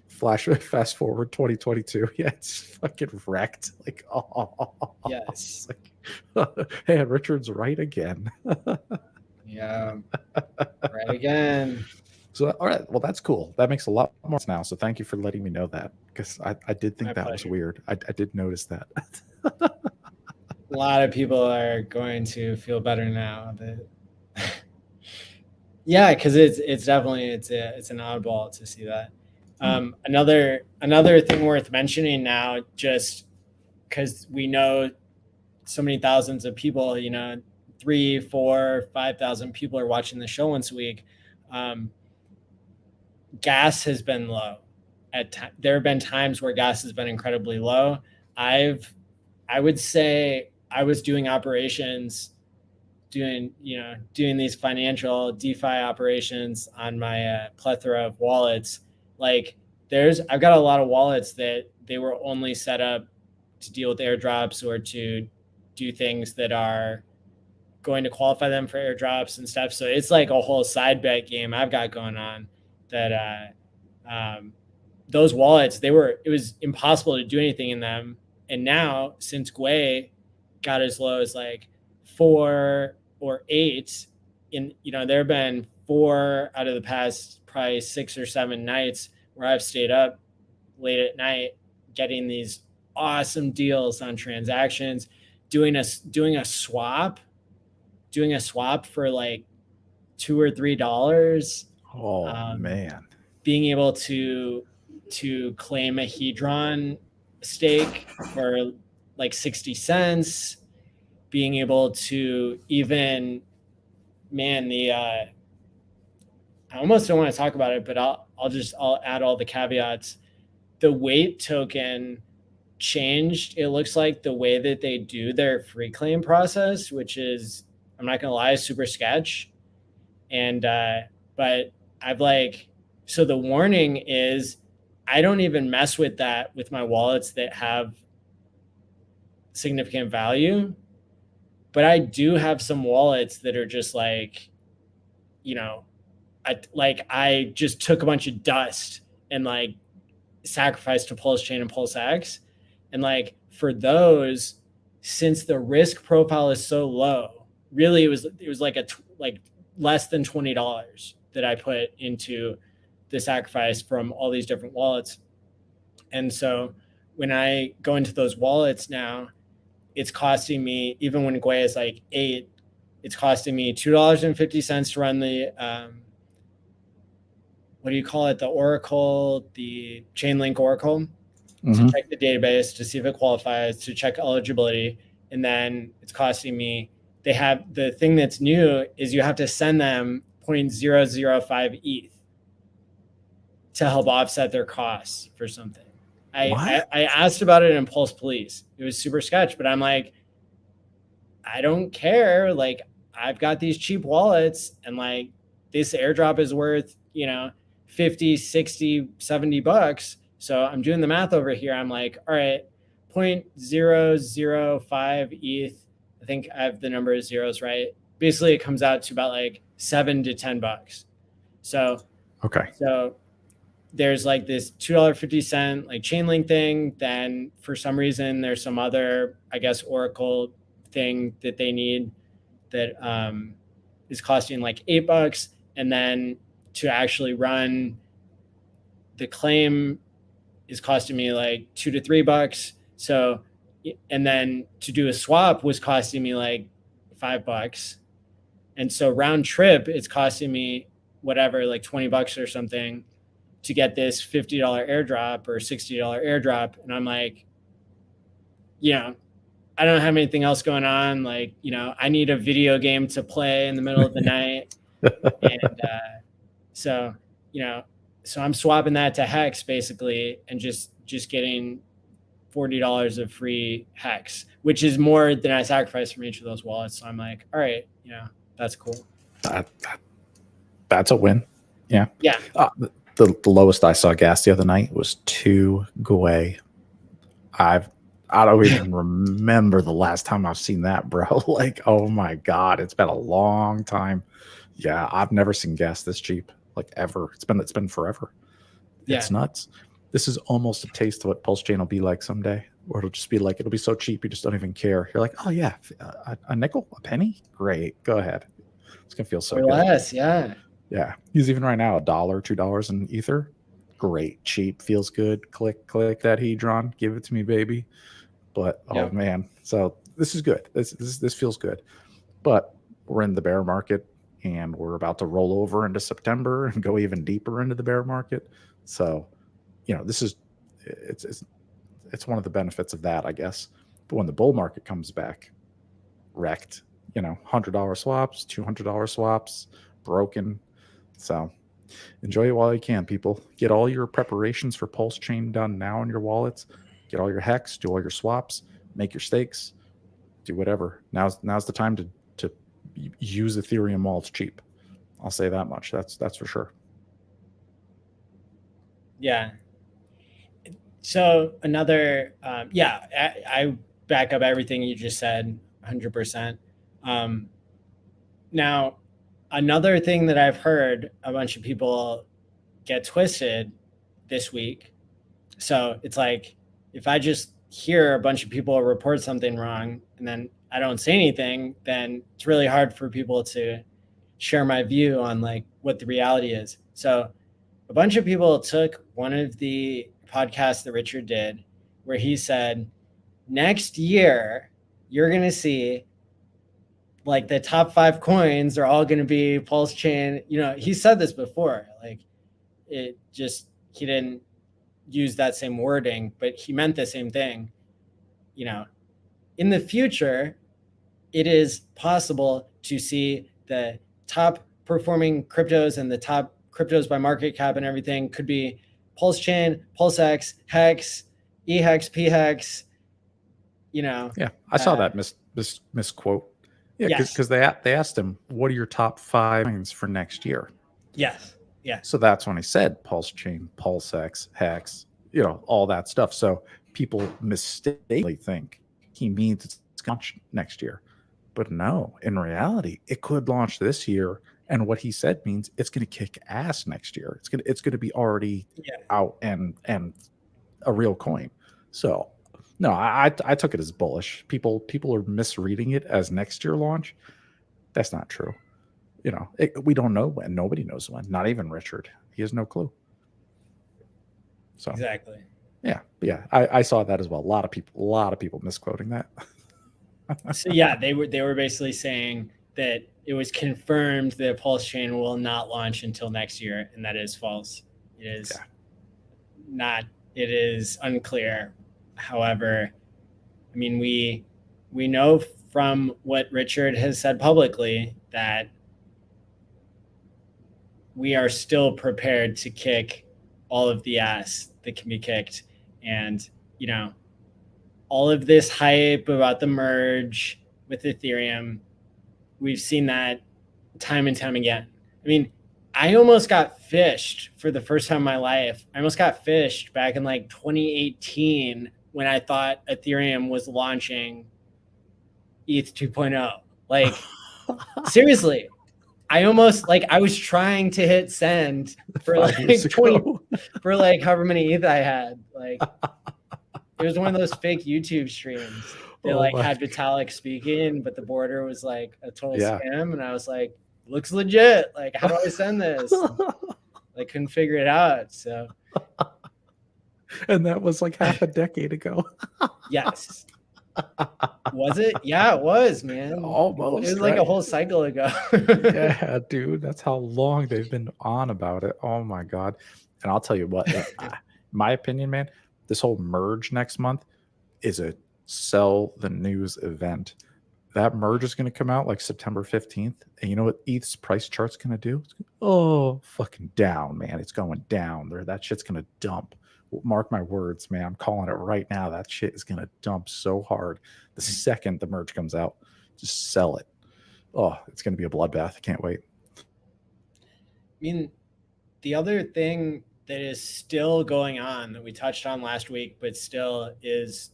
C: Fast forward 2022. Yeah, it's fucking wrecked. Like, oh,
A: yes.
C: Like, hey, Richard's right again.
A: Yeah, right again.
C: So, all right. Well, that's cool. That makes a lot more sense now. So thank you for letting me know that, because I did think that was weird. I did notice that.
A: A lot of people are going to feel better now. That yeah, because it's definitely it's an oddball to see that. Another thing worth mentioning now, just because we know so many thousands of people, 3, 4, 5,000 people are watching the show once a week. Gas has been low. There have been times where gas has been incredibly low. I would say I was doing operations, doing these financial DeFi operations on my plethora of wallets. Like I've got a lot of wallets that they were only set up to deal with airdrops or to do things that are going to qualify them for airdrops and stuff. So it's like a whole side bet game I've got going on that those wallets, it was impossible to do anything in them. And now since Gwei got as low as like 4 or 8 there have been 4 out of the past probably 6 or 7 nights where I've stayed up late at night getting these awesome deals on transactions, doing a swap for like $2 or $3.
C: Oh man.
A: Being able to claim a Hedron stake for like 60 cents, being able to even, I almost don't want to talk about it, but I'll add all the caveats. The Wait token changed, it looks like, the way that they do their free claim process, which is, I'm not gonna lie, super sketch. And but so the warning is I don't even mess with that with my wallets that have significant value. But I do have some wallets that are just like, I just took a bunch of dust and like sacrificed to PulseChain and PulseX. And like for those, since the risk profile is so low, really it was like like less than $20 that I put into the sacrifice from all these different wallets. And so when I go into those wallets now, it's costing me, even when Gwei is like 8, it's costing me $2.50 to run the what do you call it? The Oracle, the Chainlink Oracle, to check the database, to see if it qualifies, to check eligibility. And then it's costing me, they have, the thing that's new is you have to send them 0.005 ETH to help offset their costs for something. I asked about it in Pulse Police. It was super sketch, but I'm like, I don't care. Like, I've got these cheap wallets, and like this airdrop is worth, 50, 60, $70. So I'm doing the math over here. I'm like, all right, 0.005 ETH. I think I have the number of zeros right. Basically, it comes out to about like $7 to $10. So,
C: okay.
A: So there's like this $2.50 like Chainlink thing. Then for some reason, there's some other, I guess, Oracle thing that they need that is costing like $8. And then to actually run the claim is costing me like $2 to $3. So, and then to do a swap was costing me like $5. And so round trip, it's costing me whatever, like $20 or something to get this $50 airdrop or $60 airdrop. And I'm like, I don't have anything else going on. Like, I need a video game to play in the middle of the night. And so I'm swapping that to HEX basically, and just getting $40 of free HEX, which is more than I sacrificed from each of those wallets. So I'm like, all right, that's cool.
C: That's a win. Yeah.
A: Yeah.
C: The lowest I saw gas the other night was 2 Gwei. I don't even remember the last time I've seen that, bro. Like, oh my God, it's been a long time. Yeah, I've never seen gas this cheap, like ever. It's been forever.
A: Yeah.
C: It's nuts. This is almost a taste of what PulseChain will be like someday, or it'll just be like, it'll be so cheap you just don't even care. You're like, oh yeah, a nickel, a penny, great, go ahead. It's gonna feel so
A: or
C: good.
A: less, yeah.
C: Yeah, he's even right now $1, $2 in Ether. Great, cheap, feels good. Click that hedron, give it to me, baby. But oh man, so this is good. This feels good. But we're in the bear market, and we're about to roll over into September and go even deeper into the bear market. So, this is it's one of the benefits of that, I guess. But when the bull market comes back, wrecked, $100 swaps, $200 swaps, broken. So enjoy it while you can, people. Get all your preparations for PulseChain done now in your wallets. Get all your HEX, do all your swaps, make your stakes, do whatever. Now's the time to use Ethereum while it's cheap. I'll say that much. That's for sure.
A: Yeah. So another, I back up everything you just said 100%. Now, another thing that I've heard a bunch of people get twisted this week. So it's like, if I just hear a bunch of people report something wrong and then I don't say anything, then it's really hard for people to share my view on like what the reality is. So a bunch of people took one of the podcasts that Richard did where he said, next year, you're going to see like the top 5 coins are all going to be PulseChain. He said this before, like he didn't use that same wording, but he meant the same thing. In the future, it is possible to see the top performing cryptos and the top cryptos by market cap and everything could be PulseChain, PulseX, HEX, EHEX, PHEX.
C: Yeah, I saw that misquote. Yeah, because they asked him, "What are your top 5 coins for next year?"
A: Yes. Yeah.
C: So that's when he said PulseChain, PulseX, HEX, all that stuff. So people mistakenly think he means it's launch next year, but no. In reality, it could launch this year. And what he said means it's going to kick ass next year. It's going to be already out and a real coin. So No, I took it as bullish. People are misreading it as next year launch. That's not true. We don't know when. Nobody knows when. Not even Richard. He has no clue. So
A: Exactly.
C: yeah, I saw that as well. A lot of people misquoting that.
A: So yeah, they were basically saying that it was confirmed that PulseChain will not launch until next year, and that is false. It is not. It is unclear. However, I mean, we know from what Richard has said publicly that we are still prepared to kick all of the ass that can be kicked. And, all of this hype about the merge with Ethereum, we've seen that time and time again. I mean, I almost got fished for the first time in my life. I almost got fished back in like 2018 when I thought Ethereum was launching ETH 2.0. Like, seriously, I almost I was trying to hit send for like 20 for like however many ETH I had. Like, it was one of those fake YouTube streams. They had Vitalik speaking, but the border was like a total scam. And I was like, looks legit. Like, how do I send this? I couldn't figure it out. So,
C: and that was like half a decade ago.
A: Yes. Was it? Yeah, it was, man.
C: Almost.
A: It was like a whole cycle ago.
C: Yeah, dude. That's how long they've been on about it. Oh my God. And I'll tell you what, my opinion, man, this whole merge next month is a sell the news event. That merge is going to come out like September 15th. And you know what ETH's price chart's going to do? Fucking down, man. It's going down. That shit's going to dump. Mark my words, man. I'm calling it right now. That shit is going to dump so hard. The second the merge comes out, just sell it. Oh, it's going to be a bloodbath. I can't wait.
A: I mean, the other thing that is still going on that we touched on last week, but still is,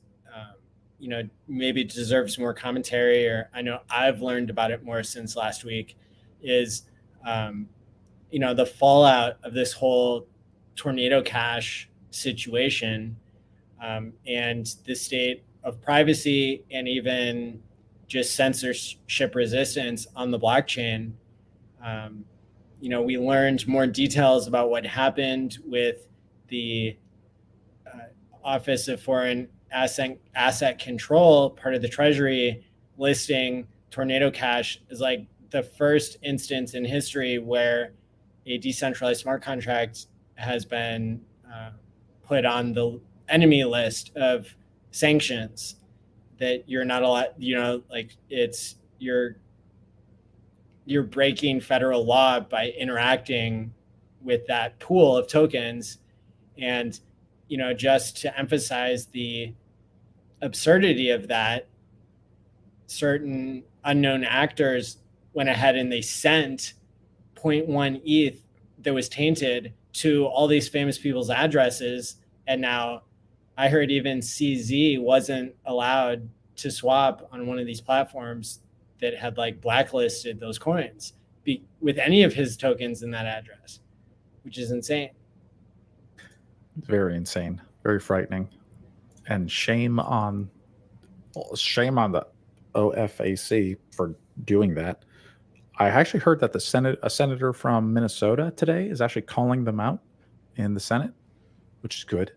A: maybe deserves more commentary, or I know I've learned about it more since last week, is, the fallout of this whole Tornado Cash situation, and the state of privacy and even just censorship resistance on the blockchain. We learned more details about what happened with the Office of Foreign Asset Control, part of the Treasury, listing Tornado Cash as like the first instance in history where a decentralized smart contract has been put on the enemy list of sanctions, that you're not allowed, it's you're breaking federal law by interacting with that pool of tokens. And, just to emphasize the absurdity of that, certain unknown actors went ahead and they sent 0.1 ETH that was tainted to all these famous people's addresses. And now I heard even CZ wasn't allowed to swap on one of these platforms that had blacklisted those coins with any of his tokens in that address, which is insane.
C: It's very insane, very frightening, and shame on the OFAC for doing that. I actually heard that a senator from Minnesota today is actually calling them out in the Senate, which is good.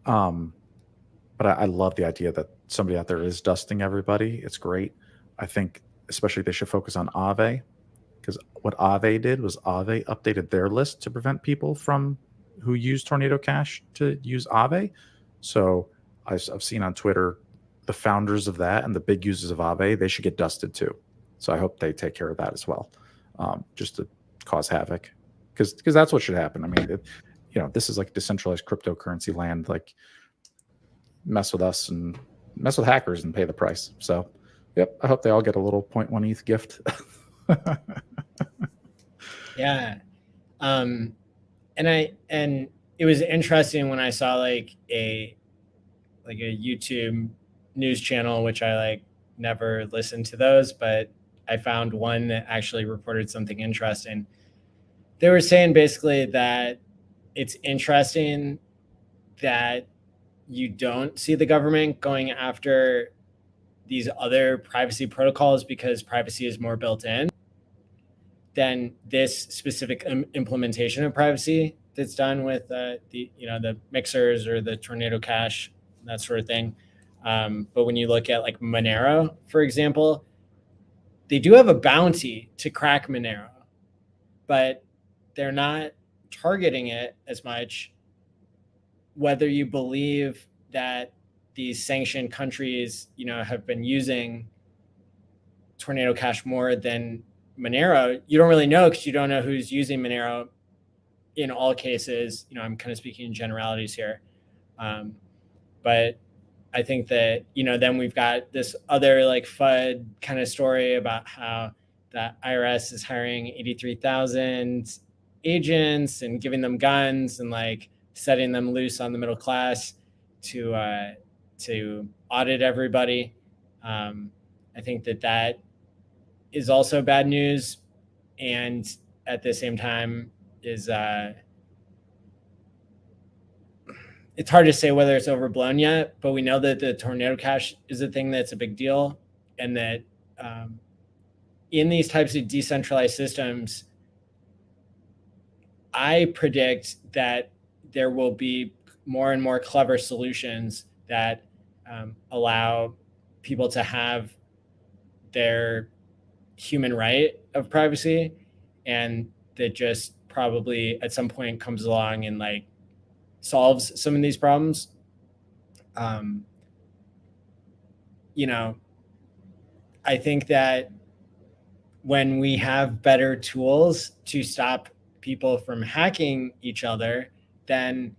C: But I love the idea that somebody out there is dusting everybody. It's great. I think especially they should focus on Aave, because what Aave did was Aave updated their list to prevent people from who use Tornado Cash to use Aave. So I've seen on Twitter the founders of that and the big users of Aave, they should get dusted too. So I hope they take care of that as well, just to cause havoc, because that's what should happen. I mean, this is like decentralized cryptocurrency land. Like, mess with us and mess with hackers and pay the price. So, yep, I hope they all get a little 0.1 ETH gift.
A: Yeah, and it was interesting when I saw a YouTube news channel, which I never listened to those, but I found one that actually reported something interesting. They were saying basically that it's interesting that you don't see the government going after these other privacy protocols because privacy is more built in, then this specific implementation of privacy that's done with the mixers or the Tornado Cash, that sort of thing. But when you look at like Monero, for example, they do have a bounty to crack Monero, but they're not targeting it as much. Whether you believe that these sanctioned countries, have been using Tornado Cash more than Monero, you don't really know because you don't know who's using Monero in all cases. I'm kind of speaking in generalities here. But I think that, then we've got this other like FUD kind of story about how the IRS is hiring 83,000 agents and giving them guns and like setting them loose on the middle class to audit everybody. I think that is also bad news, and at the same time is it's hard to say whether it's overblown yet, but we know that the Tornado Cash is a thing that's a big deal, and that in these types of decentralized systems, I predict that there will be more and more clever solutions that allow people to have their human right of privacy, and that just probably at some point comes along and like solves some of these problems. I think that when we have better tools to stop people from hacking each other, then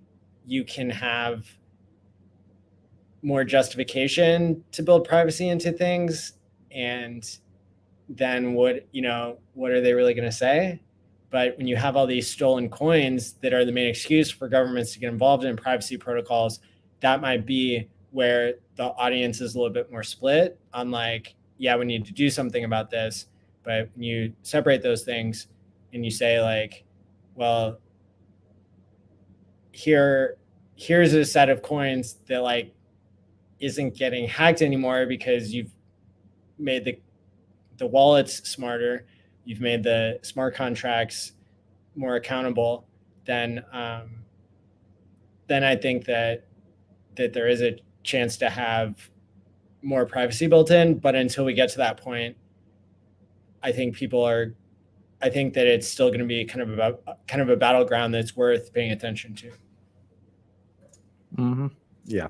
A: you can have more justification to build privacy into things. And then what are they really going to say? But when you have all these stolen coins that are the main excuse for governments to get involved in privacy protocols, that might be where the audience is a little bit more split on like, yeah, we need to do something about this. But when you separate those things and you say like, well, here's a set of coins that like isn't getting hacked anymore because you've made the wallets smarter, you've made the smart contracts more accountable, then I think that there is a chance to have more privacy built in. But until we get to that point, I think that it's still going to be kind of a battleground that's worth paying attention to.
C: Mm-hmm. Yeah.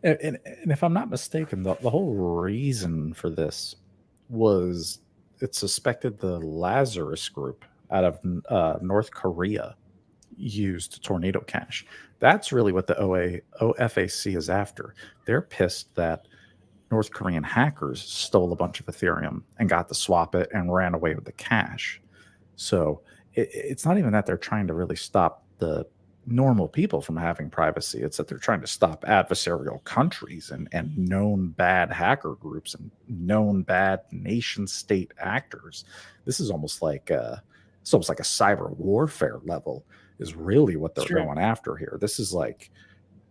C: And if I'm not mistaken, the whole reason for this was it suspected the Lazarus group out of North Korea used Tornado Cash. That's really what the OFAC is after. They're pissed that North Korean hackers stole a bunch of Ethereum and got to swap it and ran away with the cash. So it's not even that they're trying to really stop the normal people from having privacy. It's that they're trying to stop adversarial countries and known bad hacker groups and known bad nation state actors. This is almost like a cyber warfare level is really what they're going after here. This is like,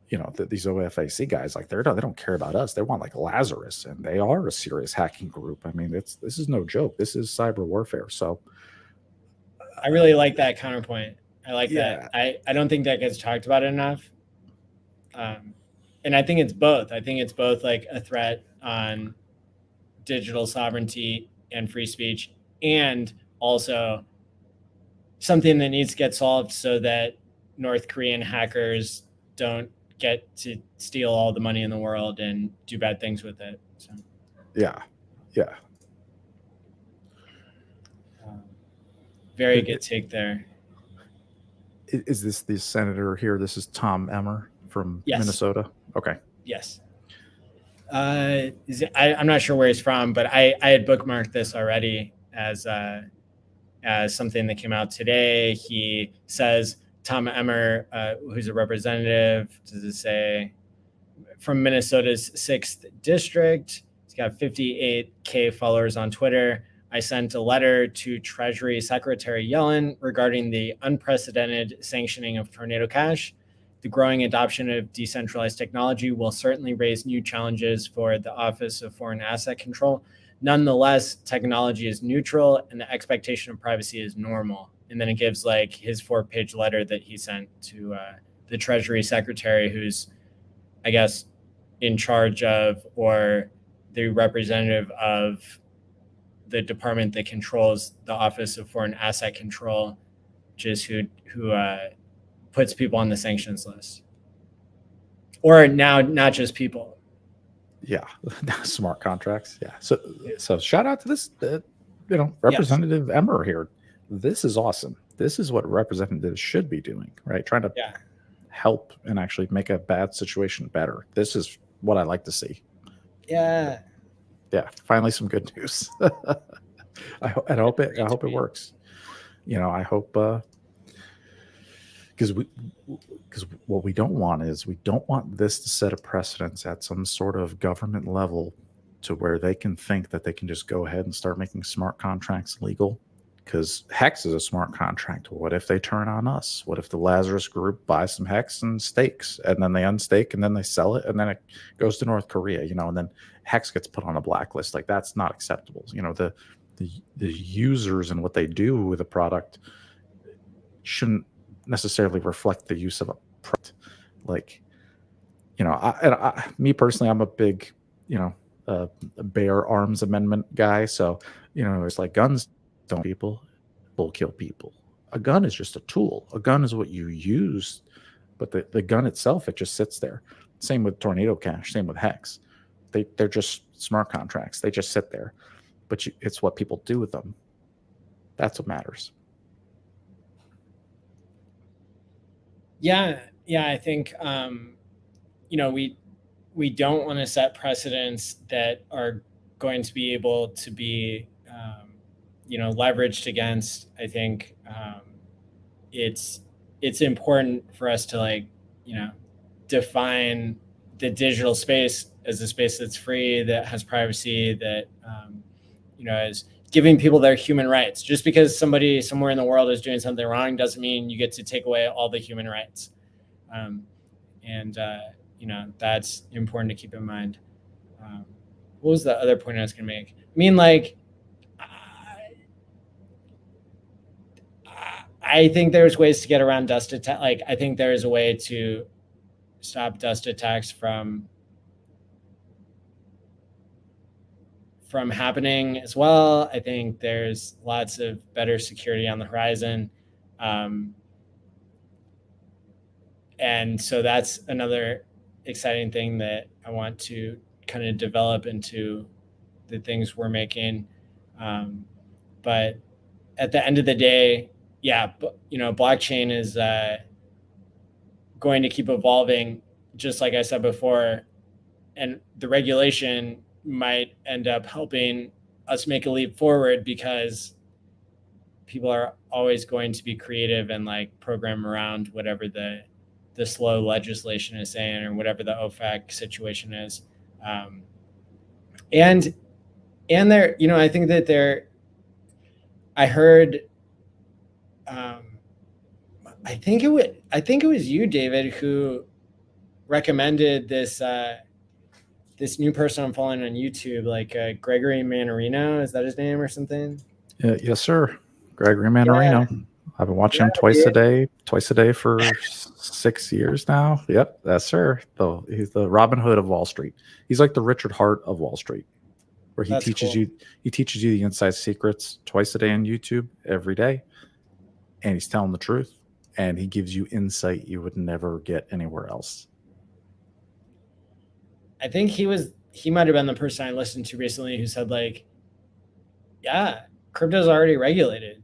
C: these OFAC guys, like they don't care about us. They want like Lazarus, and they are a serious hacking group. I mean, this is no joke. This is cyber warfare. So
A: I really like that counterpoint. I like that. I don't think that gets talked about enough. And I think it's both. I think it's both like a threat on digital sovereignty and free speech, and also something that needs to get solved so that North Korean hackers don't get to steal all the money in the world and do bad things with it. So.
C: Yeah.
A: Very good take there.
C: Is this the senator here? This is Tom Emmer from Minnesota. Okay.
A: Yes. I'm not sure where he's from, but I had bookmarked this already as something that came out today. He says Tom Emmer, who's a representative, does it say, from Minnesota's 6th district. He's got 58K followers on Twitter. I sent a letter to Treasury Secretary Yellen regarding the unprecedented sanctioning of Tornado Cash. the growing adoption of decentralized technology will certainly raise new challenges for the Office of Foreign Asset Control. Nonetheless, technology is neutral and the expectation of privacy is normal. And then it gives like his 4-page letter that he sent to the Treasury Secretary, who's, I guess, in charge of, or the representative of, the department that controls the Office of Foreign Asset Control, which is who puts people on the sanctions list. Or now, not just people.
C: Yeah, smart contracts. Yeah. So shout out to this, Representative Emmer here. This is awesome. This is what representatives should be doing, right? Trying to help and actually make a bad situation better. This is what I like to see.
A: Yeah.
C: Yeah. Finally, some good news. I hope it works. I hope because what we don't want is, we don't want this to set a precedence at some sort of government level to where they can think that they can just go ahead and start making smart contracts legal. Because HEX is a smart contract. What if they turn on us? What if the Lazarus Group buys some HEX and stakes, and then they unstake, and then they sell it, and then it goes to North Korea, and then HEX gets put on a blacklist? Like, that's not acceptable. The users and what they do with a product shouldn't necessarily reflect the use of a product. Like, me personally, I'm a big, bear arms amendment guy. So, it's like, guns don't people will kill people. A gun is just a tool. A gun is what you use, but the gun itself, it just sits there. Same with Tornado Cash, same with HEX. They're just smart contracts. They just sit there, but it's what people do with them. That's what matters.
A: Yeah. I think, we don't want to set precedents that are going to be able to be, leveraged against. I think it's important for us to define the digital space as a space that's free, that has privacy, that is giving people their human rights. Just because somebody somewhere in the world is doing something wrong doesn't mean you get to take away all the human rights. That's important to keep in mind. What was the other point I was going to make? I mean, I think there's ways to get around dust attack. I think there is a way to stop dust attacks from happening as well. I think there's lots of better security on the horizon. And so that's another exciting thing that I want to kind of develop into the things we're making. But at the end of the day, blockchain is going to keep evolving, just like I said before, and the regulation might end up helping us make a leap forward, because people are always going to be creative and program around whatever the slow legislation is saying, or whatever the OFAC situation is. And there, I think that I heard, I think it was you, David, who recommended this new person I'm following on YouTube, Gregory Mannarino. Is that his name or something?
C: Yes, sir. Gregory Mannarino. Yeah. I've been watching him twice a day for 6 years now. Yep, that's sir. He's the Robin Hood of Wall Street. He's like the Richard Hart of Wall Street, where he teaches you the inside secrets twice a day on YouTube every day, and he's telling the truth, and he gives you insight you would never get anywhere else.
A: I think he might have been the person I listened to recently who said crypto's already regulated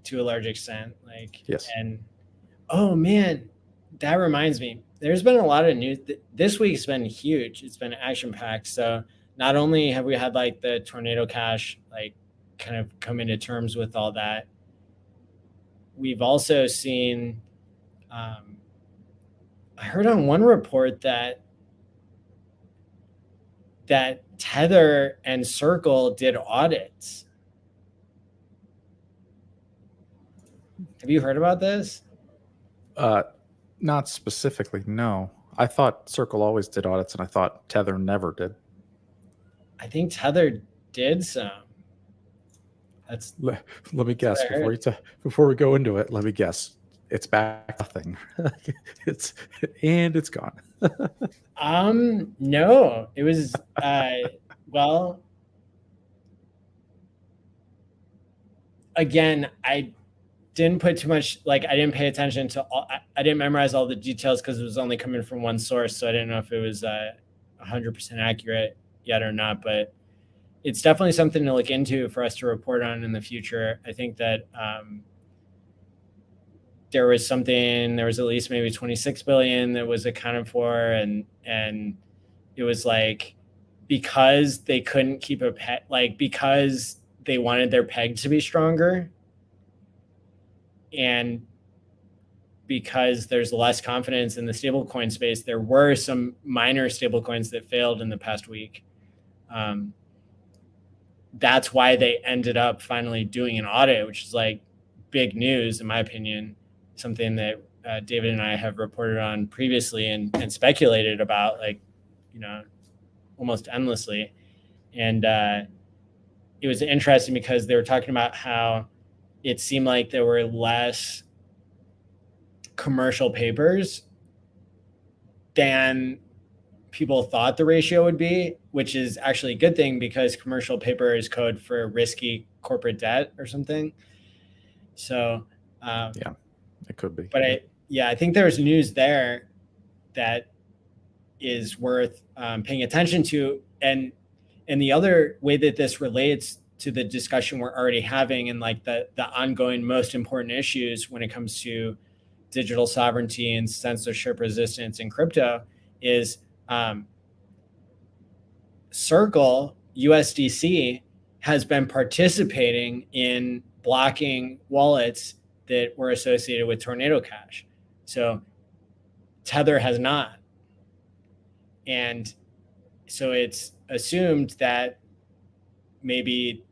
A: to a large extent.
C: Yes.
A: And oh man, that reminds me, there's been a lot of news. This week's been huge. It's been action packed. So not only have we had the Tornado Cash, kind of come into terms with all that, we've also seen, I heard on one report that Tether and Circle did audits. Have you heard about this?
C: Not specifically, no. I thought Circle always did audits, and I thought Tether never did.
A: I think Tether did some. That's
C: Let me guess
A: what I heard.
C: before we go into it. Let me guess. It's back nothing. it's gone.
A: No, it was well, again, I didn't put too much, like, I didn't pay attention to all, I didn't memorize all the details because it was only coming from one source, so I didn't know if it was 100% accurate yet or not, but it's definitely something to look into for us to report on in the future. I think that there was at least maybe 26 billion that was accounted for, and it was like, because they couldn't keep a peg, like, because they wanted their peg to be stronger, and because there's less confidence in the stablecoin space, there were some minor stablecoins that failed in the past week. That's why they ended up finally doing an audit, which is like big news in my opinion, something that David and I have reported on previously and speculated about, like, almost endlessly. And it was interesting because they were talking about how it seemed like there were less commercial papers than people thought the ratio would be, which is actually a good thing because commercial paper is code for risky corporate debt or something. So
C: yeah, it could be.
A: But I think there's news there that is worth paying attention to. And the other way that this relates to the discussion we're already having, and like the ongoing most important issues when it comes to digital sovereignty and censorship resistance in crypto, is Circle USDC has been participating in blocking wallets that were associated with Tornado Cash. So Tether has not. And so it's assumed that maybe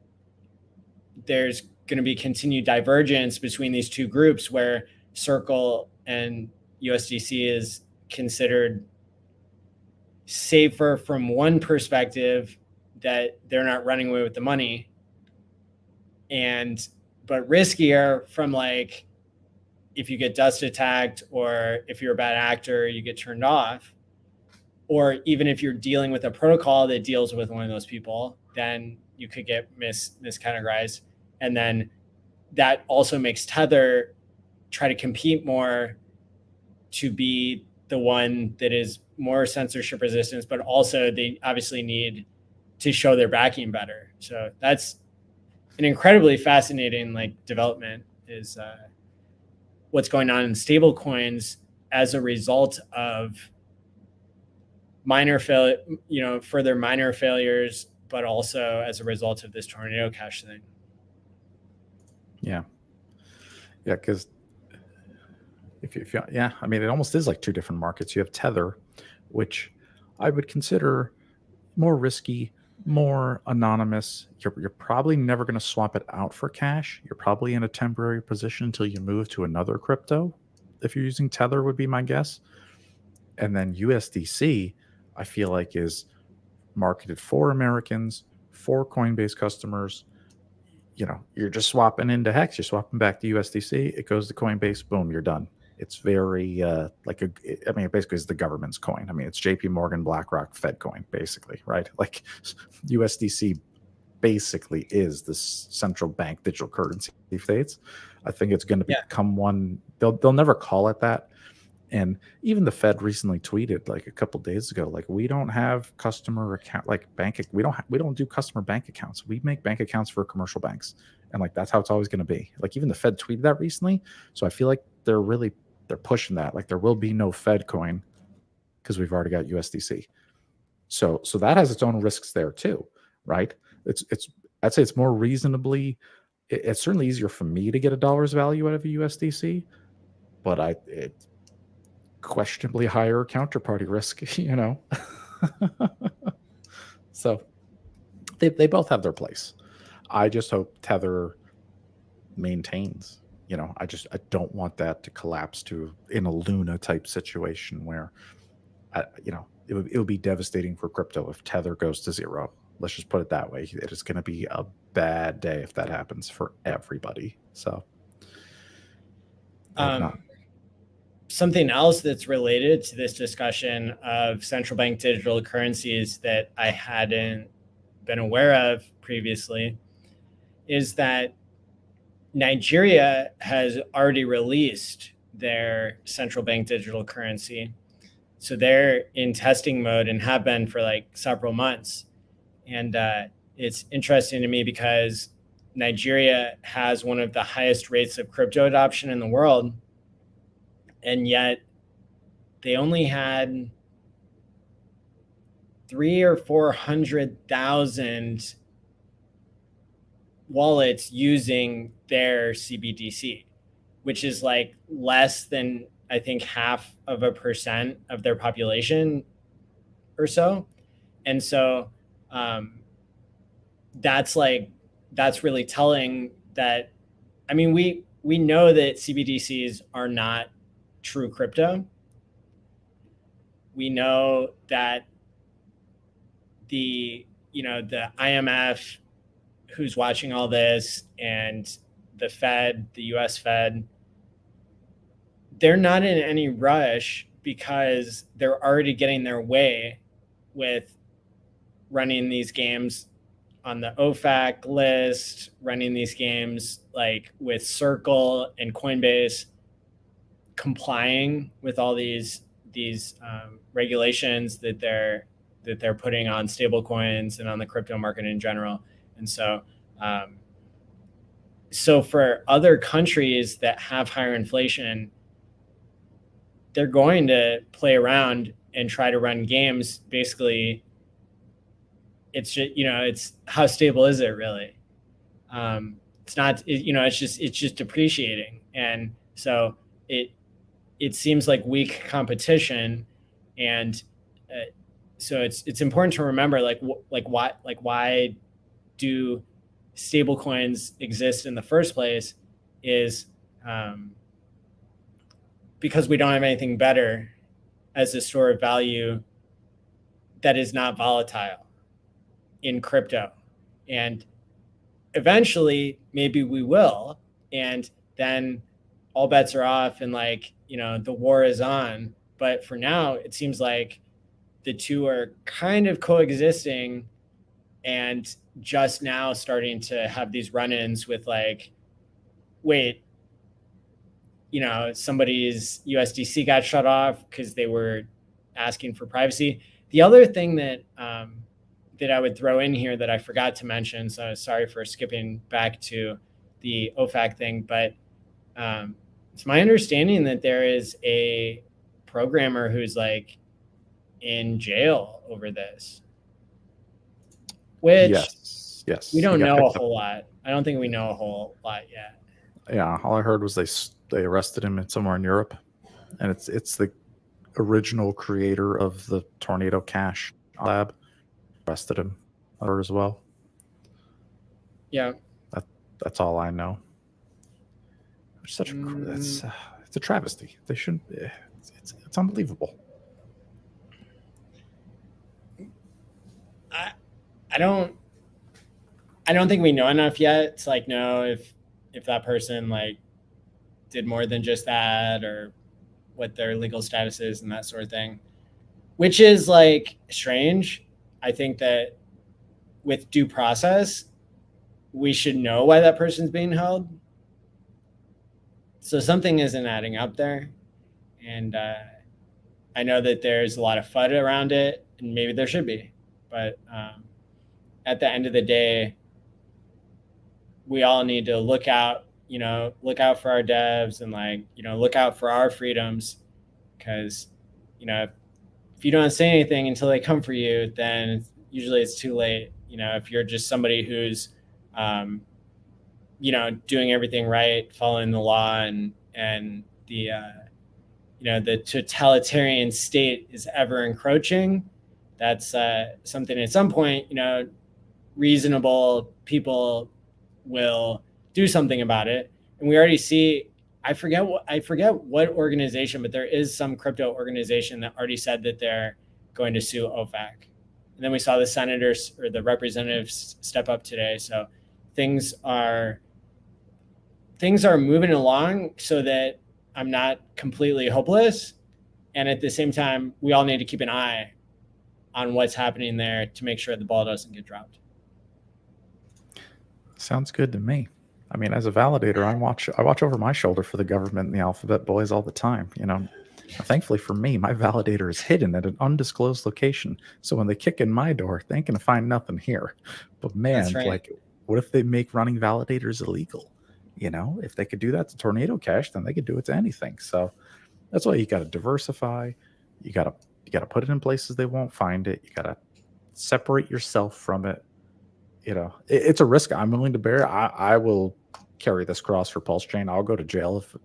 A: there's going to be continued divergence between these two groups, where Circle and USDC is considered safer from one perspective, that they're not running away with the money, but riskier from, like, if you get dust attacked, or if you're a bad actor, you get turned off, or even if you're dealing with a protocol that deals with one of those people, then you could get miscategorized. And then that also makes Tether try to compete more to be the one that is more censorship resistant, but also they obviously need to show their backing better. So that's an incredibly fascinating, like, development, is what's going on in stable coins as a result of further minor failures, but also as a result of this Tornado Cash thing.
C: Yeah, because I mean, it almost is like two different markets. You have Tether, which I would consider more risky, more anonymous. You're probably never going to swap it out for cash. You're probably in a temporary position until you move to another crypto. If you're using Tether, would be my guess. And then USDC, I feel like, is marketed for Americans, for Coinbase customers. You're just swapping into HEX, you're swapping back to USDC, it goes to Coinbase, boom, you're done. It's very it basically is the government's coin. I mean, it's JP Morgan, BlackRock, Fed coin, basically, right? Like, USDC basically is the central bank digital currency these days. I think it's going to become one. They'll never call it that. And even the Fed recently tweeted, like, a couple days ago, like, we don't have customer account, like, we don't do customer bank accounts. We make bank accounts for commercial banks, and, like, that's how it's always going to be. Like, even the Fed tweeted that recently, so I feel like they're pushing that. Like, there will be no Fed coin because we've already got USDC. So that has its own risks there too, right? I'd say it's more reasonably. It's certainly easier for me to get a dollar's value out of a USDC, but it's questionably higher counterparty risk, So they both have their place. I just hope Tether maintains I don't want that to collapse to in a Luna type situation where, it would be devastating for crypto if Tether goes to zero. Let's just put it that way. It is going to be a bad day if that happens for everybody. So, I hope not.
A: Something else that's related to this discussion of central bank digital currencies that I hadn't been aware of previously is that Nigeria has already released their central bank digital currency. So they're in testing mode and have been for like several months. And it's interesting to me because Nigeria has one of the highest rates of crypto adoption in the world. And yet they only had 300,000 or 400,000 wallets using their CBDC, which is like less than, I think, 0.5% of their population or so. And so that's really telling that, I mean, we know that CBDCs are not true crypto. We know that the IMF, who's watching all this, and the Fed, the US Fed, they're not in any rush because they're already getting their way with running these games on the OFAC list, running these games like with Circle and Coinbase, complying with all these regulations that they're putting on stable coins and on the crypto market in general. And so for other countries that have higher inflation, they're going to play around and try to run games. Basically, it's just, it's how stable is it really? It's not, it's just depreciating. And so it seems like weak competition. And so it's important to remember, why do stable coins exist in the first place is because we don't have anything better as a store of value that is not volatile in crypto. And eventually maybe we will, and then all bets are off and the war is on. But for now, it seems like the two are kind of coexisting and just now starting to have these run-ins with somebody's USDC got shut off because they were asking for privacy. The other thing that I would throw in here that I forgot to mention, so sorry for skipping back to the OFAC thing, but it's my understanding that there is a programmer who's in jail over this, which
C: yes,
A: we don't know a whole lot. I don't think we know a whole lot yet.
C: Yeah, all I heard was they arrested him somewhere in Europe, and it's the original creator of the Tornado Cash lab. Arrested him as well.
A: Yeah,
C: that's all I know. It's it's a travesty. They shouldn't. It's unbelievable.
A: I don't think we know enough yet to know if that person did more than just that, or what their legal status is and that sort of thing, which is strange. I think that with due process, we should know why that person's being held. So something isn't adding up there. And I know that there's a lot of FUD around it, and maybe there should be. But at the end of the day, we all need to look out for our devs and look out for our freedoms, because if you don't say anything until they come for you, then usually it's too late. If you're just somebody who's doing everything right, following the law, and the totalitarian state is ever encroaching, that's something at some point, reasonable people will do something about it. And we already see, I forget what organization, but there is some crypto organization that already said that they're going to sue OFAC. And then we saw the senators or the representatives step up today. So things are moving along so that I'm not completely hopeless. And at the same time, we all need to keep an eye on what's happening there to make sure the ball doesn't get dropped.
C: Sounds good to me. I mean, as a validator, I watch over my shoulder for the government and the alphabet boys all the time. You know, thankfully for me, my validator is hidden at an undisclosed location. So when they kick in my door, they ain't gonna find nothing here. But man,
A: right.
C: Like, what if they make running validators illegal? You know, if they could do that to Tornado Cash, then they could do it to anything. So that's why you got to diversify. You got to put it in places they won't find it. You got to separate yourself from it. You know, it's a risk I'm willing to bear. I will carry this cross for PulseChain. I'll go to jail if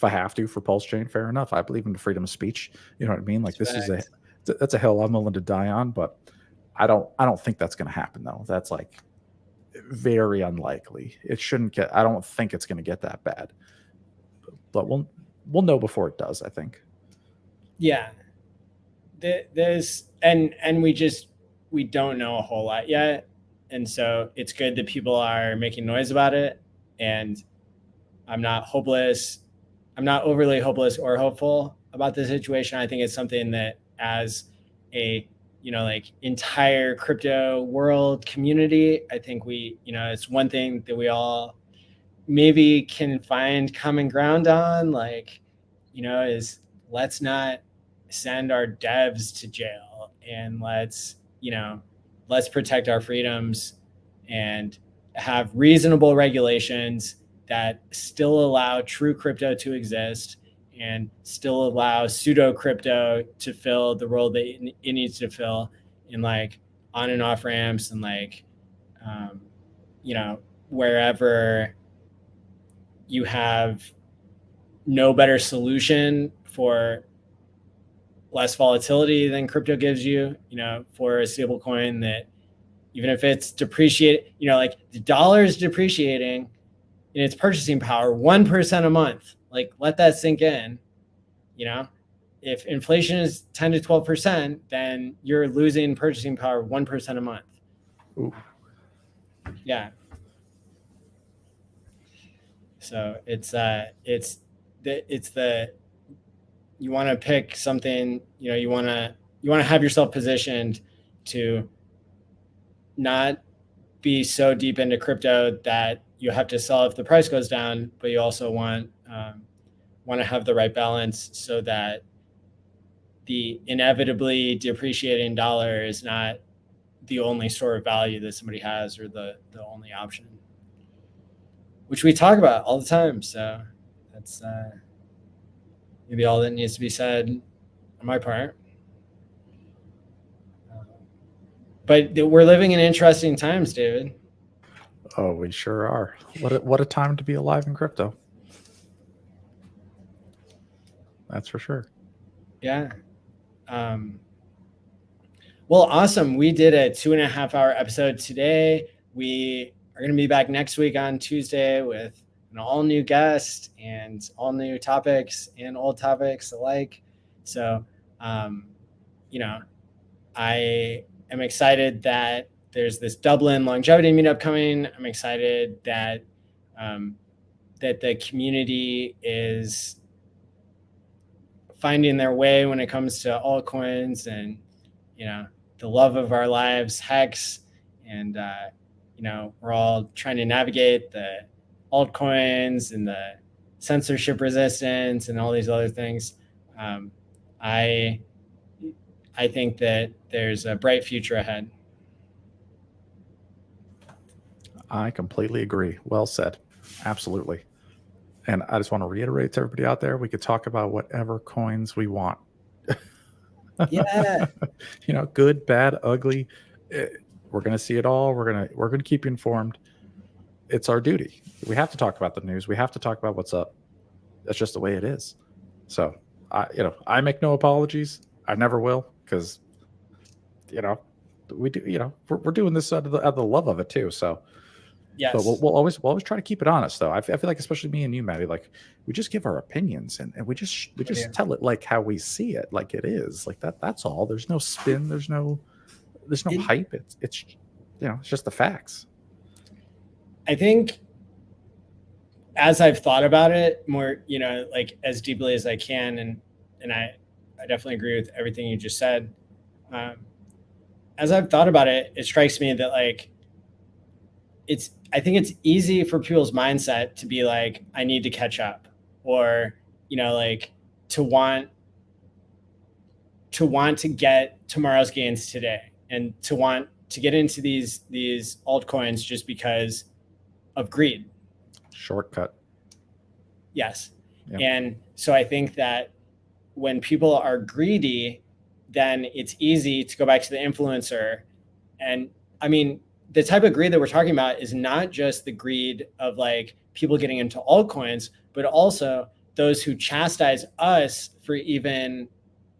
C: I have to for PulseChain. Fair enough. I believe in the freedom of speech. You know what I mean? Like that's a hill I'm willing to die on. But I don't think that's going to happen though. That's like very unlikely. It shouldn't get. I don't think it's going to get that bad. But we'll know before it does, I think.
A: Yeah. There's and we don't know a whole lot yet. And so it's good that people are making noise about it. And I'm not hopeless. I'm not overly hopeless or hopeful about the situation. I think it's something that as a, like entire crypto world community, I think it's one thing that we all maybe can find common ground on, like, is let's not send our devs to jail, and let's protect our freedoms and have reasonable regulations that still allow true crypto to exist and still allow pseudo crypto to fill the role that it needs to fill in like on and off ramps and like, wherever you have no better solution for less volatility than crypto gives you, for a stable coin that even if it's depreciated, like the dollar is depreciating in its purchasing power 1% a month. Like, let that sink in. If inflation is 10 to 12%, then you're losing purchasing power 1% a month.
C: Ooh.
A: Yeah. So it's you want to pick something, you want to have yourself positioned to not be so deep into crypto that you have to sell if the price goes down, but you also want to have the right balance so that the inevitably depreciating dollar is not the only store of value that somebody has or the only option, which we talk about all the time. So that's maybe all that needs to be said on my part. But we're living in interesting times, David.
C: Oh, we sure are. What a time to be alive in crypto. That's for sure.
A: Yeah. Well, awesome. We did a 2.5-hour episode today. We are going to be back next week on Tuesday with an all new guest and all new topics and old topics alike. So, I am excited that there's this Dublin longevity meetup coming. I'm excited that that the community is finding their way when it comes to altcoins and the love of our lives, HEX, and we're all trying to navigate the altcoins and the censorship resistance and all these other things. I think that there's a bright future ahead.
C: I completely agree. Well said. Absolutely. And I just want to reiterate to everybody out there, we could talk about whatever coins we want.
A: Yeah.
C: Good, bad, ugly. We're going to see it all. We're going to keep you informed. It's our duty. We have to talk about the news. We have to talk about what's up. That's just the way it is. So I make no apologies. I never will, because we do, we're doing this out of the love of it too. So
A: Yes.
C: But we'll always try to keep it honest, though. I feel like, especially me and you, Maddie, like we just give our opinions and we just tell it like how we see it, like it is, like that. That's all. There's no spin. There's no hype. It's it's just the facts.
A: I think as I've thought about it more, like as deeply as I can, and I definitely agree with everything you just said. As I've thought about it, it strikes me that like I think it's easy for people's mindset to be like, I need to catch up, or like to want to get tomorrow's gains today, and to want to get into these altcoins just because of greed.
C: Shortcut.
A: Yes.
C: Yep.
A: And so I think that when people are greedy, then it's easy to go back to the influencer. And I mean, the type of greed that we're talking about is not just the greed of like people getting into altcoins, but also those who chastise us for even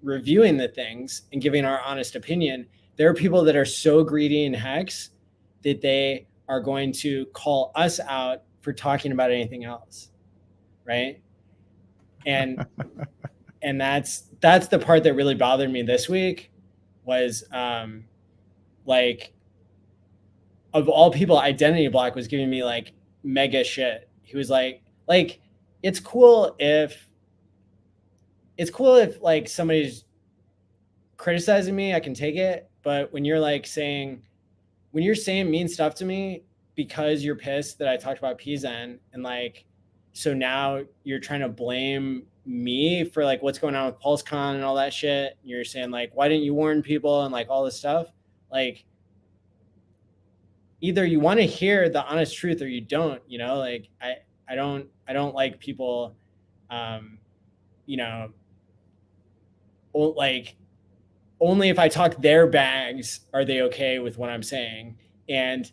A: reviewing the things and giving our honest opinion. There are people that are so greedy in HEX that they are going to call us out for talking about anything else. Right. And that's the part that really bothered me this week was like, of all people, Identity Block was giving me like mega shit. He was like it's cool if like somebody's criticizing me, I can take it. But when you're saying mean stuff to me because you're pissed that I talked about PZen, and like, so now you're trying to blame me for like what's going on with PulseCon and all that shit. You're saying like, why didn't you warn people and like all this stuff? Like, either you want to hear the honest truth or you don't, like I don't like people, like only if I talk their bags are they okay with what I'm saying. And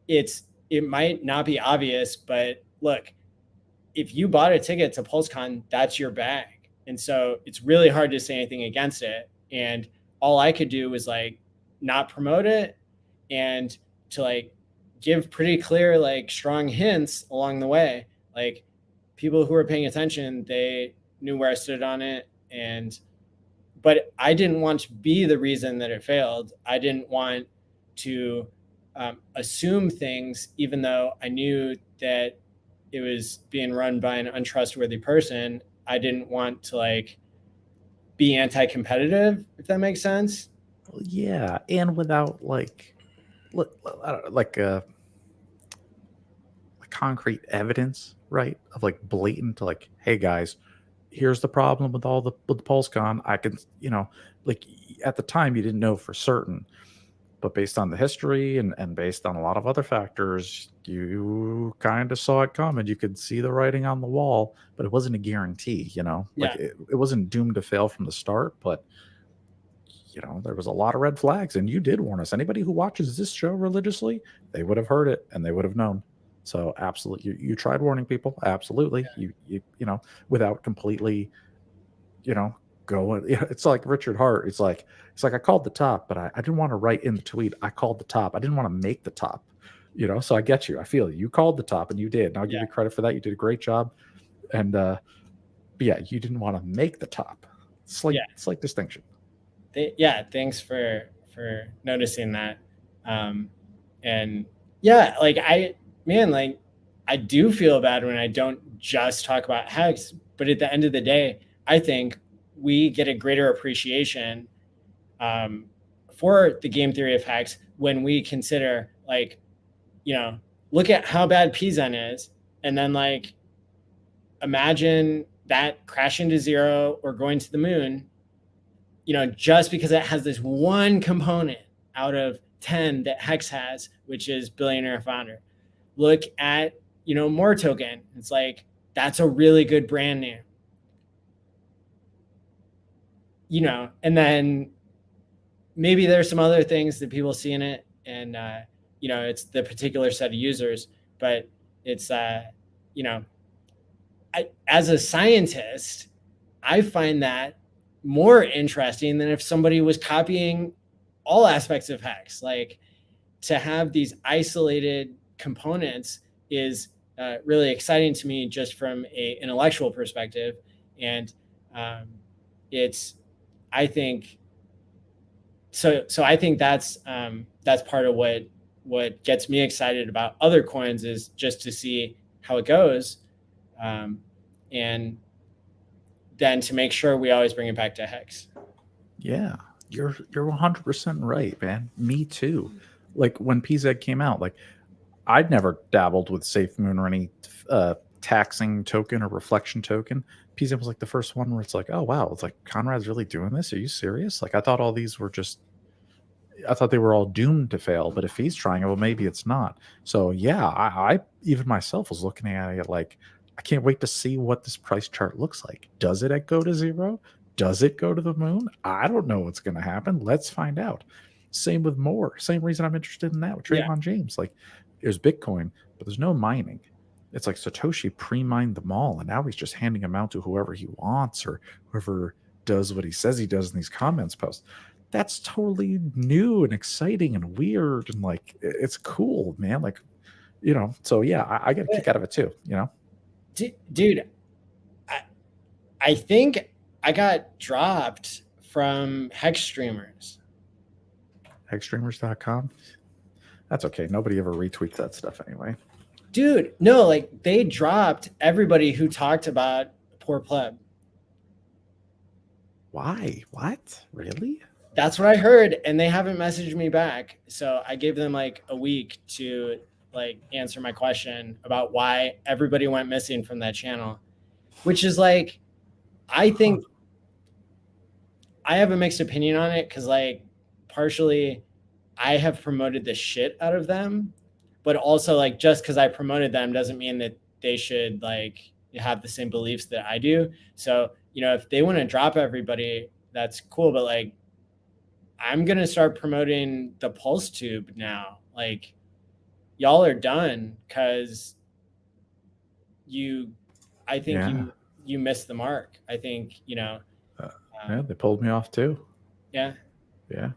A: it might not be obvious, but look, if you bought a ticket to PulseCon, that's your bag. And so it's really hard to say anything against it. And all I could do was like not promote it and to like give pretty clear, like strong hints along the way. Like people who were paying attention, they knew where I stood on it. But I didn't want to be the reason that it failed. I didn't want to assume things, even though I knew that it was being run by an untrustworthy person. I didn't want to like be anti-competitive, if that makes sense.
C: Yeah, and without like concrete evidence, right? Of like blatant, like, hey guys, here's the problem with the PulseCon. I can, like at the time you didn't know for certain, but based on the history and based on a lot of other factors, you kind of saw it coming. You could see the writing on the wall, but it wasn't a guarantee, like it wasn't doomed to fail from the start, but there was a lot of red flags, and you did warn us. Anybody who watches this show religiously, they would have heard it and they would have known. So absolutely, you tried warning people. Absolutely, you without completely, going. It's like Richard Hart. It's like I called the top, but I didn't want to write in the tweet. I called the top. I didn't want to make the top. So I get you. I feel you called the top, and you did. And I'll give you credit for that. You did a great job. And but yeah, you didn't want to make the top. It's like distinction.
A: Thanks for noticing that. And yeah, like I do feel bad when I don't just talk about HEX, but at the end of the day, I think we get a greater appreciation for the game theory of HEX when we consider like, look at how bad PZen is, and then like imagine that crashing to zero or going to the moon, just because it has this one component out of 10 that HEX has, which is Billionaire Founder. Look at, More Token. It's like, that's a really good brand name. And then maybe there's some other things that people see in it, and, it's the particular set of users, but it's, as a scientist, I find that more interesting than if somebody was copying all aspects of HEX. Like, to have these isolated components is really exciting to me just from a intellectual perspective. And I think that's part of what gets me excited about other coins, is just to see how it goes, and then to make sure we always bring it back to HEX.
C: Yeah, you're 100% right, man. Me too. Like when PZ came out, like I'd never dabbled with SafeMoon or any taxing token or reflection token. PZ was like the first one where it's like, oh wow, it's like Conrad's really doing this. Are you serious? Like I thought all these were just, I thought they were all doomed to fail. But if he's trying it, well, maybe it's not. So yeah, I even myself was looking at it like, I can't wait to see what this price chart looks like. Does it go to zero? Does it go to the moon? I don't know what's going to happen. Let's find out. Same with more. Same reason I'm interested in that with Trayvon James. Like, there's Bitcoin, but there's no mining. It's like Satoshi pre-mined them all, and now he's just handing them out to whoever he wants or whoever does what he says he does in these comments posts. That's totally new and exciting and weird, and like it's cool, man. Like, you know, so yeah, I get a kick out of it too, you know.
A: Dude, I think I got dropped from HEX Streamers.
C: HEXstreamers.com. That's okay. Nobody ever retweets that stuff anyway.
A: Dude, no, like they dropped everybody who talked about poor pleb.
C: Why? What? Really?
A: That's what I heard, and they haven't messaged me back. So I gave them like a week to like answer my question about why everybody went missing from that channel, which is like, I think I have a mixed opinion on it, because like partially I have promoted the shit out of them, but also like just because I promoted them doesn't mean that they should like have the same beliefs that I do. So, you know, if they want to drop everybody, that's cool. But like, I'm going to start promoting the Pulse Tube now. Like, y'all are done, because I think you missed the mark. I think, you know.
C: Yeah, they pulled me off too.
A: Yeah.
C: Yeah.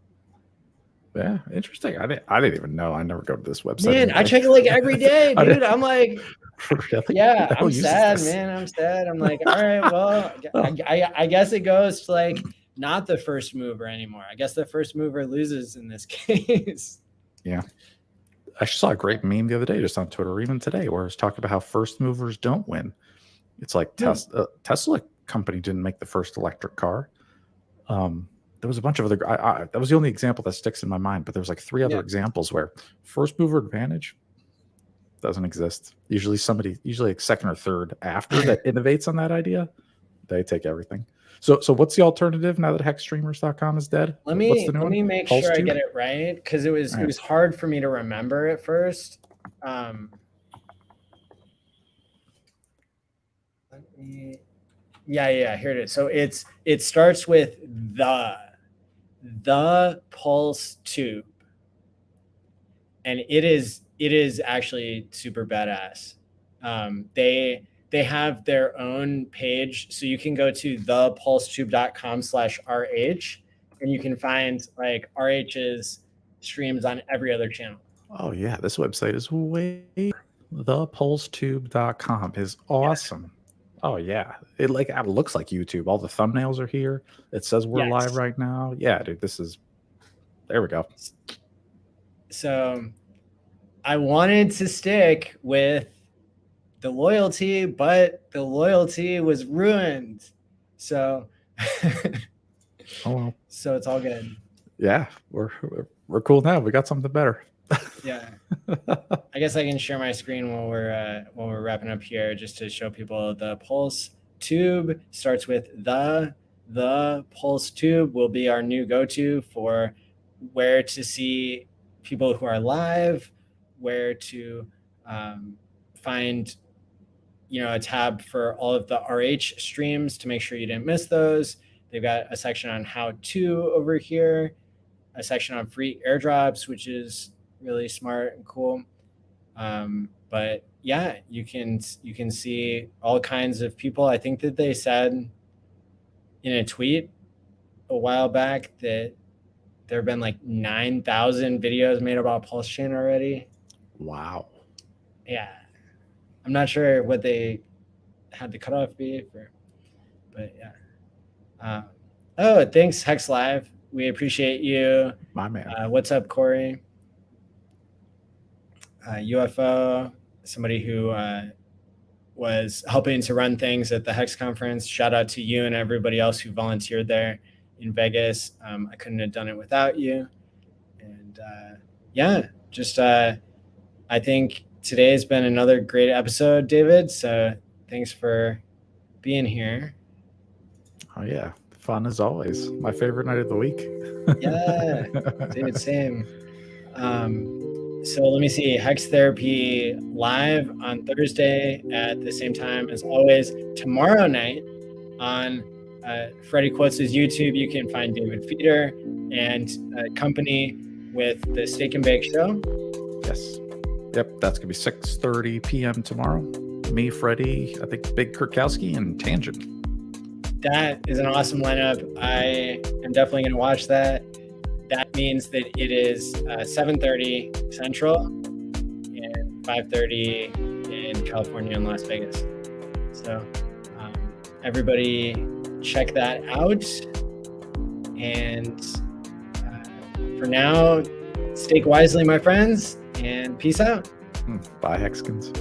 C: Yeah, interesting. I didn't even know. I never go to this website.
A: Man,
C: anyway.
A: I check it like every day, dude. I'm like,
C: really?
A: yeah, I'm sad, man. I'm sad. I'm like, all right, well, I guess it goes to like not the first mover anymore. I guess the first mover loses in this case.
C: Yeah. I saw a great meme the other day just on Twitter, or even today, where it's talking about how first movers don't win. It's like Tesla company didn't make the first electric car. There was a bunch of other. That was the only example that sticks in my mind. But there was like 3 other examples where first mover advantage doesn't exist. Usually like second or third after that innovates on that idea, they take everything. So what's the alternative now that HEXstreamers.com is dead?
A: Let me make sure I get it right, because it was hard for me to remember at first. Yeah, here it is. So it starts with the Pulse Tube, and it is actually super badass. They have their own page, so you can go to thepulsetube.com/RH, and you can find like RH's streams on every other channel.
C: Oh yeah, this website is way. Thepulsetube.com is awesome. Yeah. Oh yeah, it looks like YouTube. All the thumbnails are here. It says we're live right now. Yeah, dude, there we go.
A: So I wanted to stick with the loyalty, but the loyalty was ruined. So
C: oh well.
A: So it's all good.
C: Yeah, we're cool now. We got something better.
A: Yeah. I guess I can share my screen while we're wrapping up here, just to show people the Pulse Tube starts with the Pulse Tube will be our new go-to for where to see people who are live, where to find, a tab for all of the RH streams to make sure you didn't miss those. They've got a section on how to over here, a section on free airdrops, which is really smart and cool. But yeah, you can see all kinds of people. I think that they said in a tweet a while back that there have been like 9,000 videos made about PulseChain already.
C: Wow.
A: yeah, I'm not sure what they had the cutoff be for, but yeah. Oh, thanks, Hex Live. We appreciate you.
C: My man.
A: What's up, Corey? UFO, somebody who was helping to run things at the HEX conference. Shout out to you and everybody else who volunteered there in Vegas. I couldn't have done it without you. And yeah, just I think today has been another great episode, David. So thanks for being here.
C: Oh yeah, fun as always. My favorite night of the week.
A: Yeah, dude, same. So let me see, Hex Therapy live on Thursday at the same time as always. Tomorrow night on Freddie Quotes' YouTube, you can find David Feeder and company with the Steak and Bake Show.
C: Yes. Yep, that's going to be 6:30 p.m. tomorrow. Me, Freddie, I think Big Kurkowski, and Tangent.
A: That is an awesome lineup. I am definitely going to watch that. That means that it is 7:30 Central and 5:30 in California and Las Vegas. So everybody check that out. And for now, stake wisely, my friends, and peace out.
C: Bye, Hexkins.